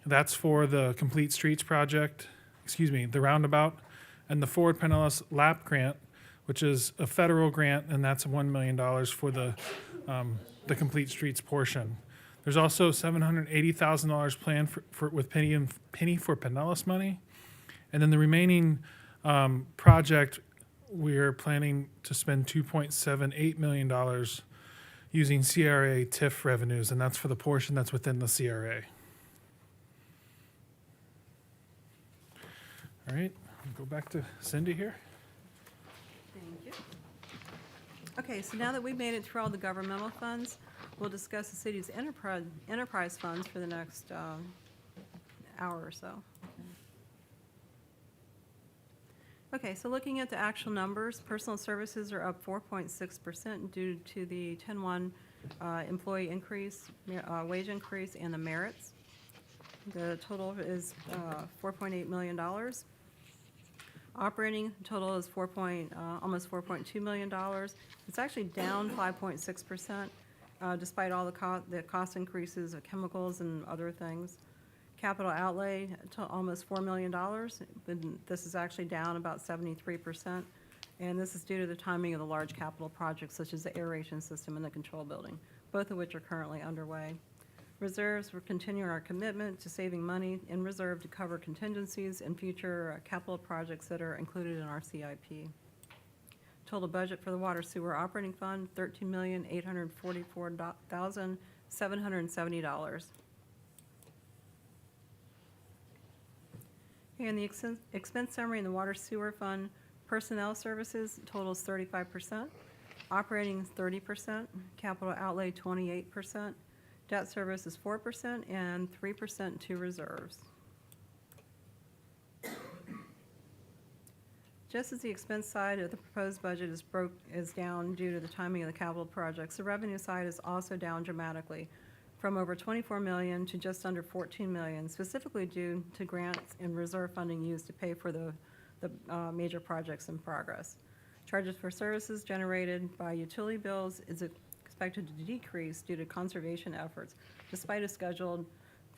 That's for the Complete Streets project the roundabout, and the Forward Pinellas LAP grant, which is a federal grant, and that's $1 million for the complete streets portion. There's also $780,000 planned with Penny for Pinellas money, and then the remaining project, we're planning to spend $2.78 million using CRA TIF revenues, and that's for the portion that's within the CRA. All right, I'll go back to Cindy here. Thank you. Okay, so now that we've made it through all the governmental funds, we'll discuss the city's enterprise funds for the next hour or so. Okay, so looking at the actual numbers, personal services are up 4.6% due to the 10-1 employee increase, wage increase, and the merits. The total is $4.8 million. Operating total is almost $4.2 million. It's actually down 5.6%, despite all the cost increases of chemicals and other things. Capital outlay to almost $4 million. This is actually down about 73%, and this is due to the timing of the large capital projects such as the aeration system and the control building, both of which are currently underway. Reserves, we're continuing our commitment to saving money in reserve to cover contingencies and future capital projects that are included in our CIP. Total budget for the water sewer operating fund, $13,844,770. And the expense summary in the water sewer fund, personnel services totals 35%, operating 30%, capital outlay 28%, debt service is 4%, and 3% to reserves. Just as the expense side of the proposed budget is down due to the timing of the capital projects, the revenue side is also down dramatically, from over $24 million to just under $14 million, specifically due to grants and reserve funding used to pay for the major projects in progress. Charges for services generated by utility bills is expected to decrease due to conservation efforts, despite a scheduled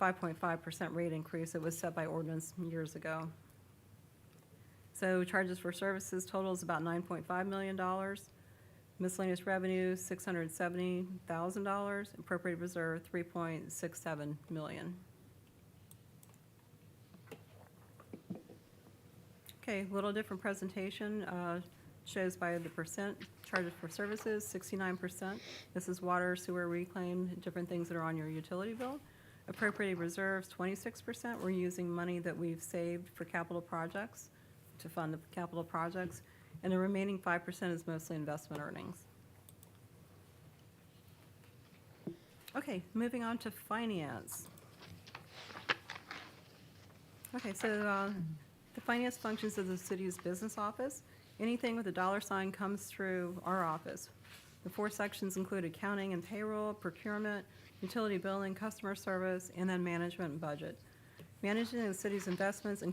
5.5% rate increase that was set by ordinance years ago. So charges for services totals about $9.5 million. Miscellaneous revenue, $670,000. Appropriated reserve, $3.67 million. Okay, a little different presentation. Shows by the percent. Charges for services, 69%. This is water, sewer, reclaim, different things that are on your utility bill. Appropriated reserves, 26%. We're using money that we've saved for capital projects to fund the capital projects. And the remaining 5% is mostly investment earnings. Okay, moving on to finance. Okay, so the finance functions of the city's business office. Anything with a dollar sign comes through our office. The 4 sections include accounting and payroll, procurement, utility billing, customer service, and then management and budget. Managing the city's investments and the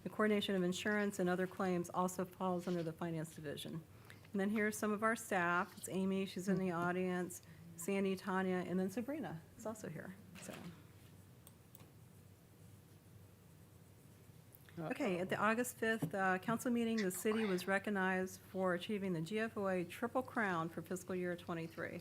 coordination of insurance and other claims also falls under the finance division. And then here's some of our staff. It's Amy, she's in the audience, Sandy, Tanya, and then Sabrina is also here. So. Okay, at the August 5th council meeting, the city was recognized for achieving the GFOA Triple Crown for fiscal year '23.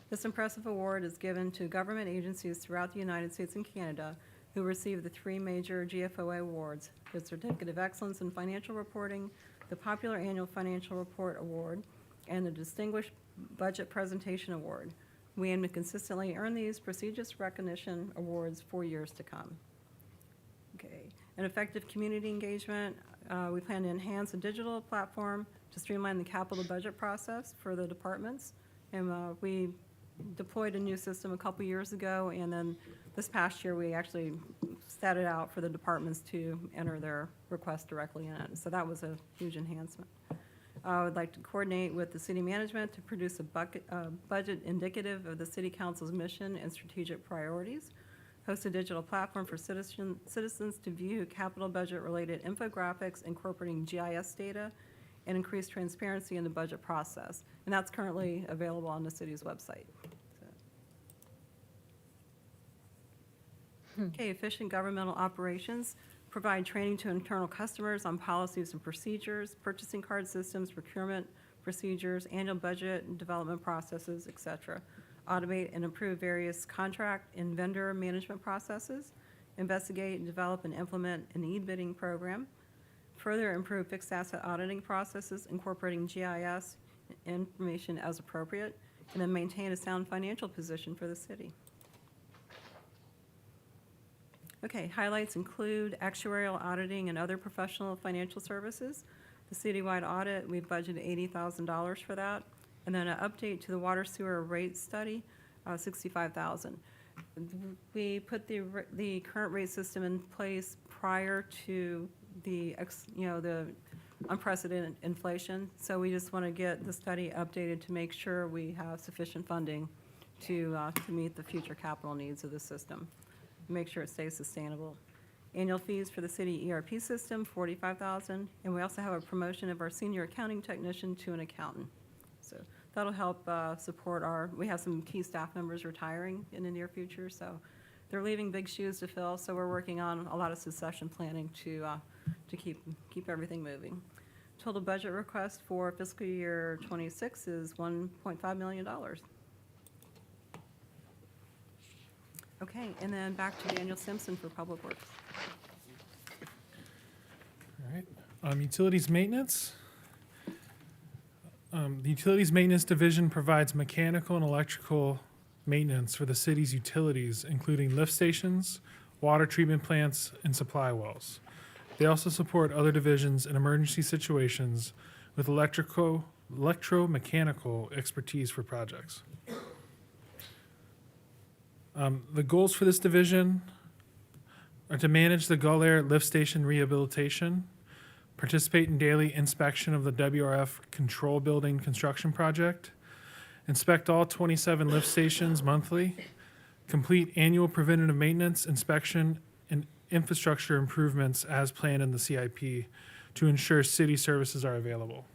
This impressive award is given to government agencies throughout the United States and Canada who received the 3 major GFOA awards: the Certificate of Excellence in Financial Reporting, the Popular Annual Financial Report Award, and the Distinguished Budget Presentation Award. We aim to consistently earn these prestigious recognition awards for years to come. Okay, and effective community engagement. We plan to enhance the digital platform to streamline the capital budget process for the departments. And we deployed a new system a couple years ago, and then this past year we actually set it out for the departments to enter their requests directly in it. So that was a huge enhancement. I would like to coordinate with the city management to produce a budget indicative of the city council's mission and strategic priorities. Host a digital platform for citizens to view capital budget-related infographics incorporating GIS data, and increase transparency in the budget process. And that's currently available on the city's website. Okay, efficient governmental operations. provide training to internal customers on policies and procedures, purchasing card systems, procurement procedures, annual budget and development processes, et cetera. Automate and improve various contract and vendor management processes, investigate and develop and implement an e-bidding program, further improve fixed asset auditing processes, incorporating GIS information as appropriate, and then maintain a sound financial position for the city. Okay, highlights include actuarial auditing and other professional financial services. The citywide audit, we've budgeted $80,000 for that. And then an update to the water sewer rate study, $65,000. We put the current rate system in place prior to the unprecedented inflation. So we just want to get the study updated to make sure we have sufficient funding to meet the future capital needs of the system, make sure it stays sustainable. Annual fees for the city ERP system, $45,000, and we also have a promotion of our senior accounting technician to an accountant. So that'll help support we have some key staff members retiring in the near future, so they're leaving big shoes to fill, so we're working on a lot of succession planning to keep everything moving. Total budget request for fiscal year '26 is $1.5 million. Okay, and then back to Daniel Simpson for Public Works. All right. Utilities maintenance. The Utilities Maintenance Division provides mechanical and electrical maintenance for the city's utilities, including lift stations, water treatment plants, and supply wells. They also support other divisions in emergency situations with electromechanical expertise for projects. The goals for this division are to manage the Gull Air lift station rehabilitation, participate in daily inspection of the WRF control building construction project, inspect all 27 lift stations monthly, complete annual preventative maintenance, inspection, and infrastructure improvements as planned in the CIP to ensure city services are available.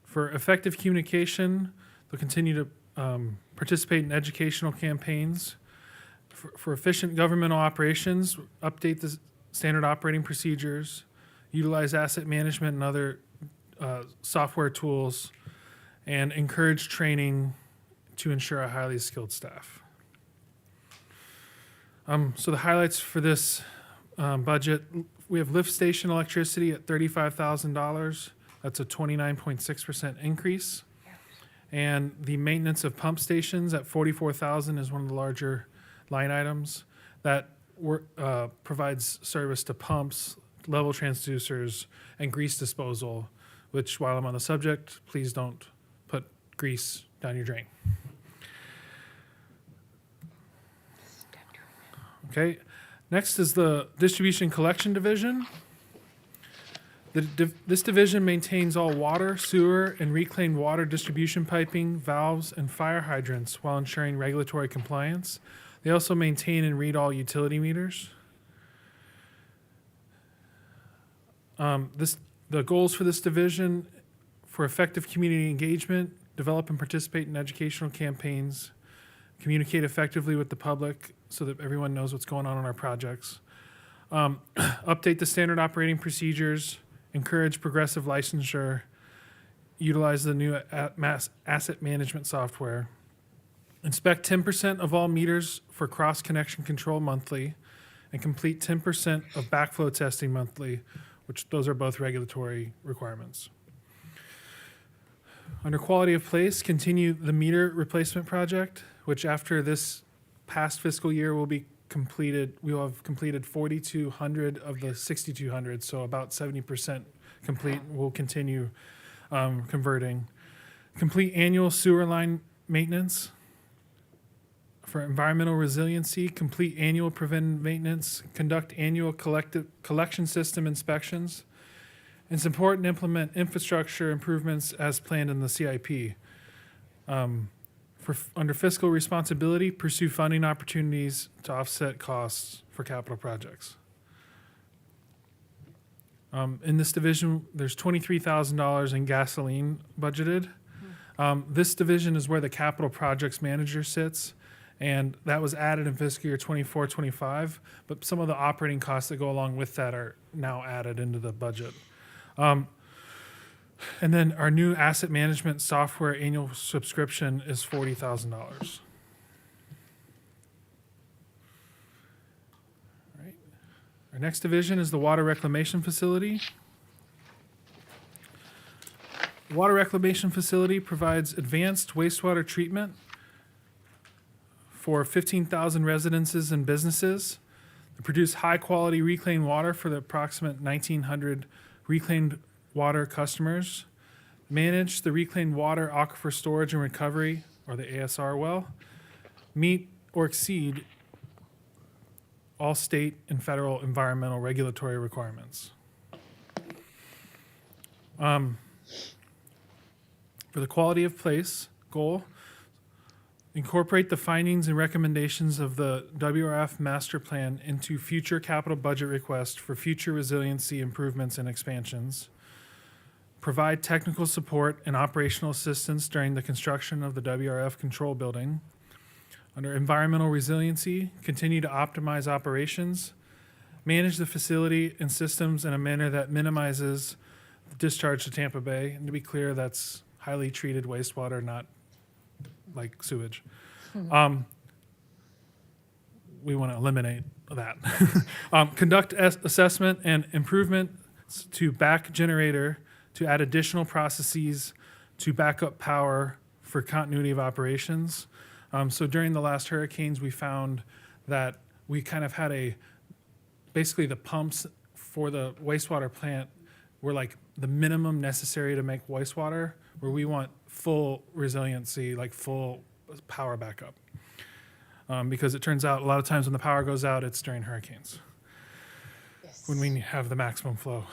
For effective communication, they'll continue to participate in educational campaigns. For efficient governmental operations, update the standard operating procedures, utilize asset management and other software tools, and encourage training to ensure a highly skilled staff. So the highlights for this budget, we have lift station electricity at $35,000. That's a 29.6% increase. And the maintenance of pump stations at $44,000 is one of the larger line items that provides service to pumps, level transducers, and grease disposal, which, while I'm on the subject, please don't put grease down your drain. Okay, next is the Distribution Collection Division. This division maintains all water, sewer, and reclaimed water distribution piping, valves, and fire hydrants while ensuring regulatory compliance. They also maintain and read all utility meters. The goals for this division: for effective community engagement, develop and participate in educational campaigns, communicate effectively with the public so that everyone knows what's going on our projects, update the standard operating procedures, encourage progressive licensure, utilize the new asset management software, inspect 10% of all meters for cross-connection control monthly, and complete 10% of backflow testing monthly, which those are both regulatory requirements. Under quality of place, continue the meter replacement project, which after this past fiscal year will be completed. We will have completed 4,200 of the 6,200, so about 70% complete. We'll continue converting. Complete annual sewer line maintenance. For environmental resiliency, complete annual preventive maintenance, conduct annual collection system inspections, and support and implement infrastructure improvements as planned in the CIP. Under fiscal responsibility, pursue funding opportunities to offset costs for capital projects. In this division, there's $23,000 in gasoline budgeted. This division is where the capital projects manager sits, And that was added in fiscal year 24-25, but some of the operating costs that go along with that are now added into the budget. And then our new asset management software annual subscription is $40,000. All right. Our next division is the water reclamation facility. The water reclamation facility provides advanced wastewater treatment for 15,000 residences and businesses to produce high-quality reclaimed water for the approximate 1,900 reclaimed water customers, manage the reclaimed water aquifer storage and recovery, or the ASR well, meet or exceed all state and federal environmental regulatory requirements. For the quality of place goal, incorporate the findings and recommendations of the WRF master plan into future capital budget requests for future resiliency improvements and expansions. Provide technical support and operational assistance during the construction of the WRF control building. Under environmental resiliency, continue to optimize operations. Manage the facility and systems in a manner that minimizes discharge to Tampa Bay. And to be clear, that's highly treated wastewater, not like sewage. We want to eliminate that. Conduct assessment and improvement to back generator to add additional processes to back up power for continuity of operations. So during the last hurricanes, we found that we kind of had basically the pumps for the wastewater plant were like the minimum necessary to make wastewater, where we want full resiliency, like full power backup. Because it turns out a lot of times when the power goes out, it's during hurricanes, when we have the maximum flow.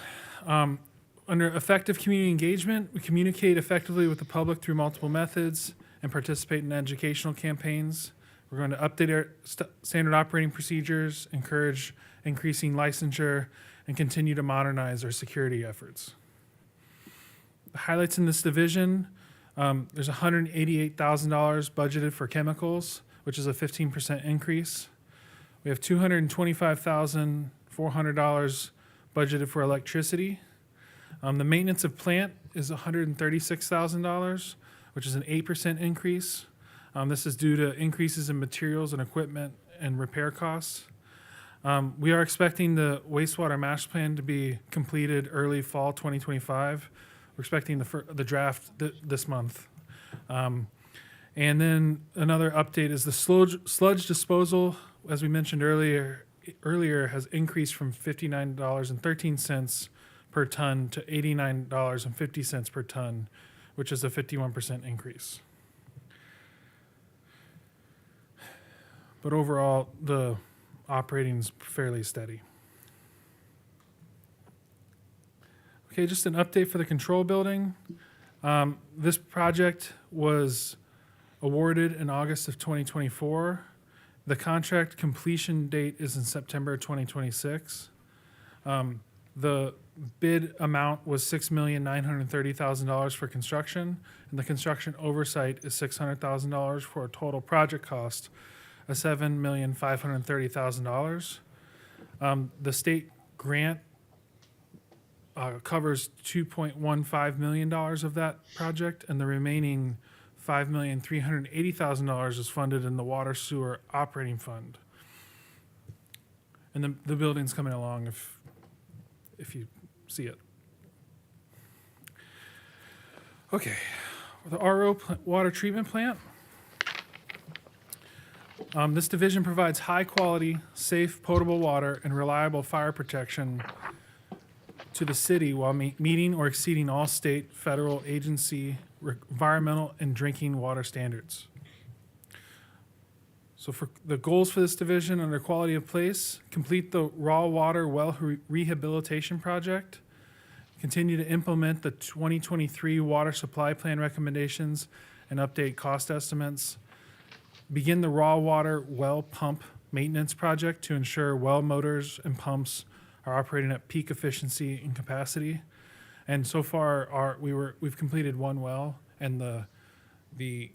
Under effective community engagement, we communicate effectively with the public through multiple methods and participate in educational campaigns. We're going to update our standard operating procedures, encourage increasing licensure, and continue to modernize our security efforts. The highlights in this division, there's $188,000 budgeted for chemicals, which is a 15% increase. We have $225,400 budgeted for electricity. The maintenance of plant is $136,000, which is an 8% increase. This is due to increases in materials and equipment and repair costs. We are expecting the wastewater master plan to be completed early fall 2025. We're expecting the draft this month. And then another update is the sludge disposal, as we mentioned earlier, has increased from $59.13 per ton to $89.50 per ton, which is a 51% increase. But overall, the operating's fairly steady. Okay, just an update for the control building. This project was awarded in August of 2024. The contract completion date is in September 2026. The bid amount was $6,930,000 for construction, and the construction oversight is $600,000 for a total project cost of $7,530,000. The state grant covers $2.15 million of that project, and the remaining $5,380,000 is funded in the water sewer operating fund. And the building's coming along if you see it. Okay, the RO water treatment plant. This division provides high-quality, safe, potable water and reliable fire protection to the city while meeting or exceeding all state, federal, agency, environmental, and drinking water standards. So for the goals for this division under quality of place, complete the raw water well rehabilitation project, continue to implement the 2023 water supply plan recommendations and update cost estimates, begin the raw water well pump maintenance project to ensure well motors and pumps are operating at peak efficiency and capacity. And so far, we've completed one well, and the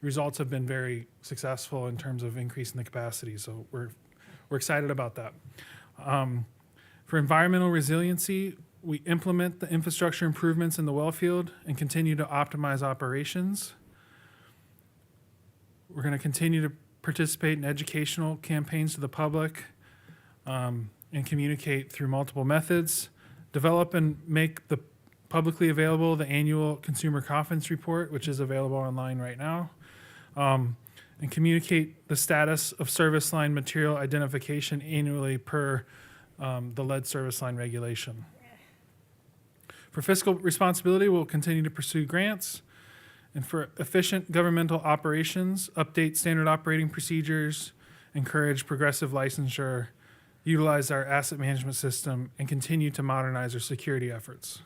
results have been very successful in terms of increasing the capacity. So we're excited about that. For environmental resiliency, we implement the infrastructure improvements in the well field and continue to optimize operations. We're going to continue to participate in educational campaigns to the public and communicate through multiple methods. Develop and make the publicly available the annual consumer confidence report, which is available online right now, and communicate the status of service line material identification annually per the lead service line regulation. For fiscal responsibility, we'll continue to pursue grants. And for efficient governmental operations, update standard operating procedures, encourage progressive licensure, utilize our asset management system, and continue to modernize our security efforts.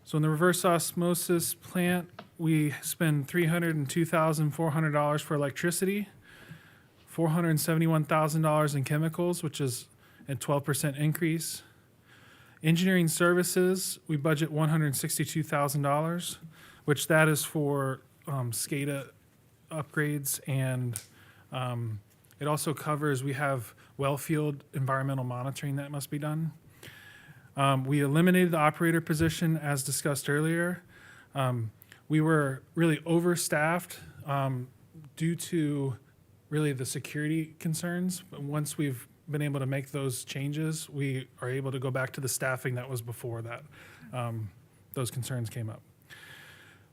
So in the reverse osmosis plant, we spend $302,400 for electricity, $471,000 in chemicals, which is a 12% increase. Engineering services, we budget $162,000, which that is for SCADA upgrades, and it also covers, we have well field environmental monitoring that must be done. We eliminated the operator position as discussed earlier. We were really overstaffed due to really the security concerns. But once we've been able to make those changes, we are able to go back to the staffing that was before that those concerns came up.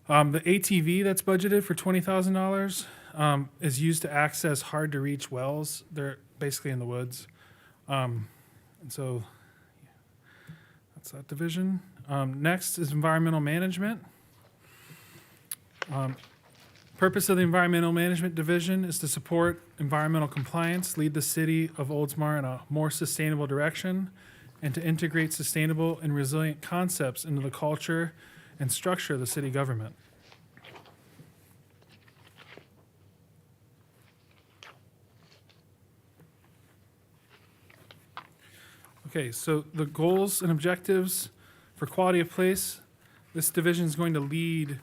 The ATV that's budgeted for $20,000 is used to access hard to reach wells. They're basically in the woods. And so that's that division. Next is environmental management. Purpose of the Environmental Management Division is to support environmental compliance, lead the city of Oldsmar in a more sustainable direction, and to integrate sustainable and resilient concepts into the culture and structure of the city government. Okay, so the goals and objectives for quality of place, this division is going to lead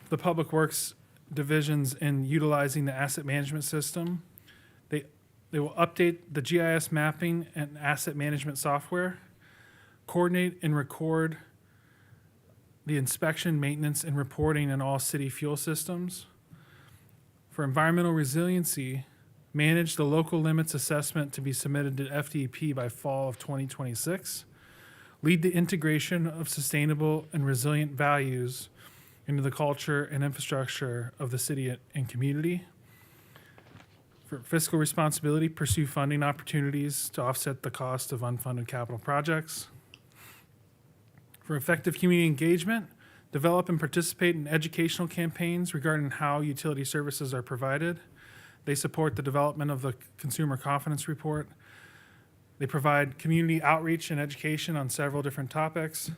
the Public Works divisions in utilizing the asset management system. They will update the GIS mapping and asset management software, coordinate and record the inspection, maintenance, and reporting in all city fuel systems. For environmental resiliency, manage the local limits assessment to be submitted to FDP by fall of 2026. Lead the integration of sustainable and resilient values into the culture and infrastructure of the city and community. For fiscal responsibility, pursue funding opportunities to offset the cost of unfunded capital projects. For effective community engagement, develop and participate in educational campaigns regarding how utility services are provided. They support the development of the Consumer Confidence Report. They provide community outreach and education on several different topics.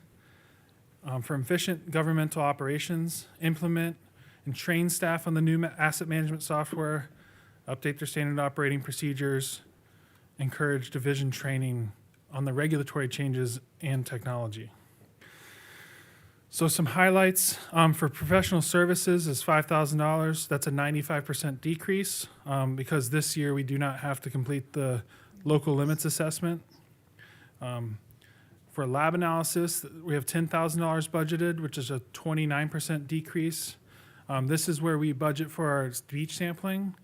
For efficient governmental operations, implement and train staff on the new asset management software, update their standard operating procedures, encourage division training on the regulatory changes and technology. So some highlights for professional services is $5,000. That's a 95% decrease because this year we do not have to complete the local limits assessment. For lab analysis, we have $10,000 budgeted, which is a 29% decrease. This is where we budget for our beach sampling,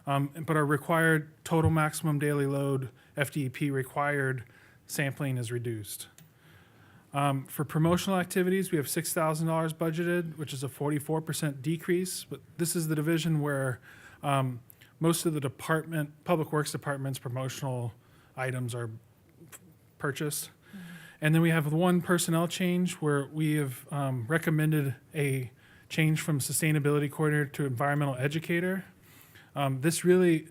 but our required total maximum daily load, FDEP required sampling is reduced. For promotional activities, we have $6,000 budgeted, which is a 44% decrease, but this is the division where most of the Public Works Department's promotional items are purchased. And then we have one personnel change where we have recommended a change from sustainability coordinator to environmental educator. This really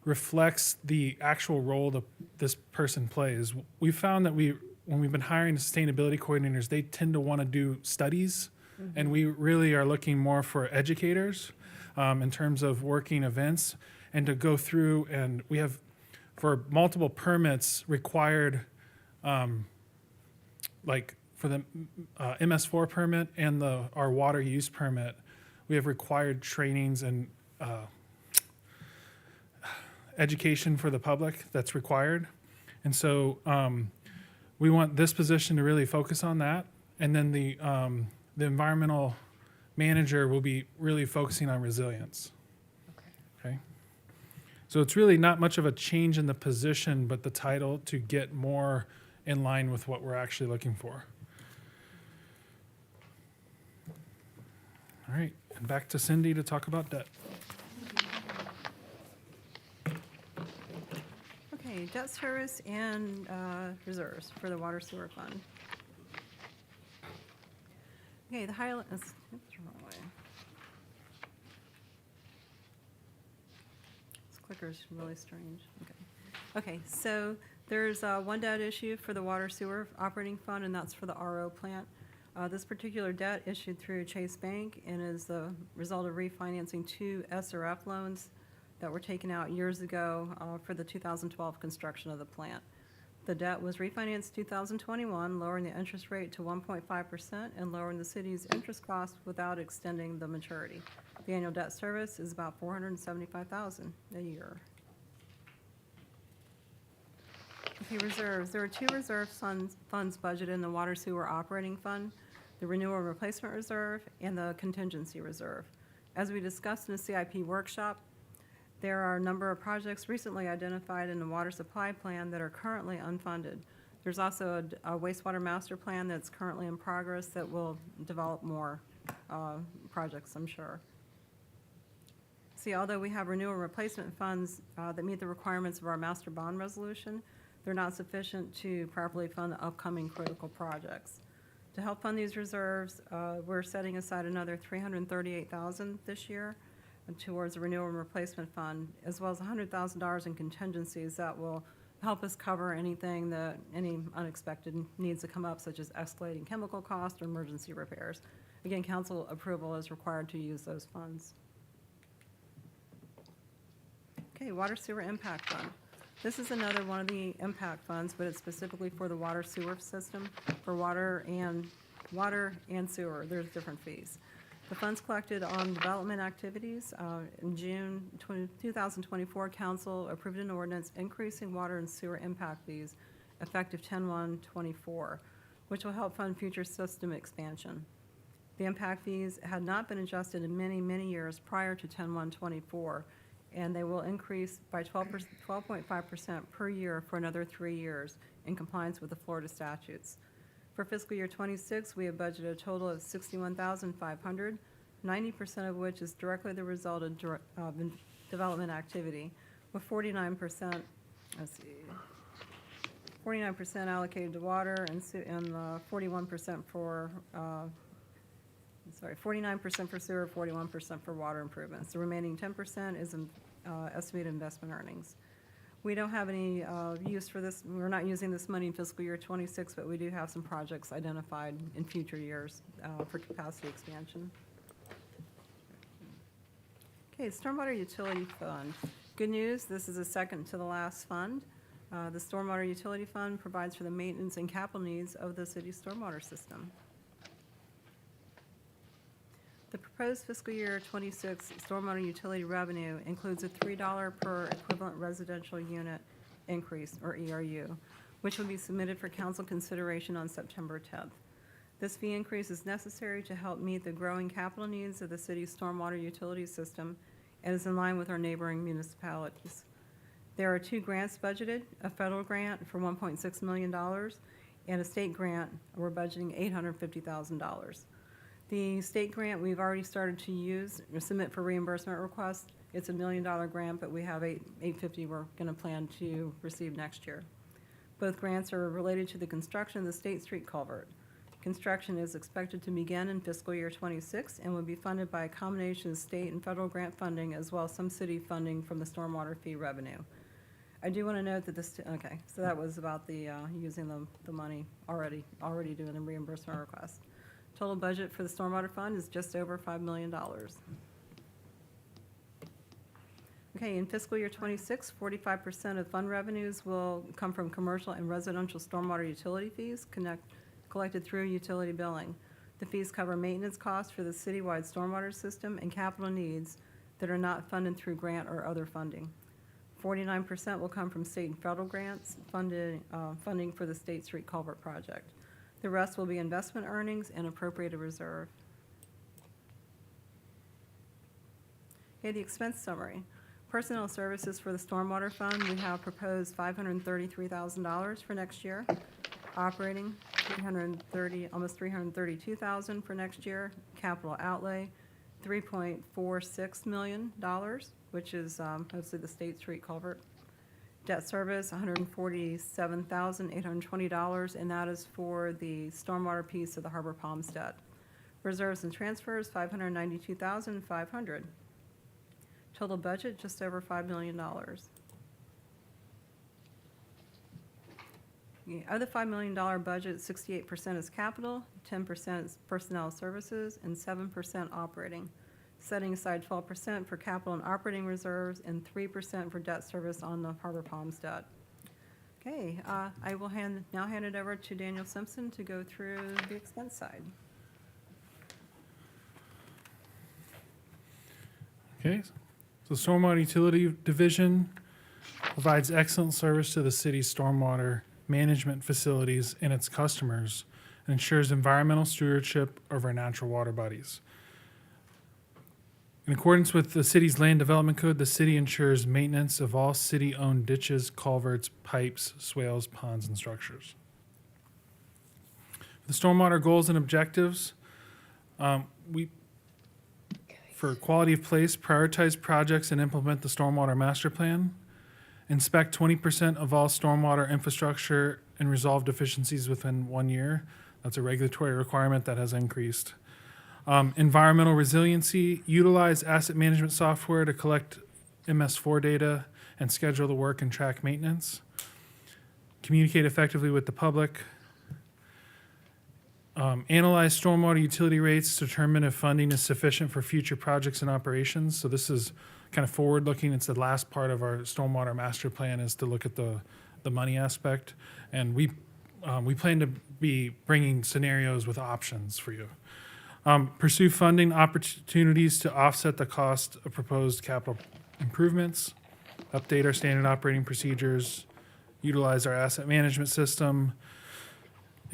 reflects the actual role that this person plays. We found that when we've been hiring sustainability coordinators, they tend to want to do studies, and we really are looking more for educators in terms of working events and to go through, and we have, for multiple permits, required for the MS4 permit and our water use permit, we have required trainings and education for the public that's required. And so we want this position to really focus on that. And then the environmental manager will be really focusing on resilience. Okay. So it's really not much of a change in the position, but the title to get more in line with what we're actually looking for. All right, and back to Cindy to talk about debt. Okay, debt service and reserves for the water sewer fund. Okay, the highlight, oops, wrong way. This clicker's really strange. Okay, so there's one debt issue for the water sewer operating fund, and that's for the RO plant. This particular debt issued through Chase Bank and is the result of refinancing 2 SRF loans that were taken out years ago for the 2012 construction of the plant. The debt was refinanced 2021, lowering the interest rate to 1.5% and lowering the city's interest cost without extending the maturity. The annual debt service is about $475,000 a year. Okay, reserves. There are 2 reserve funds budgeted in the water sewer operating fund, the renewal and replacement reserve and the contingency reserve. As we discussed in the CIP workshop, there are a number of projects recently identified in the water supply plan that are currently unfunded. There's also a wastewater master plan that's currently in progress that will develop more projects, I'm sure. See, although we have renewal and replacement funds that meet the requirements of our master bond resolution, they're not sufficient to properly fund the upcoming critical projects. To help fund these reserves, we're setting aside another $338,000 this year towards the renewal and replacement fund, as well as $100,000 in contingencies that will help us cover any unexpected needs that come up, such as escalating chemical costs or emergency repairs. Again, council approval is required to use those funds. Okay, water sewer impact fund. This is another one of the impact funds, but it's specifically for the water sewer system, for water and sewer. There's different fees. The funds collected on development activities. In June 2024, council approved an ordinance increasing water and sewer impact fees effective 10/1/24, which will help fund future system expansion. The impact fees had not been adjusted in many, many years prior to 10/1/24, and they will increase by 12.5% per year for another 3 years in compliance with the Florida statutes. For fiscal year 26, we have budgeted a total of $61,500, 90% of which is directly the result of development activity, with 49%, 49% allocated to water and 41% for, 49% for sewer, 41% for water improvements. The remaining 10% is estimated investment earnings. We don't have any use for this. We're not using this money in fiscal year 26, but we do have some projects identified in future years for capacity expansion. Okay, Stormwater Utility Fund. Good news, this is the second to the last fund. The Stormwater Utility Fund provides for the maintenance and capital needs of the city's stormwater system. The proposed fiscal year 26 stormwater utility revenue includes a $3 per equivalent residential unit increase, or ERU, which will be submitted for council consideration on September 10th. This fee increase is necessary to help meet the growing capital needs of the city's stormwater utility system and is in line with our neighboring municipalities. There are 2 grants budgeted, a federal grant for $1.6 million and a state grant, we're budgeting $850,000. The state grant we've already started to use, submit for reimbursement request. It's a $1 million grant, but we have $850 we're going to plan to receive next year. Both grants are related to the construction of the State Street culvert. Construction is expected to begin in fiscal year 26 and will be funded by a combination of state and federal grant funding, as well as some city funding from the stormwater fee revenue. I do want to note that this, okay, so that was about the using the money already doing the reimbursement request. Total budget for the stormwater fund is just over $5 million. Okay, in fiscal year 26, 45% of fund revenues will come from commercial and residential stormwater utility fees collected through utility billing. The fees cover maintenance costs for the citywide stormwater system and capital needs that are not funded through grant or other funding. 49% will come from state and federal grants, funding for the State Street Culvert Project. The rest will be investment earnings and appropriated reserve. Okay, the expense summary. Personnel services for the Stormwater Fund, we have proposed $533,000 for next year. Operating, almost $332,000 for next year. Capital outlay, $3.46 million, which is mostly the State Street culvert. Debt service, $147,820, and that is for the stormwater piece of the Harbor Palms debt. Reserves and transfers, $592,500. Total budget, just over $5 million. Of the $5 million budget, 68% is capital, 10% is personnel services, and 7% operating, setting aside 12% for capital and operating reserves and 3% for debt service on the Harbor Palms debt. Okay, I will now hand it over to Daniel Simpson to go through the expense side. Okay, so Stormwater Utility Division provides excellent service to the city's stormwater management facilities and its customers, and ensures environmental stewardship of our natural water bodies. In accordance with the city's land development code, the city ensures maintenance of all city-owned ditches, culverts, pipes, swales, ponds, and structures. The stormwater goals and objectives, for quality of place, prioritize projects and implement the stormwater master plan. Inspect 20% of all stormwater infrastructure and resolve deficiencies within 1 year. That's a regulatory requirement that has increased. Environmental resiliency, utilize asset management software to collect MS4 data and schedule the work and track maintenance. Communicate effectively with the public. Analyze stormwater utility rates to determine if funding is sufficient for future projects and operations. So this is kind of forward-looking. It's the last part of our stormwater master plan is to look at the money aspect. And we plan to be bringing scenarios with options for you. Pursue funding opportunities to offset the cost of proposed capital improvements. Update our standard operating procedures. Utilize our asset management system.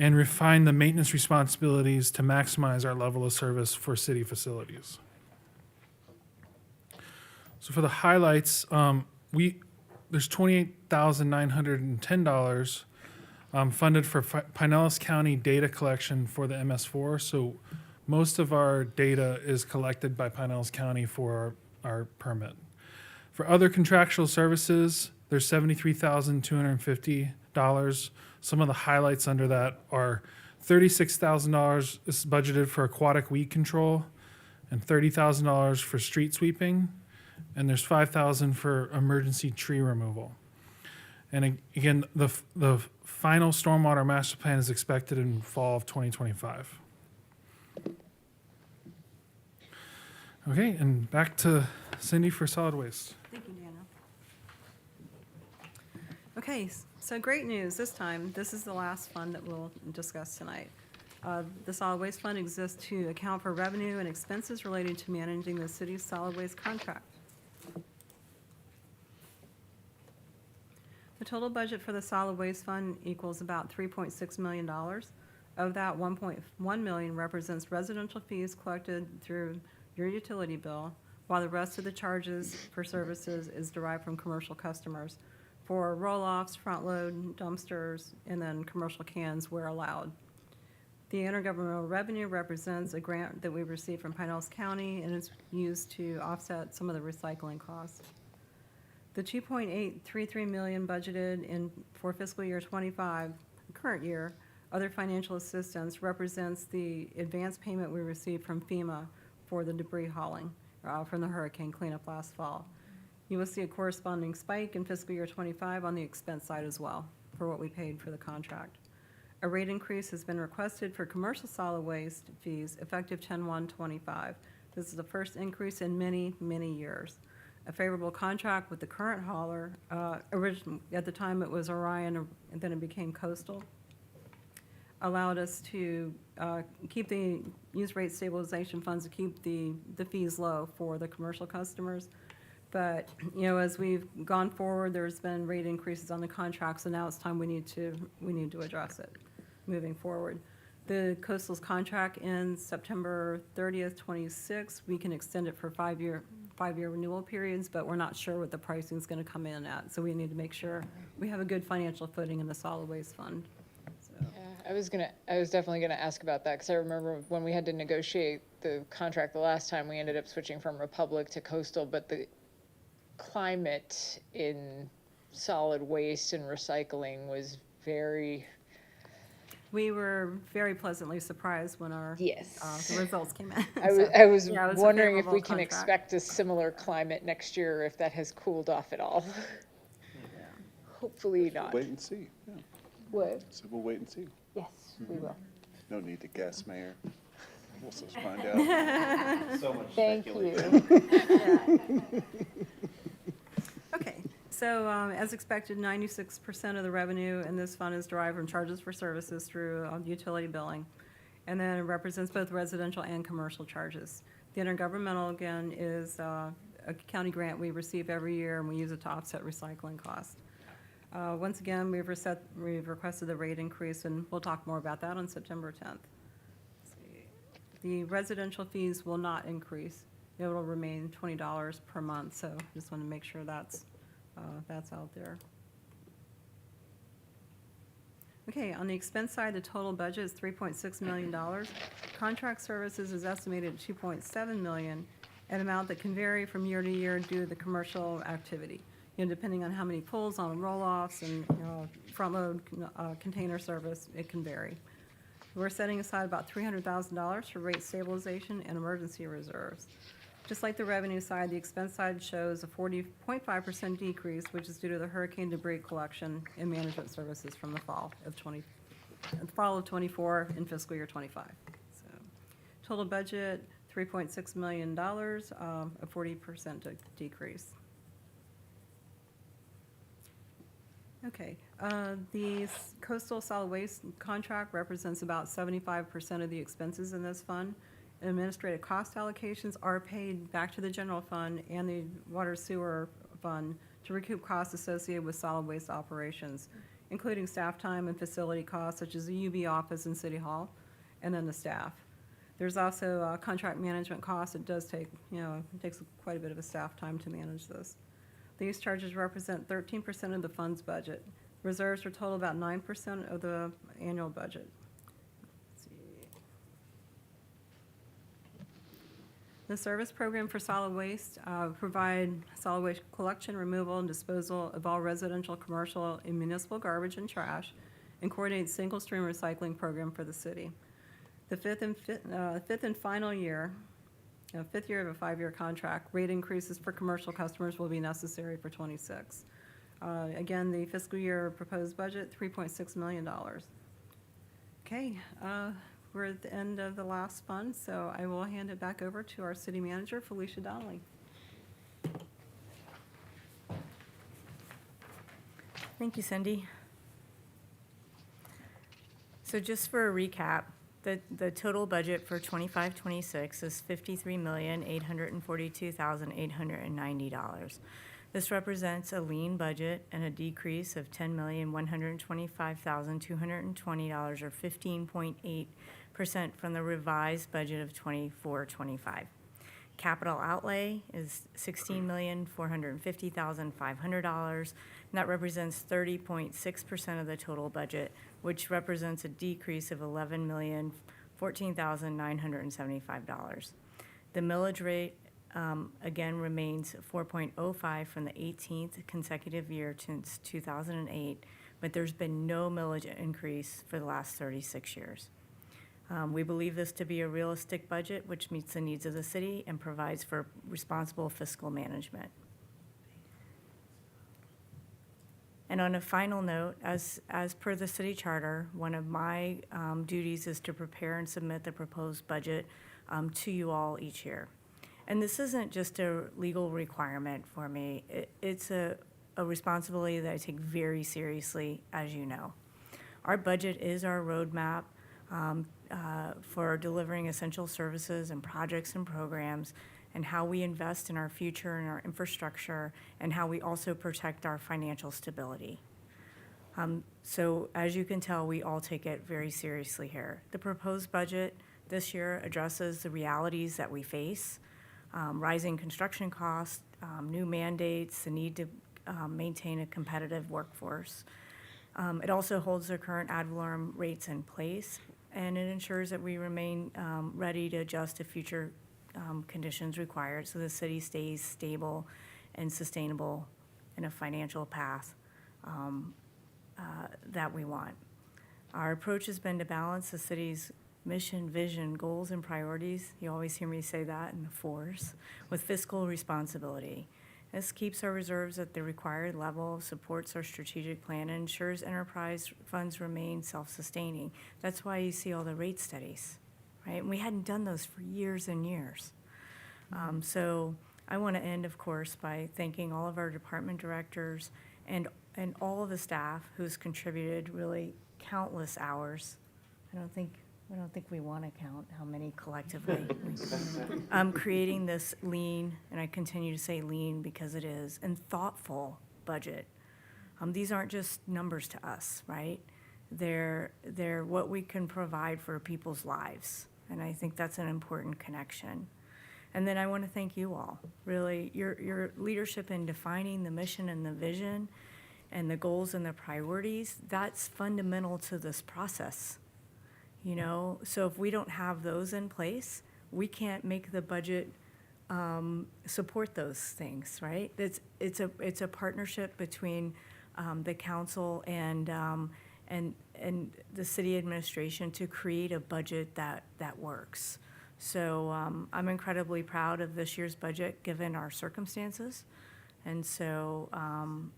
And refine the maintenance responsibilities to maximize our level of service for city facilities. So for the highlights, there's $28,910 funded for Pinellas County data collection for the MS4. So most of our data is collected by Pinellas County for our permit. For other contractual services, there's $73,250. Some of the highlights under that are $36,000 is budgeted for aquatic weed control and $30,000 for street sweeping. And there's $5,000 for emergency tree removal. And again, the final stormwater master plan is expected in fall of 2025. Okay, and back to Cindy for solid waste. Thank you, Daniel. Okay, so great news this time. This is the last fund that we'll discuss tonight. The solid waste fund exists to account for revenue and expenses related to managing the city's solid waste contract. The total budget for the solid waste fund equals about $3.6 million. Of that, $1.1 million represents residential fees collected through your utility bill, while the rest of the charges for services is derived from commercial customers for roll-offs, front-load dumpsters, and then commercial cans where allowed. The intergovernmental revenue represents a grant that we received from Pinellas County, and it's used to offset some of the recycling costs. The $2.833 million budgeted for fiscal year 25, current year, other financial assistance represents the advance payment we received from FEMA for the debris hauling from the hurricane cleanup last fall. You will see a corresponding spike in fiscal year 25 on the expense side as well for what we paid for the contract. A rate increase has been requested for commercial solid waste fees effective 10/1/25. This is the first increase in many, many years. A favorable contract with the current hauler, at the time it was Orion, and then it became Coastal, allowed us to keep the use rate stabilization funds, to keep the fees low for the commercial customers. But, you know, as we've gone forward, there's been rate increases on the contract, so now it's time we need to address it moving forward. The Coastal's contract ends September 30th, 26. We can extend it for five-year renewal periods, but we're not sure what the pricing is going to come in at. So we need to make sure we have a good financial footing in the solid waste fund. So, Yeah, I was definitely gonna ask about that, because I remember when we had to negotiate the contract the last time, we ended up switching from Republic to Coastal, but the climate in solid waste and recycling was very, we were very pleasantly surprised when our yes. the results came in. I was Yeah, it was a wondering if we favorable can contract. expect a similar climate next year, or if that has cooled off at all. Hopefully not. Wait and see, yeah. What? So we'll wait and see. Yes, we will. No need to guess, Mayor. We'll just find out. So much Thank speculation. you. Okay, so as expected, 96% of the revenue in this fund is derived from charges for services through utility billing. And then it represents both residential and commercial charges. The intergovernmental, again, is a county grant we receive every year, and we use it to offset recycling costs. Once again, we've requested the rate increase, and we'll talk more about that on September 10th. The residential fees will not increase. It will remain $20 per month, so just want to make sure that's out there. Okay, on the expense side, the total budget is $3.6 million. Contract services is estimated at $2.7 million, an amount that can vary from year to year due to the commercial activity. You know, depending on how many pulls on roll-offs and, you know, front-load container service, it can vary. We're setting aside about $300,000 for rate stabilization and emergency reserves. Just like the revenue side, the expense side shows a 40.5% decrease, which is due to the hurricane debris collection and management services from the fall of 24 and fiscal year 25. So, total budget, $3.6 million, a 40% decrease. Okay, the coastal solid waste contract represents about 75% of the expenses in this fund. Administrative cost allocations are paid back to the general fund and the water sewer fund to recoup costs associated with solid waste operations, including staff time and facility costs such as the UV office and City Hall, and then the staff. There's also contract management costs. It does take, you know, it takes quite a bit of a staff time to manage this. These charges represent 13% of the fund's budget. Reserves are total about 9% of the annual budget. Let's see. The service program for solid waste provide solid waste collection, removal, and disposal of all residential, commercial, and municipal garbage and trash, and coordinate single stream recycling program for the city. The fifth and final year, fifth year of a 5-year contract, rate increases for commercial customers will be necessary for 26. Again, the fiscal year proposed budget, $3.6 million. Okay, we're at the end of the last fund, so I will hand it back over to our city manager, Felicia Donnelly. Thank you, Cindy. So just for a recap, the total budget for 25-26 is $53,842,890. This represents a lean budget and a decrease of $10,125,220, or 15.8% from the revised budget of 24-25. Capital outlay is $16,450,500, and that represents 30.6% of the total budget, which represents a decrease of $11,014,975. The millage rate, again, remains 4.05 from the 18th consecutive year since 2008, but there's been no millage increase for the last 36 years. We believe this to be a realistic budget which meets the needs of the city and provides for responsible fiscal management. And on a final note, as per the city charter, one of my duties is to prepare and submit the proposed budget to you all each year. And this isn't just a legal requirement for me. It's a responsibility that I take very seriously, as you know. Our budget is our roadmap for delivering essential services and projects and programs, and how we invest in our future and our infrastructure, and how we also protect our financial stability. So as you can tell, we all take it very seriously here. The proposed budget this year addresses the realities that we face, rising construction costs, new mandates, the need to maintain a competitive workforce. It also holds the current ad valorem rates in place, and it ensures that we remain ready to adjust to future conditions required, so the city stays stable and sustainable in a financial path that we want. Our approach has been to balance the city's mission, vision, goals, and priorities, you always hear me say that in the fours, with fiscal responsibility. This keeps our reserves at the required level, supports our strategic plan, and ensures enterprise funds remain self-sustaining. That's why you see all the rate studies, right? And we hadn't done those for years and years. So I want to end, of course, by thanking all of our department directors and all of the staff who's contributed really countless hours. I don't think we want to count how many collectively. Creating this lean, and I continue to say lean because it is, and thoughtful budget. These aren't just numbers to us, right? They're what we can provide for people's lives, and I think that's an important connection. And then I want to thank you all, really, your leadership in defining the mission and the vision and the goals and the priorities. That's fundamental to this process. You know, so if we don't have those in place, we can't make the budget support those things, right? It's a partnership between the council and the city administration to create a budget that works. So I'm incredibly proud of this year's budget, given our circumstances. And so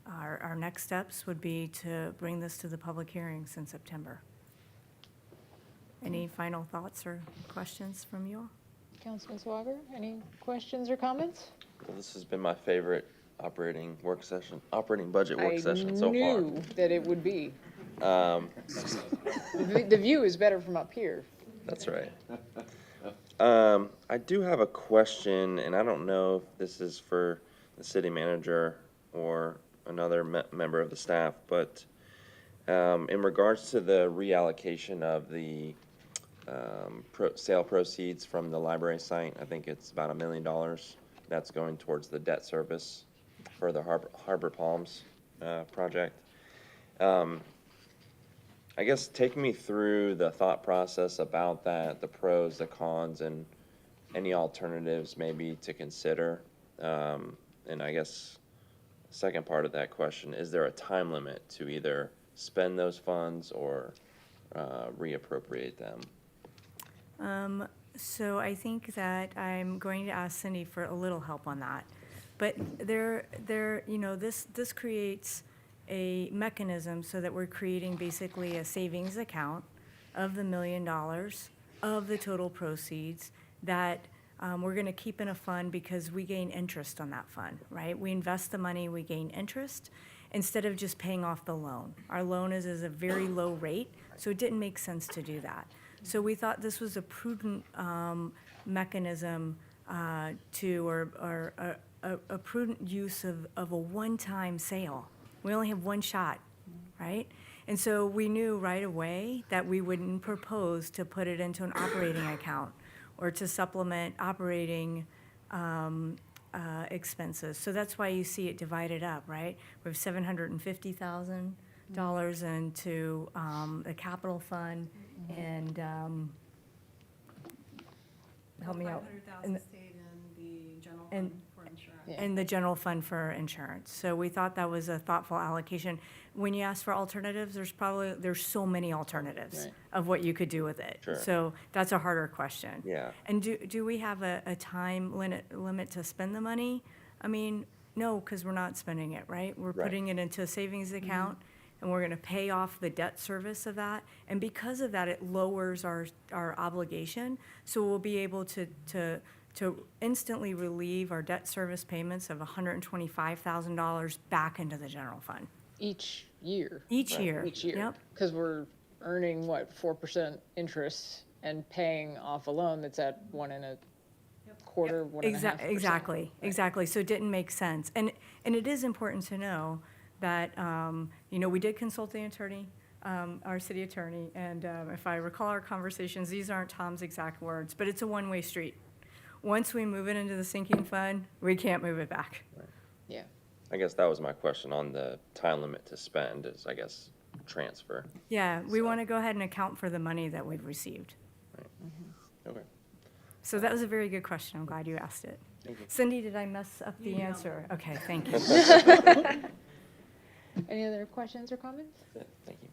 our next steps would be to bring this to the public hearings in September. Any final thoughts or questions from you all? Councilman Swager, any questions or comments? Well, this has been my favorite operating budget work session so far. I knew that it would be. The view is better from up here. That's right. I do have a question, and I don't know if this is for the city manager or another member of the staff, but in regards to the reallocation of the sale proceeds from the library site, I think it's about $1 million that's going towards the debt service for the Harbor Palms project. I guess take me through the thought process about that, the pros, the cons, and any alternatives maybe to consider. And I guess second part of that question, is there a time limit to either spend those funds or reappropriate them? So I think that I'm going to ask Cindy for a little help on that. But this creates a mechanism so that we're creating basically a savings account of the $1 million of the total proceeds that we're going to keep in a fund because we gain interest on that fund, right? We invest the money, we gain interest instead of just paying off the loan. Our loan is a very low rate, so it didn't make sense to do that. So we thought this was a prudent mechanism a prudent use of a one-time sale. We only have one shot, right? And so we knew right away that we wouldn't propose to put it into an operating account or to supplement operating expenses. So that's why you see it divided up, right? We have $750,000 into the capital fund and help me out. $500,000 stayed in the general fund for insurance. And the general fund for insurance. So we thought that was a thoughtful allocation. When you ask for alternatives, there's so many alternatives Right. of what you could do with it. Sure. So that's a harder question. Yeah. And do we have a time limit to spend the money? I mean, no, because we're not spending it, right? We're Right. putting it into a savings account, and we're going to pay off the debt service of that. And because of that, it lowers our obligation. So we'll be able to instantly relieve our debt service payments of $125,000 back into the general fund. Each year. Each year. Each year. Yep. Because we're earning, what, 4% interest and paying off a loan that's at 1.25%, 1.5%. Exactly, exactly. So it didn't make sense. And it is important to know that, we did consult the attorney, our city attorney, and if I recall our conversations, these aren't Tom's exact words, but it's a one-way street. Once we move it into the sinking fund, we can't move it back. Yeah. I guess that was my question on the time limit to spend is, I guess, transfer. Yeah, we want to go ahead and account for the money that we've received. Okay. So that was a very good question. I'm glad you asked it. Thank you. Cindy, did I mess up the answer? Okay, thank you. Any other questions or comments? Thank you.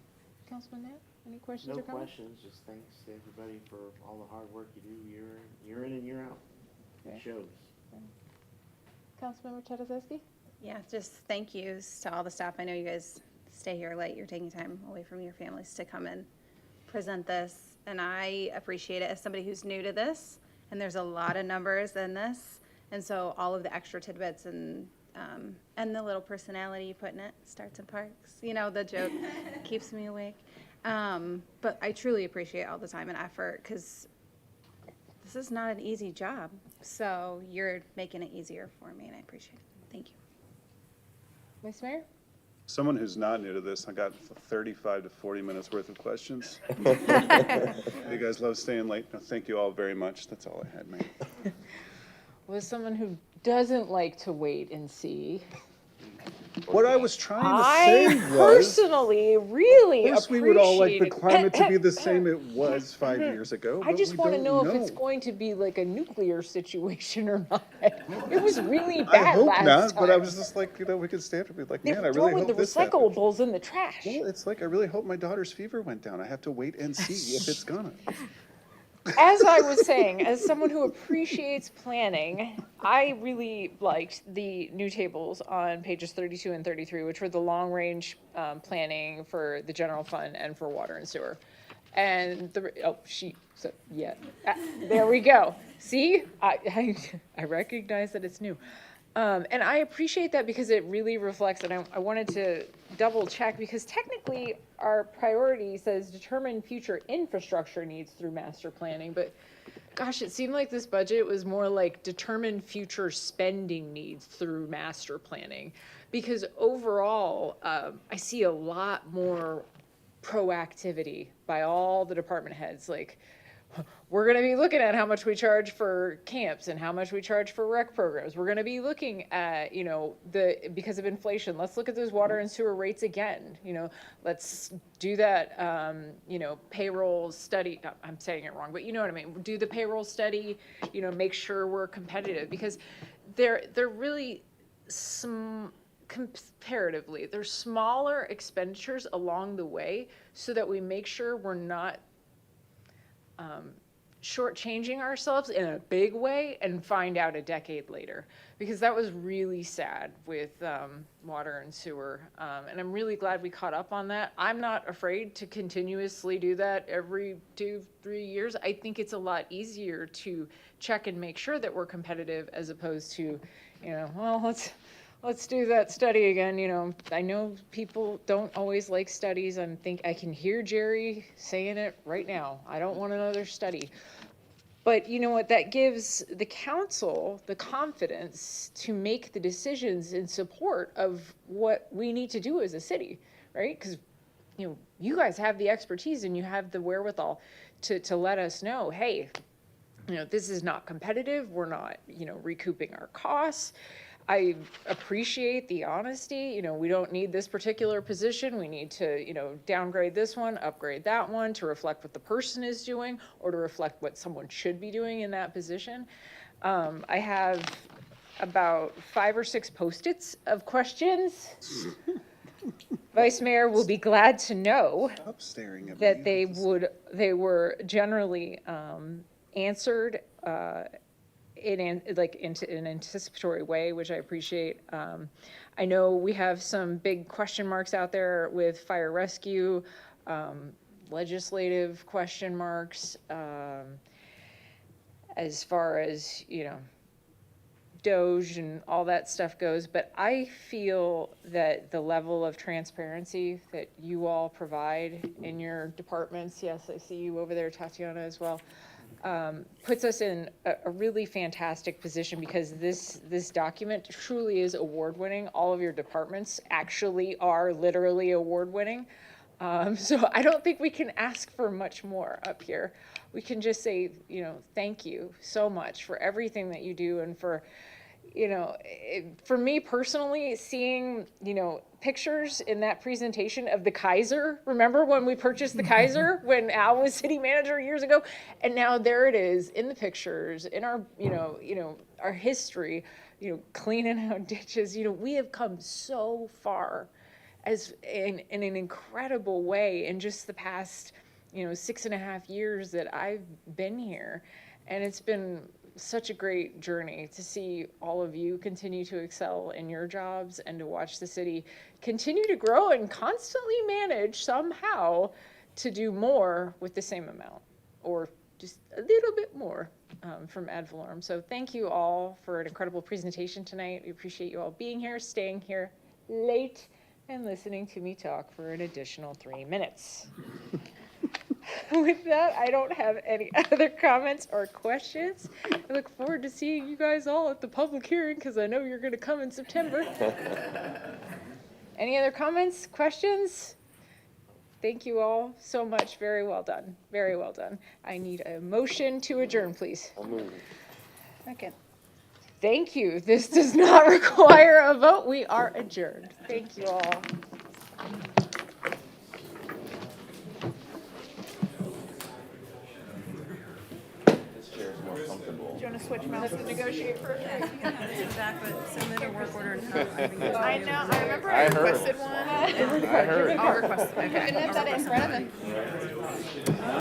Councilman Knapp, any questions No or comments? questions, just thanks to everybody for all the hard work you do year in and year out. Okay. It shows. Councilmember Tedeschi? Yeah, just thank yous to all the staff. I know you guys stay here late. You're taking time away from your families to come and present this. And I appreciate it as somebody who's new to this. And there's a lot of numbers in this. And so all of the extra tidbits and the little personality you put in it, starts and parks, the joke keeps me awake. But I truly appreciate all the time and effort because this is not an easy job. So you're making it easier for me and I appreciate it. Thank you. Vice Mayor? Someone who's not new to this, I got 35 to 40 minutes worth of questions. You guys love staying late. No, thank you all very much. That's all I had, man. Was someone who doesn't like to wait and see. What I was trying to say I was, personally really of course, we would all like the appreciate climate to be the same it was 5 years ago. I but just we want to don't know if it's going to be like a nuclear situation or not. It was really bad I hope last not, time. but I was just like, we could stand and be like, They man, I were really throwing hope the this happens. recyclables in the trash. Well, it's like, I really hope my daughter's fever went down. I have to wait and see if it's gonna. As I was saying, as someone who appreciates planning, I really liked the new tables on pages 32 and 33, which were the long-range planning for the general fund and for water and sewer. And there we go. See, I recognize that it's new. And I appreciate that because it really reflects, and I wanted to double check because technically our priority says determine future infrastructure needs through master planning, but gosh, it seemed like this budget was more like determine future spending needs through master planning. Because overall, I see a lot more proactivity by all the department heads, like, we're going to be looking at how much we charge for camps and how much we charge for rec programs. We're going to be looking at, because of inflation, let's look at those water and sewer rates again. Let's do that, payroll study. I'm saying it wrong, but you know what I mean. Do the payroll study, make sure we're competitive because they're really comparatively, there's smaller expenditures along the way so that we make sure we're not shortchanging ourselves in a big way and find out a decade later, because that was really sad with water and sewer. And I'm really glad we caught up on that. I'm not afraid to continuously do that every 2-3 years. I think it's a lot easier to check and make sure that we're competitive as opposed to, let's do that study again. I know people don't always like studies. I can hear Jerry saying it right now. I don't want another study. But you know what? That gives the council the confidence to make the decisions in support of what we need to do as a city, right? Because you guys have the expertise and you have the wherewithal to let us know, hey, this is not competitive. We're not, recouping our costs. I appreciate the honesty. We don't need this particular position. We need to, downgrade this one, upgrade that one to reflect what the person is doing or to reflect what someone should be doing in that position. I have about 5 or 6 Post-its of questions. Vice Mayor will be glad to know Stop staring at that me. they were generally answered in an anticipatory way, which I appreciate. I know we have some big question marks out there with fire rescue, legislative question marks, as far as, Doge and all that stuff goes, but I feel that the level of transparency that you all provide in your departments, yes, I see you over there, Tatiana, as well, puts us in a really fantastic position, because this document truly is award-winning. All of your departments actually are literally award-winning. So I don't think we can ask for much more up here. We can just say, thank you so much for everything that you do, and for, for me personally, seeing, pictures in that presentation of the Kaiser. Remember when we purchased the Kaiser when Al was city manager years ago? And now there it is in the pictures, in our, our history, cleaning out ditches. We have come so far as in an incredible way in just the past, 6.5 years that I've been here. And it's been such a great journey to see all of you continue to excel in your jobs, and to watch the city continue to grow and constantly manage somehow to do more with the same amount, or just a little bit more from ad valorem. So thank you all for an incredible presentation tonight. We appreciate you all being here, staying here late, and listening to me talk for an additional 3 minutes. With that, I don't have any other comments or questions. I look forward to seeing you guys all at the public hearing, because I know you're going to come in September. Any other comments, questions? Thank you all so much. Very well done. Very well done. I need a motion to adjourn, please. I'll move. Second. Thank you. This does not require a vote. We are adjourned. Thank you all. This chair is more comfortable. Do you want to switch mouths and negotiate for a drink? Back, but submit a work order and have everything. I know. I remember I I heard. requested one. I heard. I'll request it. Okay. Couldn't have said it in front of him.